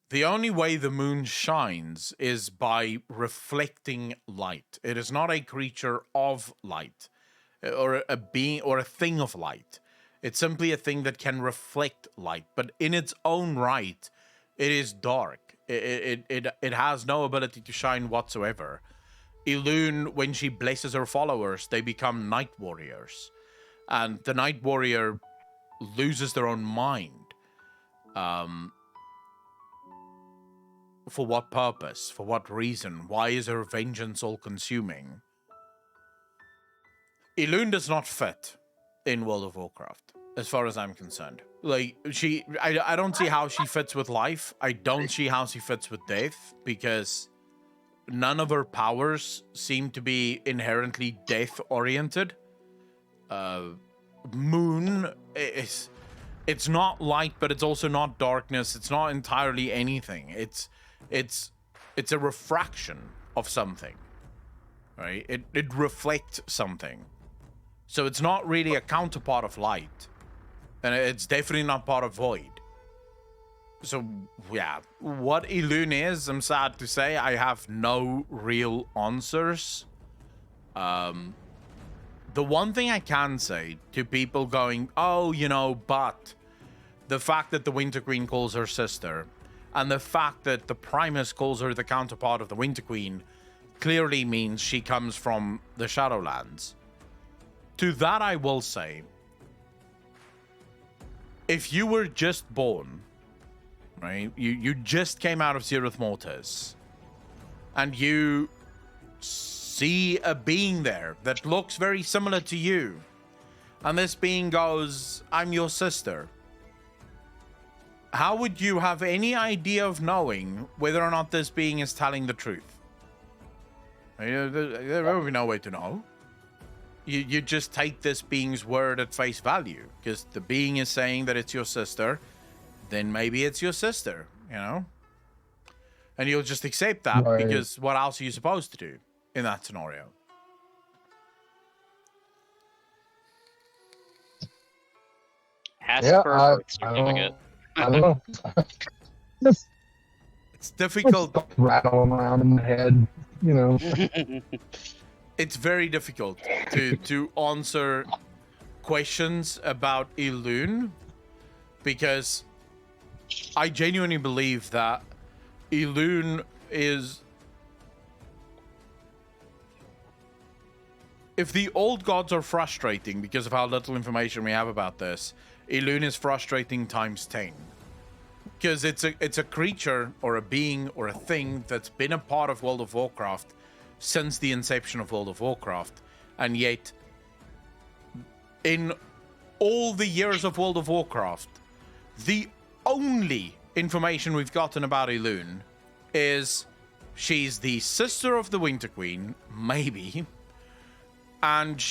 The only way the moon shines is by reflecting light. It is not a creature of light or a being or a thing of light. It's simply a thing that can reflect light, but in its own right, it is dark. It has no ability to shine whatsoever. Elune, when she blesses her followers, they become night warriors. And the night warrior loses their own mind. For what purpose? For what reason? Why is her vengeance all-consuming? Elune does not fit in World of Warcraft, as far as I'm concerned. Like, I don't see how she fits with life. I don't see how she fits with death, because none of her powers seem to be inherently death-oriented. Moon is... It's not light, but it's also not darkness. It's not entirely anything. It's a refraction of something, right? It reflects something. So it's not really a counterpart of light. And it's definitely not part of void. So, yeah. What Elune is, I'm sad to say, I have no real answers. The one thing I can say to people going, oh, you know, but the fact that the Winter Queen calls her sister, and the fact that the Primus calls her the counterpart of the Winter Queen, clearly means she comes from the Shadowlands. To that I will say, if you were just born, right, you just came out of Zereth Mortis, and you see a being there that looks very similar to you, and this being goes, I'm your sister, how would you have any idea of knowing whether or not this being is telling the truth? There would be no way to know. You just take this being's word at face value, because the being is saying that it's your sister, then maybe it's your sister, you know? And you'll just accept that, Right. because what else are you supposed to do in that scenario? Ask Yeah, for a I birth certificate. don't know. Just It's difficult. stuff rattling around in the head, you know. It's very difficult to answer questions about Elune, because I genuinely believe that Elune is... If the old gods are frustrating because of how little information we have about this, Elune is frustrating times 10. Because it's a creature or a being or a thing that's been a part of World of Warcraft since the inception of World of Warcraft, and yet in all the years of World of Warcraft, the only information we've gotten about Elune is she's the sister of the Winter Queen, maybe, and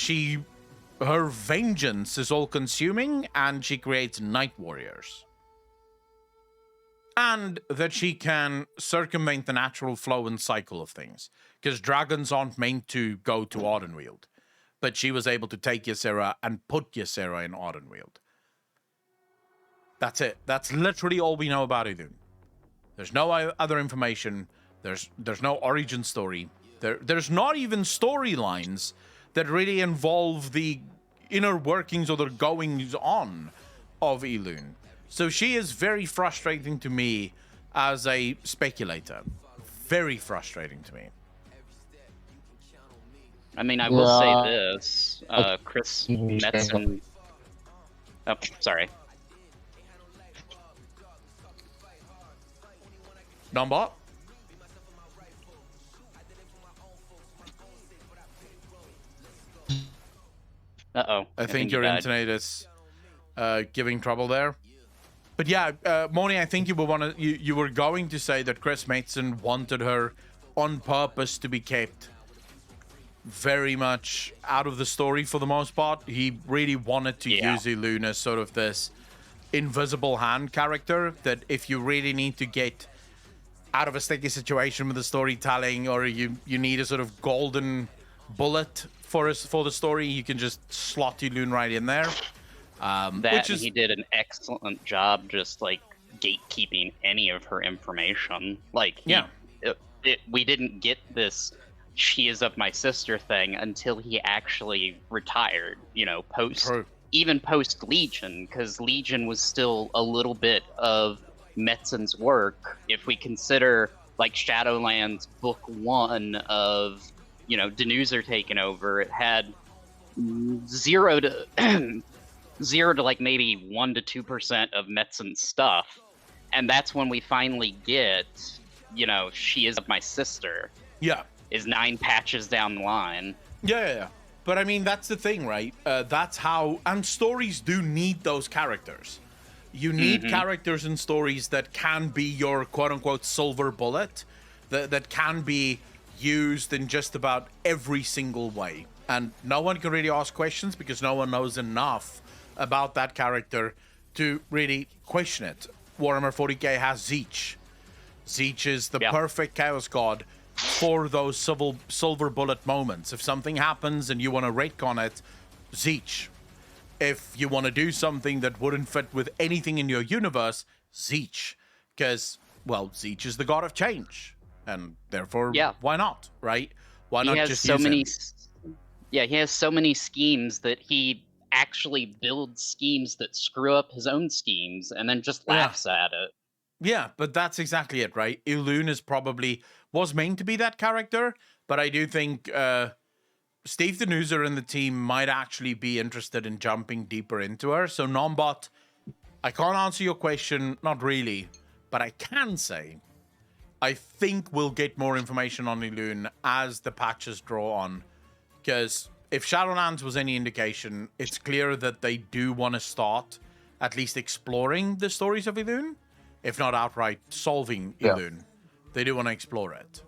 her vengeance is all-consuming, and she creates night warriors. And that she can circumvent the natural flow and cycle of things. Because dragons aren't meant to go to Ardenweald. But she was able to take Ysera and put Ysera in Ardenweald. That's it. That's literally all we know about Elune. There's no other information. There's no origin story. There's not even storylines that really involve the inner workings or the goings on of Elune. So she is very frustrating to me as a speculator. Very frustrating to me. I mean, I will Yeah. say this. Chris Metzen... Oh, sorry. Numbot? Uh-oh. I think your you died. internet is giving trouble there. But yeah, Moni, I think you were going to say that Chris Mason wanted her on purpose to be kept very much out of the story for the most part. He really wanted to use Elune as sort of this invisible hand character that if you really need to get out of a sticky situation with the storytelling, or you need a sort of golden bullet for the story, you can just slot Elune right in there. He did an excellent job just like gatekeeping any of her information. Like we didn't get this "she is of my sister" thing until he actually retired, even post Legion, because Legion was still a little bit of Metzen's work. If we consider like Shadowlands Book 1 of Denuzer taking over, it had 0 to like maybe 1 to 2% of Metzen's stuff, and that's when we finally get "she is of my sister" is 9 patches down the line. Yeah. But I mean, that's the thing, right? That's how, and stories do need those characters. You need characters in stories that can be your quote-unquote silver bullet, that can be used in just about every single way. And no one can really ask questions because no one knows enough about that character to really question it. Warhammer 40k has Tzeentch. Tzeentch is the perfect Chaos God for those silver bullet moments. If something happens and you want to retcon it, Tzeentch. If you want to do something that wouldn't fit with anything in your universe, Tzeentch. Because, well, Tzeentch is the god of change. And therefore, why not, right? Why not just use him? Yeah, he has so many schemes that he actually builds schemes that screw up his own schemes and then just laughs at it. Yeah, but that's exactly it, right? Elune was meant to be that character, but I do think Steve Denuzer and the team might actually be interested in jumping deeper into her. So Nombot, I can't answer your question, not really, but I can say I think we'll get more information on Elune as the patches draw on, because if Shadowlands was any indication, it's clear that they do want to start at least exploring the stories of Elune, if not outright solving Elune. They do want to explore it.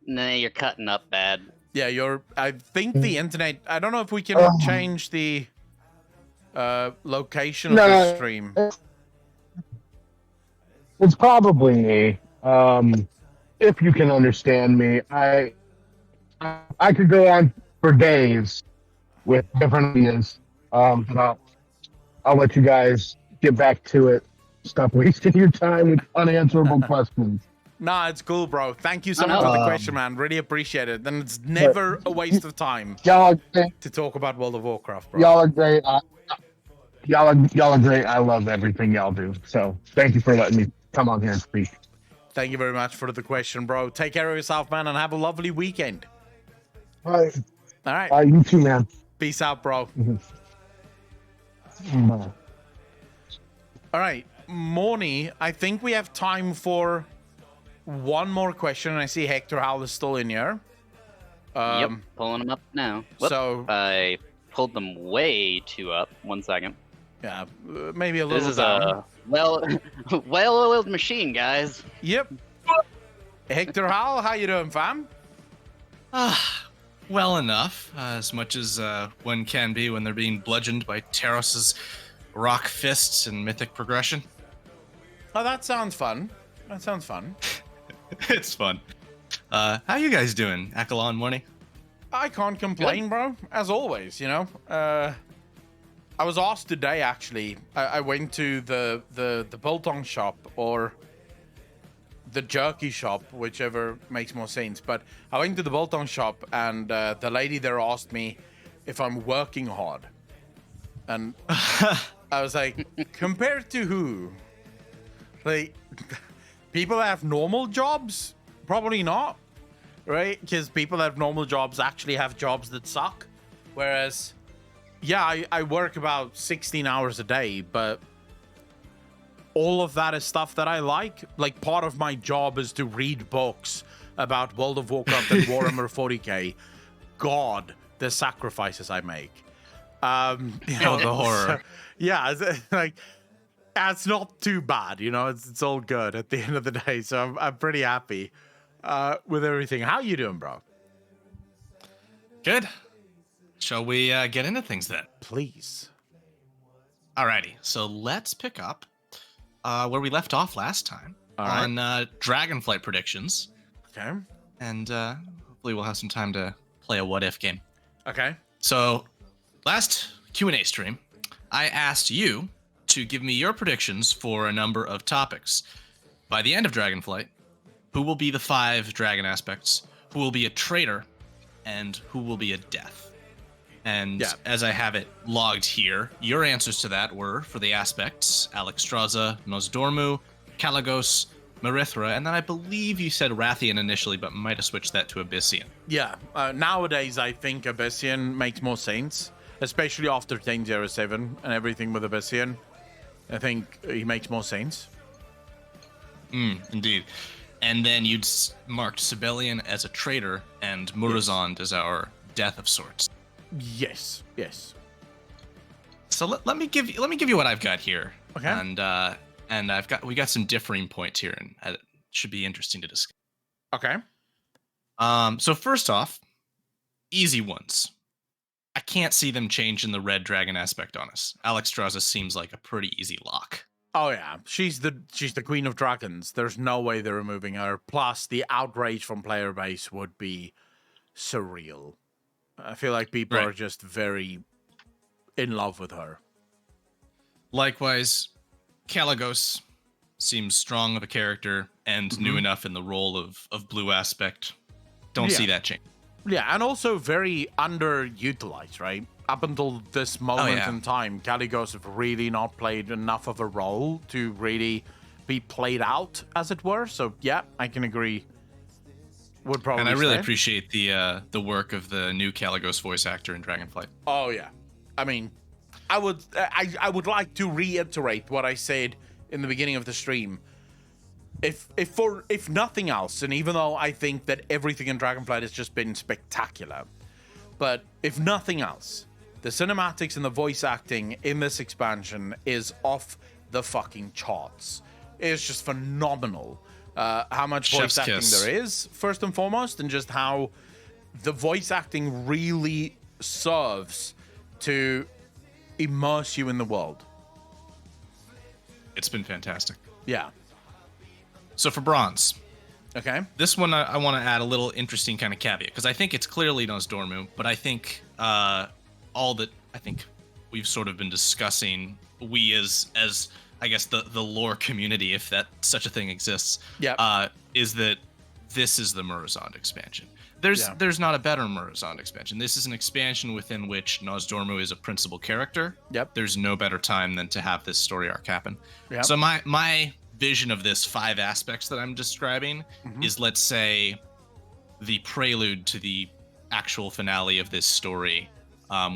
Nah, you're cutting up bad. Yeah, I think the internet, I don't know if we can change the location of the stream. It's probably me. If you can understand me, I could go on for days with different ideas. But I'll let you guys get back to it. Stop wasting your time with unanswerable questions. Nah, it's cool, bro. Thank you so much for the question, man. Really appreciate it. And it's never a waste of time to talk about World of Warcraft, bro. Y'all are great. Y'all are great. I love everything y'all do. So thank you for letting me come on here and speak. Thank you very much for the question, bro. Take care of yourself, man, and have a lovely weekend. All right. All right. You too, man. Peace out, bro. Bye. All right. Moni, I think we have time for one more question. I see Hector Howell is still in here. Yep, pulling them up now. Whoop, so I pulled them way too up. 1 second. Yeah, maybe a little. This is down. a well-oiled machine, guys. Yep. Hector Howell, how you doing, fam? Well enough, as much as one can be when they're being bludgeoned by Teros's rock fists and mythic progression. Oh, that sounds fun. It's fun. How you guys doing, Akalon Money? I can't complain, bro. As always, I was asked today, actually. I went to the biltong shop, or the jerky shop, whichever makes more sense. But I went to the biltong shop, and the lady there asked me if I'm working hard. And I was like, compared to who? Like, people that have normal jobs? Probably not, right? Because people that have normal jobs actually have jobs that suck. Whereas, yeah, I work about 16 hours a day, but all of that is stuff that I like. Like, part of my job is to read books about World of Warcraft and Warhammer 40k. God, the sacrifices I make. The horror. Yeah, like it's not too bad, it's all good at the end of the day. So I'm pretty happy with everything. How you doing, bro? Good. Shall we get into things then? Please. Alrighty, so let's pick up where we left off last time on Dragonflight predictions. Okay. And hopefully we'll have some time to play a what-if game. Okay. So, last Q&A stream, I asked you to give me your predictions for a number of topics. By the end of Dragonflight, who will be the 5 dragon aspects, who will be a traitor, and who will be a death. And as I have it logged here, your answers to that were, for the aspects, Alexstrasza, Nosdormu, Kalagos, Marithra, and then I believe you said Rathian initially, but might have switched that to Abyssian. Yeah, nowadays I think Abyssian makes more sense, especially after 10.07 and everything with Abyssian. I think he makes more sense. Indeed. And then you'd marked Sibelian as a traitor and Murozond as our death of sorts. Yes. So let me give you what I've got here. Okay. And we got some differing points here, and it should be interesting to discuss. Okay. So first off, easy ones. I can't see them changing the red dragon aspect on us. Alexstrasza seems like a pretty easy lock. Oh yeah, she's the queen of dragons. There's no way they're removing her. Plus, the outrage from player base would be surreal. I feel like people are just very in love with her. Likewise, Kalagos seems strong of a character and new enough in the role of blue aspect. Don't see that change. Yeah, and also very underutilized, right? Up until this moment in time, Kalagos have really not played enough of a role to really be played out, as it were. So yeah, I can agree. Would probably. And I really appreciate the work of the new Kalagos voice actor in Dragonflight. Oh yeah, I mean, I would like to reiterate what I said in the beginning of the stream. If nothing else, and even though I think that everything in Dragonflight has just been spectacular, but if nothing else, the cinematics and the voice acting in this expansion is off the fucking charts. It's just phenomenal. How much voice acting there is, first and foremost, and just how the voice acting really serves to immerse you in the world. It's been fantastic. Yeah. So for bronze, okay, this one I want to add a little interesting kind of caveat, because I think it's clearly Nosdormu, but I think all that I think we've sort of been discussing, we as I guess the lore community, if that such a thing exists, is that this is the Murozond expansion. There's not a better Murozond expansion. This is an expansion within which Nosdormu is a principal character. Yep. There's no better time than to have this story arc happen. Yep. So my vision of this 5 aspects that I'm describing is, let's say, the prelude to the actual finale of this story,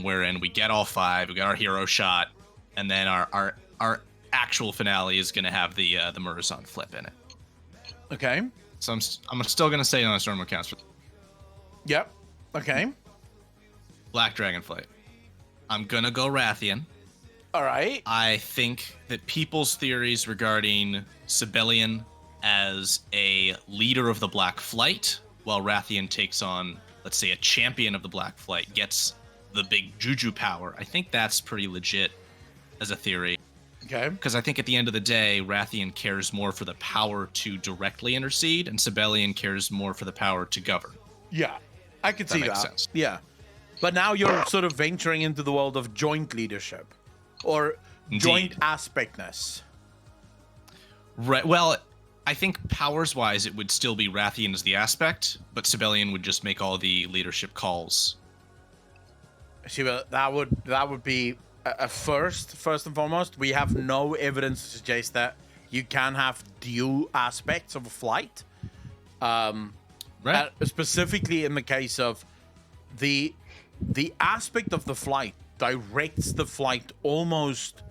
wherein we get all 5, we got our hero shot, and then our actual finale is going to have the Murozond flip in it. Okay. So I'm still going to say Nosdormu counts for. Yep. Okay. Black Dragonflight. I'm going to go Rathian. All right. I think that people's theories regarding Sibelian as a leader of the Black Flight, while Rathian takes on, let's say, a champion of the Black Flight, gets the big juju power, I think that's pretty legit as a theory. Okay. Because I think at the end of the day, Rathian cares more for the power to directly intercede, and Sibelian cares more for the power to govern. Yeah, I could see that. Makes sense. Yeah. But now you're sort of venturing into the world of joint leadership. Or joint aspectness. Right. Well, I think powers-wise, it would still be Rathian as the aspect, but Sibelian would just make all the leadership calls. See, well, that would be a first and foremost. We have no evidence to suggest that you can have dual aspects of a flight. Right. Specifically in the case of the aspect of the flight directs the flight almost,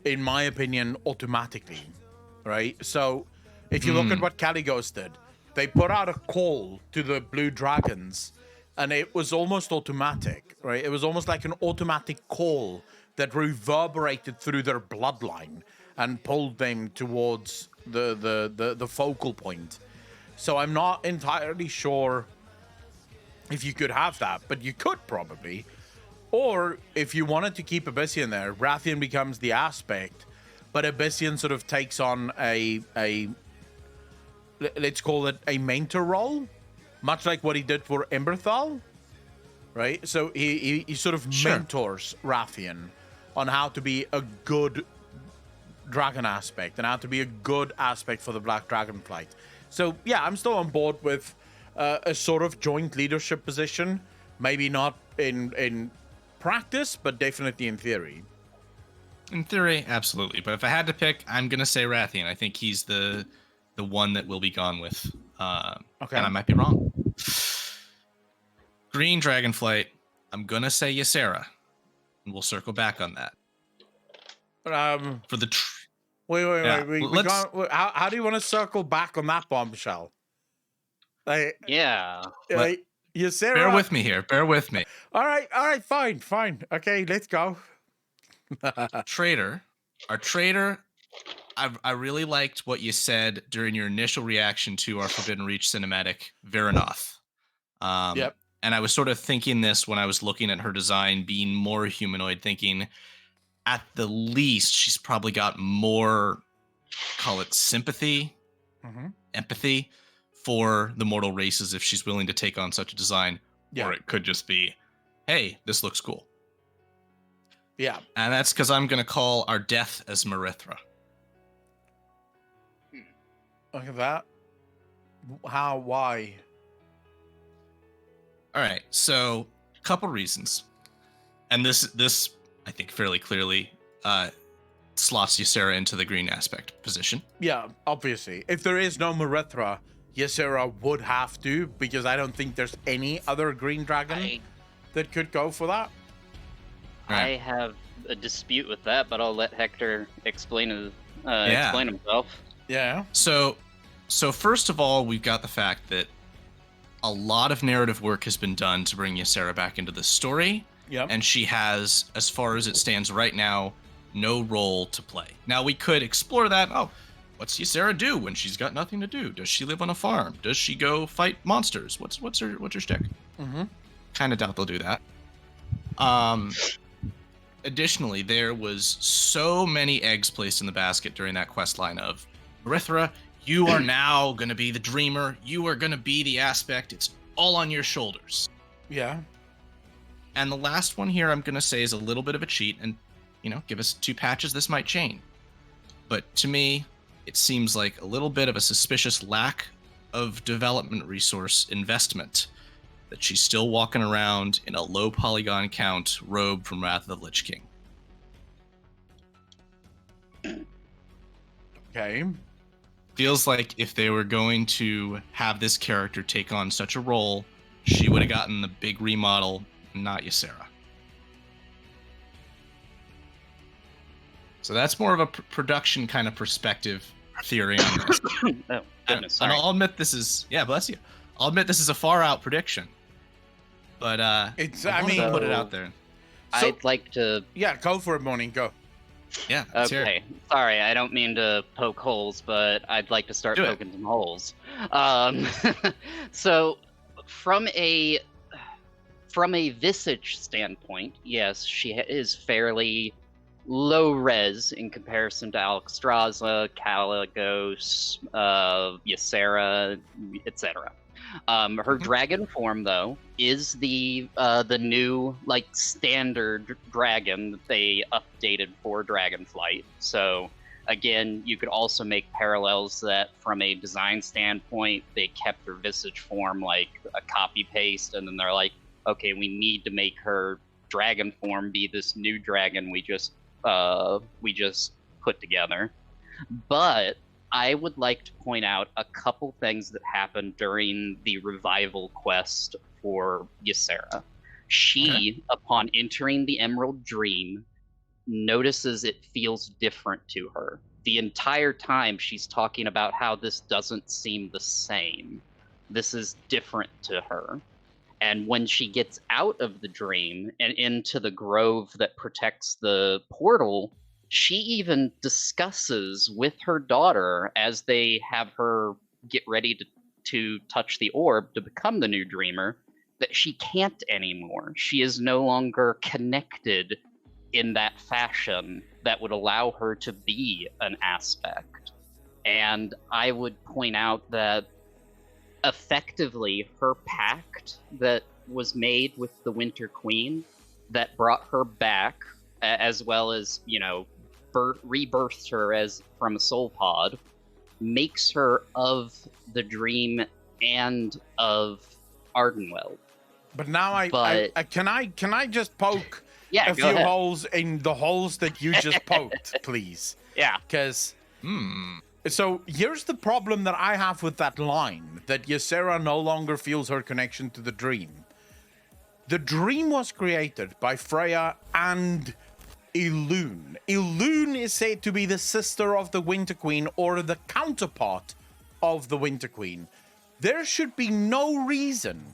in my opinion, automatically, right? So if you look at what Kalagos did, they put out a call to the Blue Dragons and it was almost automatic, right? It was almost like an automatic call that reverberated through their bloodline and pulled them towards the focal point. So I'm not entirely sure if you could have that, but you could probably. Or if you wanted to keep Abyssian there, Rathian becomes the aspect, but Abyssian sort of takes on a let's call it a mentor role, much like what he did for Emberthal, right? So he sort of mentors Rathian on how to be a good dragon aspect and how to be a good aspect for the Black Dragon Flight. So yeah, I'm still on board with a sort of joint leadership position, maybe not in practice, but definitely in theory. In theory, absolutely. But if I had to pick, I'm gonna say Rathian. I think he's the one that will be gone with. Okay. And I might be wrong. Green Dragonflight, I'm gonna say Ysera. And we'll circle back on that. For the wait. Yeah, How do you want to circle back on that bombshell? Like, Yeah. like, Ysera. Bear with me here. Bear with me. All right, fine. Okay, let's go. Trader, our trader, I really liked what you said during your initial reaction to our Forbidden Reach cinematic, Veranoth. Yep. And I was sort of thinking this when I was looking at her design being more humanoid, thinking at the least she's probably got more, call it sympathy, empathy for the mortal races if she's willing to take on such a design. Yeah. Or it could just be, hey, this looks cool. Yeah. And that's because I'm going to call our death as Marithra. Look at that. How? Why? All right, so a couple reasons. And this I think fairly clearly slots Ysera into the green aspect position. Yeah, obviously. If there is no Marithra, Ysera would have to, because I don't think there's any other green dragon that could go for that. I have a dispute with that, but I'll let Hector explain Yeah. explain himself. Yeah. So first of all, we've got the fact that a lot of narrative work has been done to bring Ysera back into the story. Yep. And she has, as far as it stands right now, no role to play. Now we could explore that. Oh, what's Ysera do when she's got nothing to do? Does she live on a farm? Does she go fight monsters? What's her shtick? Kind of doubt they'll do that. Additionally, there was so many eggs placed in the basket during that quest line of Marithra, you are now going to be the dreamer. You are going to be the aspect. It's all on your shoulders. Yeah. And the last one here I'm going to say is a little bit of a cheat, and, give us 2 patches, this might change. But to me, it seems like a little bit of a suspicious lack of development resource investment that she's still walking around in a low polygon count robe from Wrath of the Lich King. Okay. Feels like if they were going to have this character take on such a role, she would have gotten the big remodel, not Ysera. So that's more of a production kind of perspective theory on this. Oh, goodness, sorry. And I'll admit this is, bless you. I'll admit this is a far out prediction. But It's. I I mean, put it out there. So- I'd like to. yeah. Go for it, Morning. Go. Yeah. let's hear it. Okay, sorry, I don't mean to poke holes, but I'd like to start Do it. poking some holes. So, from a visage standpoint, yes, she is fairly low res in comparison to Alexstrasza, Caligos, Ysera, etc. Her dragon form, though, is the new standard dragon that they updated for Dragonflight. So again, you could also make parallels that from a design standpoint, they kept her visage form like a copy paste, and then they're like, okay, we need to make her dragon form be this new dragon we just put together. But I would like to point out a couple things that happened during the revival quest for Ysera. She, upon entering the Emerald Dream, notices it feels different to her. The entire time she's talking about how this doesn't seem the same. This is different to her. And when she gets out of the dream and into the grove that protects the portal, she even discusses with her daughter as they have her get ready to touch the orb to become the new dreamer that she can't anymore. She is no longer connected in that fashion that would allow her to be an aspect. And I would point out that effectively her pact that was made with the Winter Queen that brought her back, as well as, you know, rebirthed her as from a soul pod, makes her of the dream and of Ardenweld. But now can I just poke Yeah, a go few ahead. holes in the holes that you just poked, please? Yeah. Because so here's the problem that I have with that line, that Ysera no longer feels her connection to the dream. The dream was created by Freya and Elune. Elune is said to be the sister of the Winter Queen, or the counterpart of the Winter Queen. There should be no reason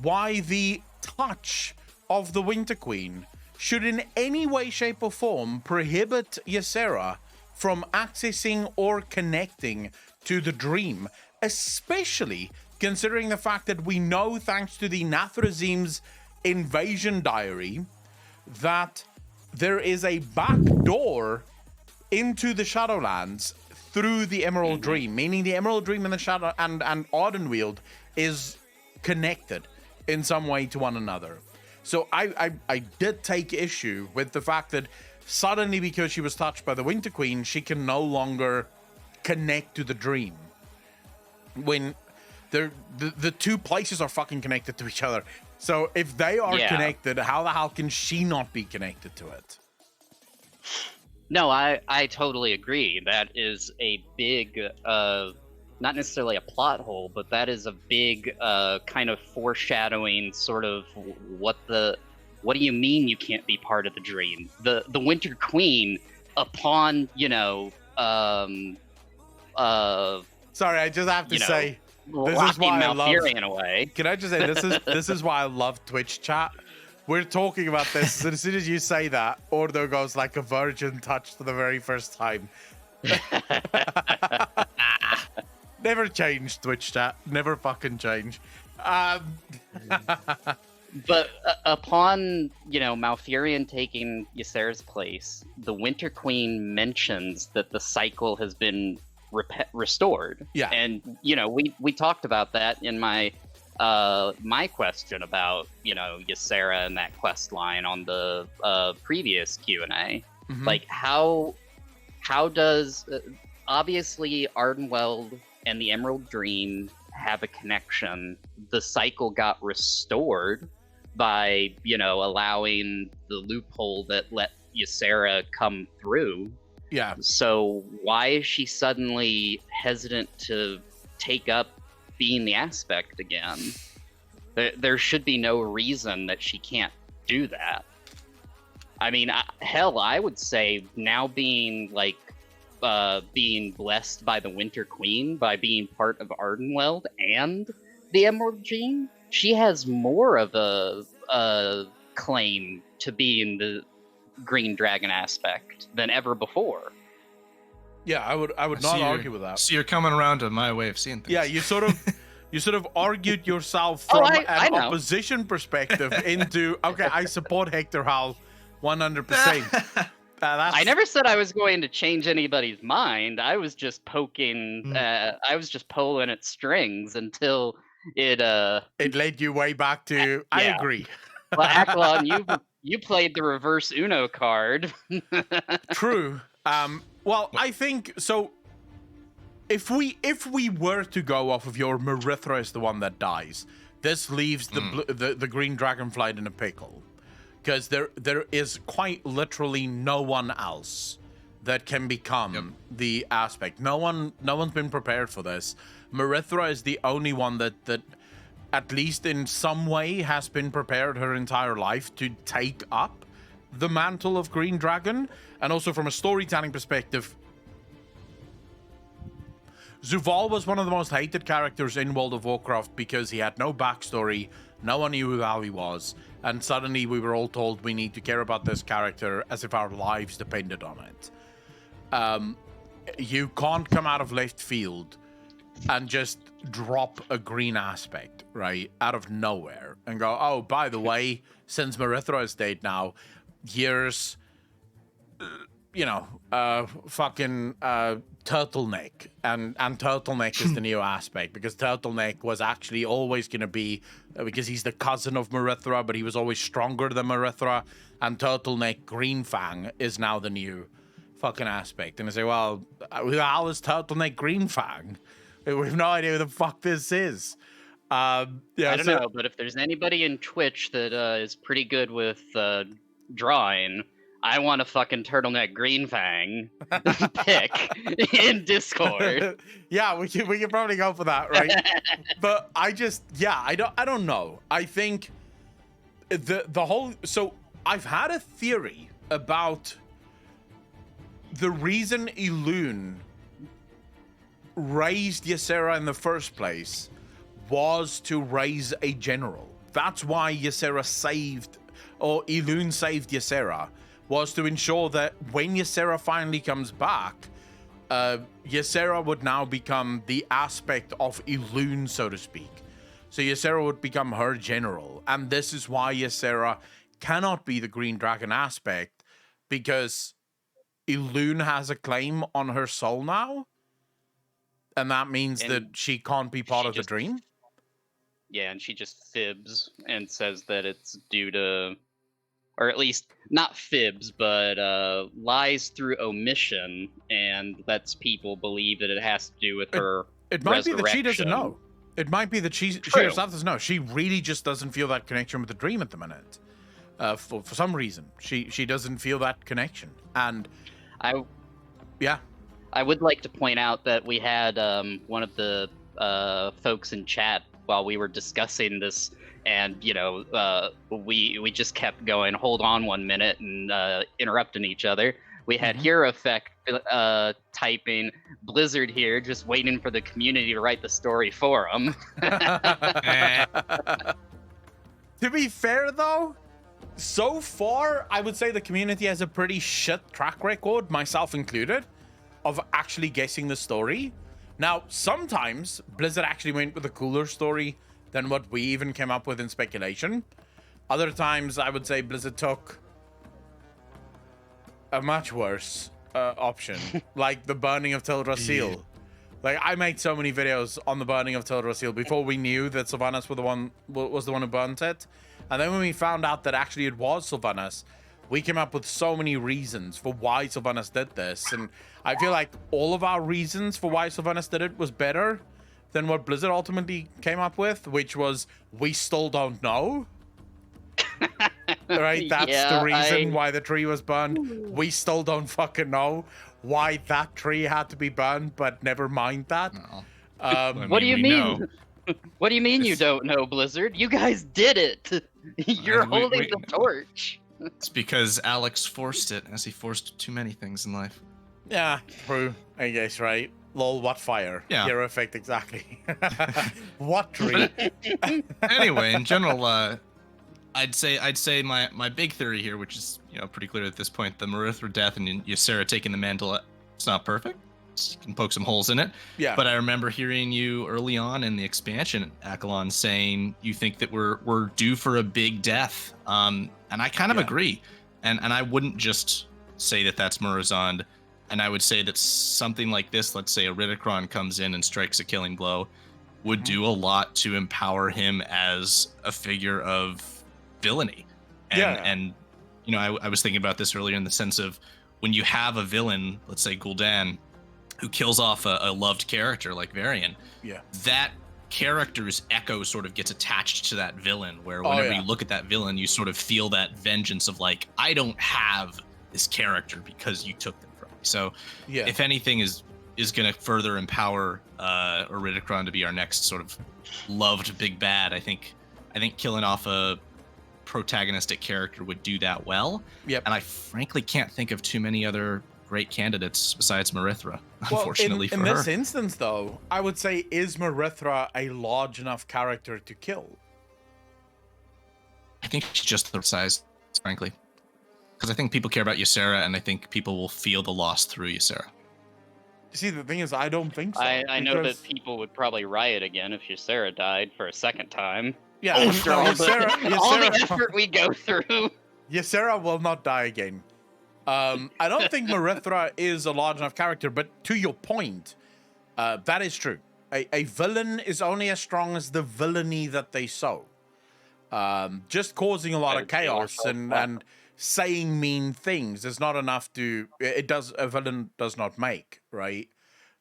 why the touch of the Winter Queen should in any way, shape, or form prohibit Ysera from accessing or connecting to the dream, especially considering the fact that we know, thanks to the Nathrazim's invasion diary, that there is a back door into the Shadowlands through the Emerald Dream, meaning the Emerald Dream and the Shadow and Ardenweald is connected in some way to one another. So I did take issue with the fact that suddenly, because she was touched by the Winter Queen, she can no longer connect to the dream. When the two places are fucking connected to each other. So if they are connected, how the hell can she not be connected to it? No, I totally agree. That is a big, not necessarily a plot hole, but that is a big kind of foreshadowing sort of what do you mean you can't be part of the dream? The Winter Queen, upon, you know, sorry, I just have to say, this is why I love Malfurion away. Can I just say this is why I love Twitch chat. We're talking about this, and as soon as you say that, Ordo goes like a virgin touched for the very first time. Never change, Twitch chat. Never fucking change. But upon, you know, Malfurion taking Ysera's place, the Winter Queen mentions that the cycle has been restored. Yeah. And, you know, we talked about that in my my question about, you know, Ysera and that quest line on the previous Q&A. Mhm. Like, how does obviously Ardenweld and the Emerald Dream have a connection? The cycle got restored by, you know, allowing the loophole that let Ysera come through. Yeah. So why is she suddenly hesitant to take up being the aspect again? There should be no reason that she can't do that. I mean, hell, I would say now being like being blessed by the Winter Queen, by being part of Ardenweld and the Emerald Dream, she has more of a claim to being the Green Dragon aspect than ever before. Yeah, I would not argue with that. So you're coming around to my way of seeing things. Yeah, you sort of argued yourself from I an know. opposition perspective into, okay, I support Hector Hal 100%. I never said I was going to change anybody's mind. I was just poking. I was just pulling at strings until it. It led you way back to. I Yeah. agree. Well, Aklon, you played the reverse Uno card. True. Well, I think so. If we were to go off of your Marithra is the one that dies, this leaves the Green Dragonflight in a pickle, because there is quite literally no one else that can become the aspect. No one's been prepared for this. Marithra is the only one that at least in some way has been prepared her entire life to take up the mantle of Green Dragon. And also from a storytelling perspective, Zuval was one of the most hated characters in World of Warcraft because he had no backstory, No one knew who Ali was, and suddenly we were all told we need to care about this character as if our lives depended on it. You can't come out of left field and just drop a green aspect, right, out of nowhere and go, oh, by the way, since Marithra is dead now, here's, fucking Turtleneck. And Turtleneck is the new aspect, because Turtleneck was actually always going to be, because he's the cousin of Marithra, but he was always stronger than Marithra, and Turtleneck Greenfang is now the new fucking aspect. And I say, well, how is Turtleneck Greenfang? We have no idea who the fuck this is. I don't know, but if there's anybody in Twitch that is pretty good with drawing, I want a fucking Turtleneck Greenfang pick in Discord. Yeah, we can probably go for that, right? But I don't know. I think the whole, so I've had a theory about the reason Elune raised Ysera in the first place was to raise a general. That's why Elune saved Ysera, was to ensure that when Ysera finally comes back, Ysera would now become the aspect of Elune, so to speak. So Ysera would become her general. And this is why Ysera cannot be the Green Dragon aspect, because Elune has a claim on her soul now. And that means that she can't be part of the dream? Yeah, and she just fibs and says that it's due to, or at least not fibs, but lies through omission, and lets people believe that it has to do with her It might be that she doesn't resurrection. know. It might be that she herself doesn't know. She really just doesn't feel that connection with the dream at the minute. For some reason. She doesn't feel that connection. And I would like to point out that we had one of the folks in chat while we were discussing this, and we just kept going, hold on 1 minute, and interrupting each other. We had Hero Effect typing, Blizzard here, just waiting for the community to write the story for them. to be fair, though, so far, I would say the community has a pretty shit track record, myself included, of actually guessing the story. Now, sometimes Blizzard actually went with a cooler story than what we even came up with in speculation. Other times, I would say Blizzard took a much worse option, like the burning of Teldrassil. Yeah. Like, I made so many videos on the burning of Teldrassil before we knew that Sylvanas was the one who burnt it. And then when we found out that actually it was Sylvanas, we came up with so many reasons for why Sylvanas did this. And I feel like all of our reasons for why Sylvanas did it was better than what Blizzard ultimately came up with, which was, we still don't know. Right? That's the reason why the tree was burned. We still don't fucking know why that tree had to be burned, but never mind that. No. What do you mean? What do you mean you don't know, Blizzard? You guys did it. You're holding the torch. It's because Alex forced it, as he forced too many things in life. Yeah, true. I guess, right? Lol, what fire? Yeah. Hero Effect, exactly. What tree? Anyway, in general, I'd say my big theory here, which is pretty clear at this point, the Marithra death and Ysera taking the mantle, it's not perfect. You can poke some holes in it. Yeah. But I remember hearing you early on in the expansion, Akalon, saying you think that we're due for a big death. And I kind of agree. And I wouldn't just say that that's Murozond. And I would say that something like this, let's say a Ridicron comes in and strikes a killing blow, would do a lot to empower him as a figure of villainy. And I was thinking about this earlier in the sense of when you have a villain, let's say Gul'dan, who kills off a loved character like Varian, that character's echo sort of gets attached to that villain, where whenever you look at that villain, you sort of feel that vengeance of like, I don't have this character because you took them from me. So if anything is going to further empower Iridikron to be our next sort of loved big bad, I think killing off a protagonistic character would do that well. And I frankly can't think of too many other great candidates besides Marithra, unfortunately for her. In this instance, though, I would say, is Marithra a large enough character to kill? think she's just the size, frankly. Because I think people care about Ysera, and I think people will feel the loss through Ysera. See, the thing is, I don't think so. I know because- that people would probably riot again if Ysera died for a second time. Yeah, After all, Ysera, all the effort we go through. Ysera will not die again. I don't think Marithra is a large enough character, but to your point, that is true. A villain is only as strong as the villainy that they sow. Just causing a lot of chaos and saying mean things is not enough to. A villain does not make, right?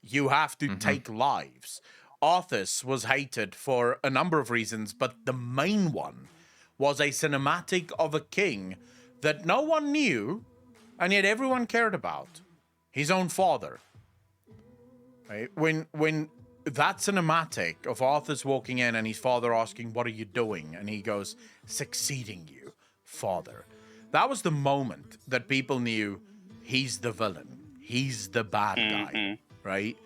You have to take lives. Arthas was hated for a number of reasons, but the main one was a cinematic of a king that no one knew, and yet everyone cared about. His own father. Right? When that cinematic of Arthas walking in and his father asking, "What are you doing?" and he goes, "Succeeding you, father." That was the moment that people knew he's the villain. He's the bad guy, right?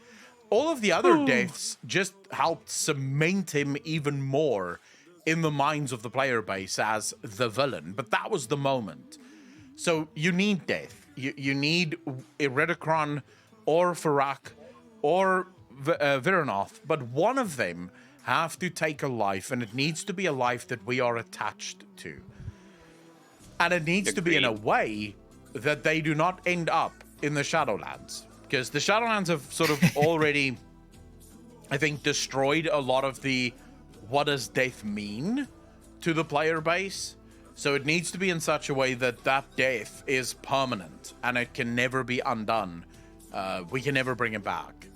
All of the other deaths just helped cement him even more in the minds of the player base as the villain. But that was the moment. So you need death. You need Iridikron or Farak or Viranoth, but one of them have to take a life, and it needs to be a life that we are attached to. And it needs to be in a way that they do not end up in the Shadowlands. Because the Shadowlands have sort of already, I think, destroyed a lot of the what does death mean to the player base. So it needs to be in such a way that that death is permanent and it can never be undone. We can never bring it back.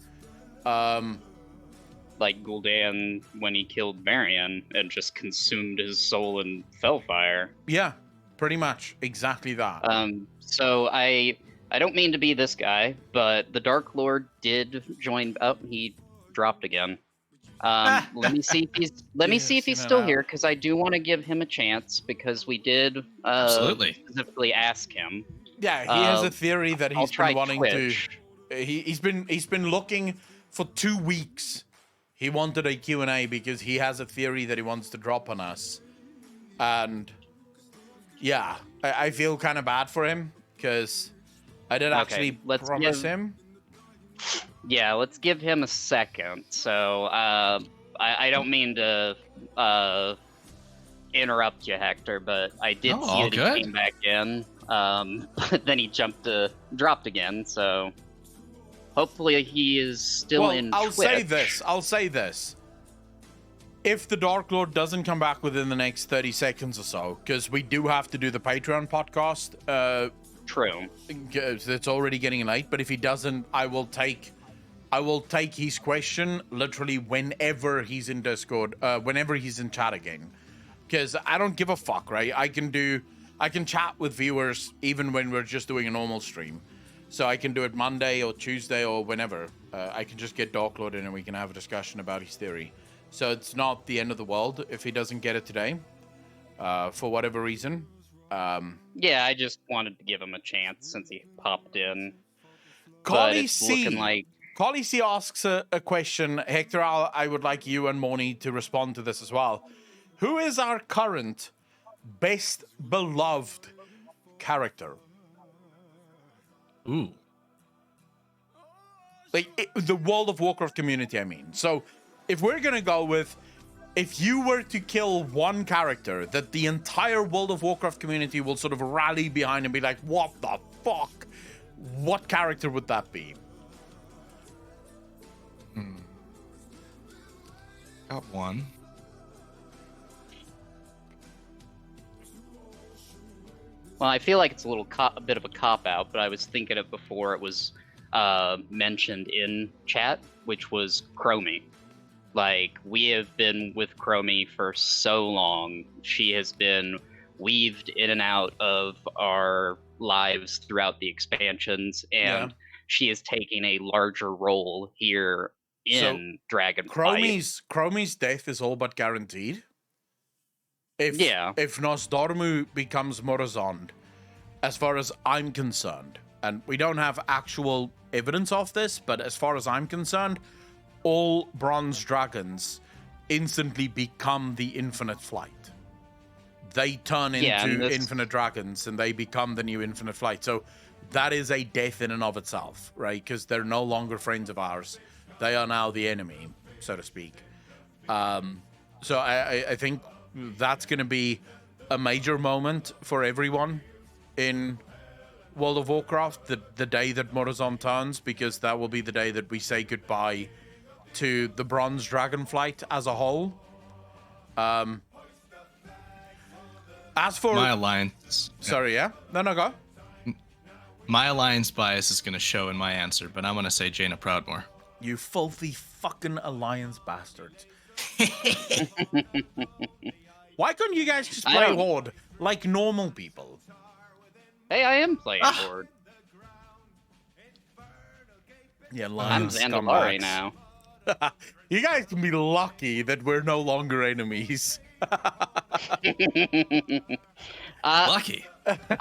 Like Gul'dan when he killed Varian and just consumed his soul in Fellfire. Yeah, pretty much. Exactly that. So I don't mean to be this guy, but the Dark Lord did join. Oh, he dropped again. Let me see if he's still here, because I do want to give him a chance, because we did Absolutely specifically ask him. Yeah, he has a theory that I'll he's try been wanting Twitch. to. He's been looking for 2 weeks. He wanted a Q&A because he has a theory that he wants to drop on us, and yeah, I feel kind of bad for him because I did actually promise him. Yeah, let's give him a second. So, I don't mean to interrupt you, Hector, but I did see that he came back in. But then he dropped again. So, hopefully he is still in I'll Twitch. I'll say this. If the Dark Lord doesn't come back within the next 30 seconds or so, because we do have to do the Patreon podcast. True. It's already getting late, but if he doesn't, I will take his question literally whenever he's in Discord, whenever he's in chat again. Because I don't give a fuck, right? I can chat with viewers even when we're just doing a normal stream. So I can do it Monday or Tuesday or whenever. I can just get Dark Lord in and we can have a discussion about his theory. So it's not the end of the world if he doesn't get it today, for whatever reason. Yeah, I just wanted to give him a chance since he popped in. Collie C asks a question. Hector, I would like you and Moni to respond to this as well. Who is our current best beloved character? Ooh. Like, the World of Warcraft community, I mean. So, if we're gonna go with, if you were to kill one character that the entire World of Warcraft community will sort of rally behind and be like, what the fuck? What character would that be? Got one. Well, I feel like it's a bit of a cop-out, but I was thinking it before it was mentioned in chat, which was Chromie. Like, we have been with Chromie for so long. She has been weaved in and out of our lives throughout the expansions, and she is taking a larger role here in Dragonflight. Chromie's death is all but guaranteed. If Nosdormu becomes Morozond, as far as I'm concerned, and we don't have actual evidence of this, but as far as I'm concerned, all bronze dragons instantly become the infinite flight. they turn Yeah, and into this- infinite dragons and they become the new infinite flight. So that is a death in and of itself, right? Because they're no longer friends of ours. They are now the enemy, so to speak. So I think that's going to be a major moment for everyone in World of Warcraft, the day that Morazon turns, because that will be the day that we say goodbye to the Bronze Dragonflight as a whole. As for My alliance. sorry, yeah, no, go. My alliance bias is going to show in my answer, but I'm going to say Jaina Proudmoore. You filthy fucking alliance bastards. Why couldn't you guys just I play don't- Horde like normal people? Hey, I am playing Horde. Yeah, I'm alliance Zandalari scumbags. now. You guys can be lucky that we're no longer enemies. Lucky.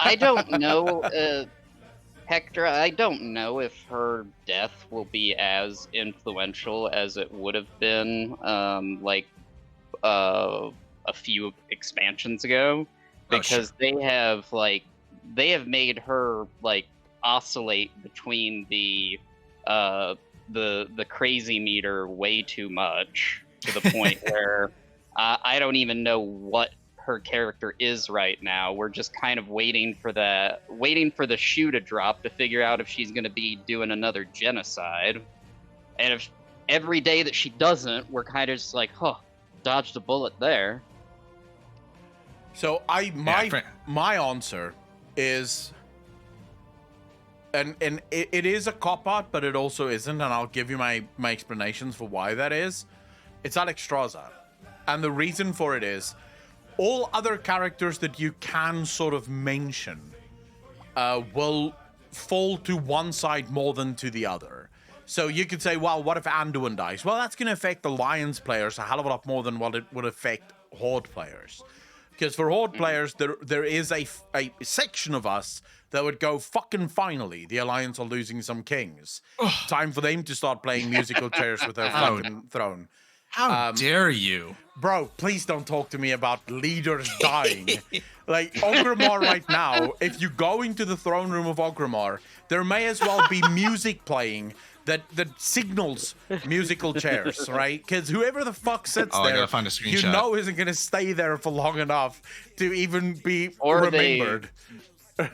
I don't know, Hector. I don't know if her death will be as influential as it would have been, a few expansions ago, Oh, because they have made her oscillate between the crazy meter way too much, to the point where I don't even know what her character is right now. We're just kind of waiting for the shoe to drop to figure out if she's going to be doing another genocide. And if every day that she doesn't, we're kind of just like, dodged a bullet there. So Fran- my answer is, and it is a cop out, but it also isn't, and I'll give you my explanations for why that is. It's Alexstrasza, and the reason for it is, all other characters that you can sort of mention will fall to one side more than to the other. So you could say, well, what if Anduin dies? Well, that's going to affect Alliance players a hell of a lot more than what it would affect Horde players. Because for Horde players, there is a section of us that would go, fucking finally, the Alliance are losing some kings. Time for them to start playing musical chairs with their fucking throne. How dare you? Bro, please don't talk to me about leaders dying. Like, Orgrimmar right now, if you go into the throne room of Orgrimmar, there may as well be music playing that signals musical chairs, right? Because whoever the fuck sits I there, gotta find a you screenshot. know isn't going to stay there for long enough to even be Or they- remembered.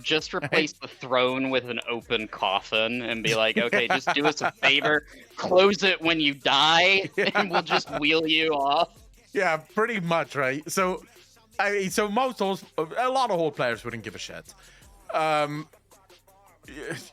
Just replace the throne with an open coffin and be like, okay, just do us a favor, close it when you die, and we'll just wheel you off. Yeah, pretty much, right? So, a lot of Horde players wouldn't give a shit.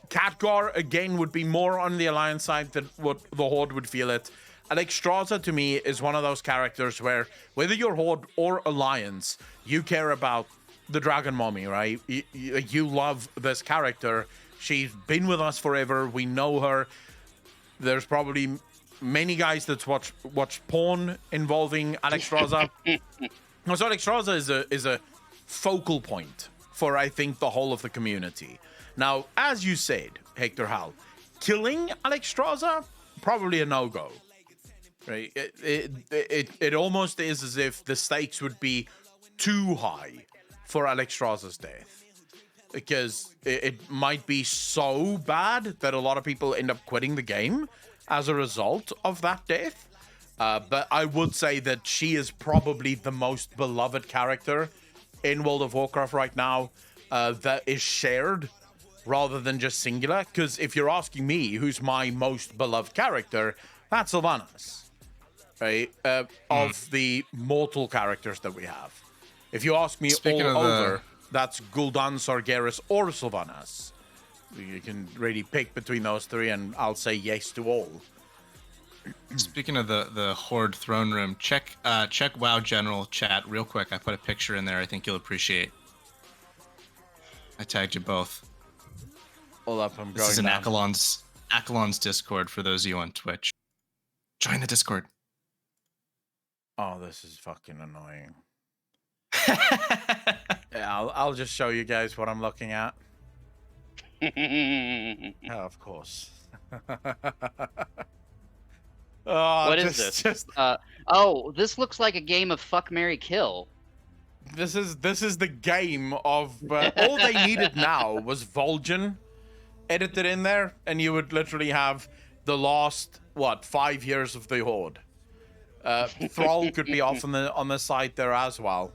Khadgar, again, would be more on the Alliance side than what the Horde would feel it. Alexstrasza, to me, is one of those characters where, whether you're Horde or Alliance, you care about the Dragon Mommy, right? You love this character. She's been with us forever. We know her. There's probably many guys that's watched porn involving Alexstrasza. So Alexstrasza is a focal point for, I think, the whole of the community. Now, as you said, Hector Hal, killing Alexstrasza, probably a no-go. Right? It almost is as if the stakes would be too high for Alexstrasza's death. Because it might be so bad that a lot of people end up quitting the game as a result of that death. But I would say that she is probably the most beloved character in World of Warcraft right now that is shared rather than just singular. Because if you're asking me who's my most beloved character, that's Sylvanas, right? Of the mortal characters that we have. If you ask me Speaking all of over, that's Gul'dan, Sargeras, or Sylvanas. You can really pick between those three, and I'll say yes to all. Speaking of the Horde throne room, check WoW General chat real quick. I put a picture in there. I think you'll appreciate. I tagged you both. Hold up, I'm This is going an down. Accolon's Discord for those of you on Twitch. Join the Discord. Oh, this is fucking annoying. Yeah, I'll just show you guys what I'm looking at. Oh, of course. Oh, What is this? Just Oh, this looks like a game of Fuck, Marry, Kill. This is the game of all they needed now was Vol'jin edited in there, and you would literally have the last 5 years of the Horde. Thrall could be off on the side there as well,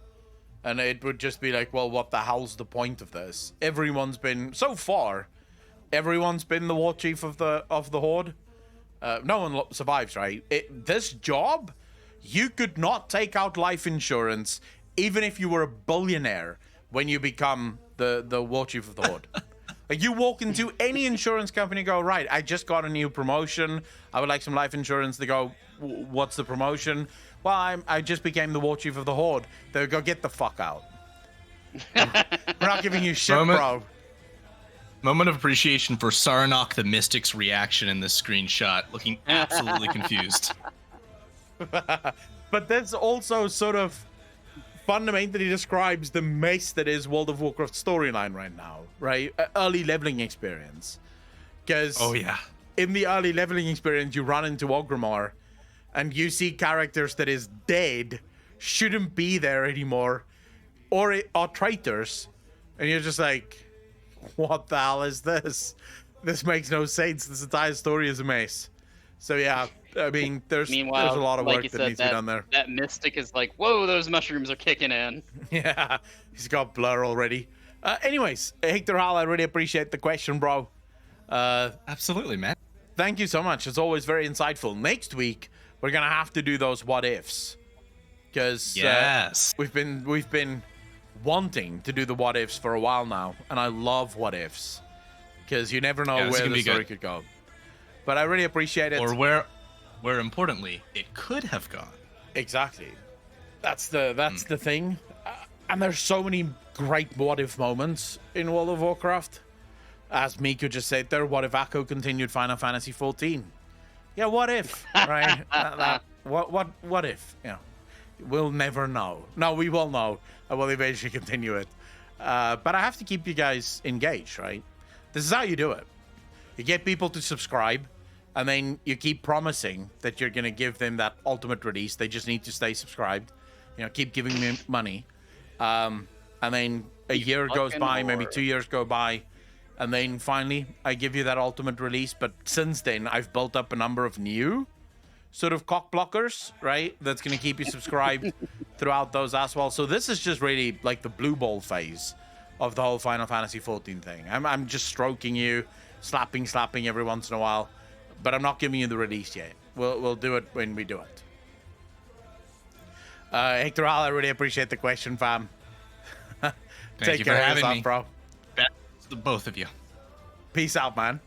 and it would just be like, well, what the hell's the point of this? Everyone's been the war chief of the Horde. No one survives, right? This job, you could not take out life insurance even if you were a billionaire when you become the war chief of the Horde. Like, you walk into any insurance company and go, right, I just got a new promotion. I would like some life insurance. They go, what's the promotion? Well, I just became the war chief of the Horde. They would go, get the fuck out. We're not giving you shit, bro. Moment of appreciation for Sarnok the Mystic's reaction in this screenshot, looking absolutely confused. But that's also sort of fundamentally describes the mess that is World of Warcraft storyline right now, right? Early leveling experience. Because in the early leveling experience, you run into Orgrimmar and you see characters that is dead, shouldn't be there anymore, or are traitors, and you're just like, what the hell is this? This makes no sense. This entire story is a mess. So yeah, I mean, there's a lot of work that needs to be done there. That Mystic is like, whoa, those mushrooms are kicking in. Yeah, he's got blur already. Anyways, Hector Hall, I really appreciate the question, bro. Absolutely, man. Thank you so much. It's always very insightful. Next week, we're gonna have to do those what ifs, because we've been wanting to do the what ifs for a while now, and I love what ifs because you never know where the story could go. But I really appreciate it. Or where importantly, it could have gone. Exactly. That's the thing. And there's so many great what if moments in World of Warcraft. As Miku just said there, what if Akko continued Final Fantasy 14? Yeah, what if, right? What if? You know, we'll never know. No, we will know. I will eventually continue it. But I have to keep you guys engaged, right? This is how you do it. You get people to subscribe, and then you keep promising that you're going to give them that ultimate release. They just need to stay subscribed. You know, keep giving them money. And then a year goes by, maybe 2 years go by, and then finally I give you that ultimate release. But since then, I've built up a number of new sort of cock blockers, right? That's going to keep you subscribed throughout those as well. So this is just really like the blue ball phase of the whole Final Fantasy 14 thing. I'm just stroking you, slapping every once in a while, but I'm not giving you the release yet. We'll do it when we do it. Hector Hall, I really appreciate the question, fam. Take care of yourself, bro. That's the both of you. Peace out, man.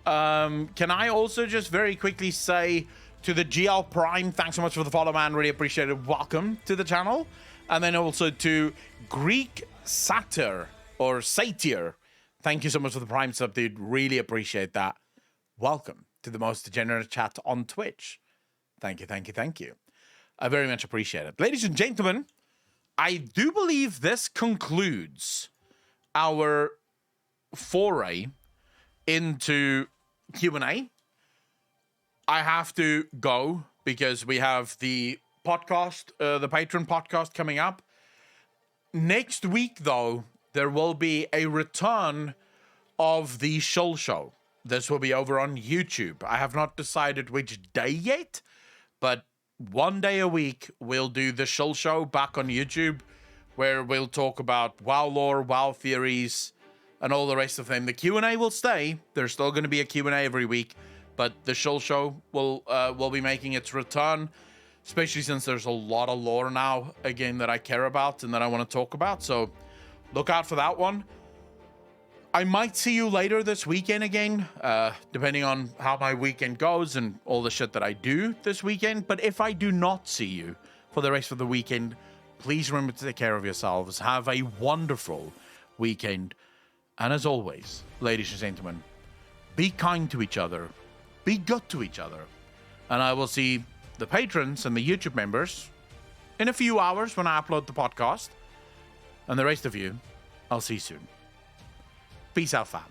Can I also just very quickly say to the GL Prime, thanks so much for the follow, man. Really appreciate it. Welcome to the channel. And then also to Greek Satyr or Satyr. Thank you so much for the Prime sub, dude. Really appreciate that. Welcome to the most degenerate chat on Twitch. Thank you, thank you, thank you. I very much appreciate it. Ladies and gentlemen, I do believe this concludes our foray into Q&A. I have to go because we have the podcast, the Patreon podcast coming up. Next week, though, there will be a return of the Shill Show. This will be over on YouTube. I have not decided which day yet, but one day a week we'll do the Shill Show back on YouTube, where we'll talk about WoW lore, WoW theories, and all the rest of them. The Q&A will stay. There's still going to be a Q&A every week, but the Shill Show will be making its return, especially since there's a lot of lore now, again, that I care about and that I want to talk about. So look out for that one. I might see you later this weekend again, depending on how my weekend goes and all the shit that I do this weekend. But if I do not see you for the rest of the weekend, please remember to take care of yourselves. Have a wonderful weekend. And as always, ladies and gentlemen, be kind to each other. Be good to each other. And I will see the patrons and the YouTube members in a few hours when I upload the podcast. And the rest of you, I'll see you soon. Peace out, fam.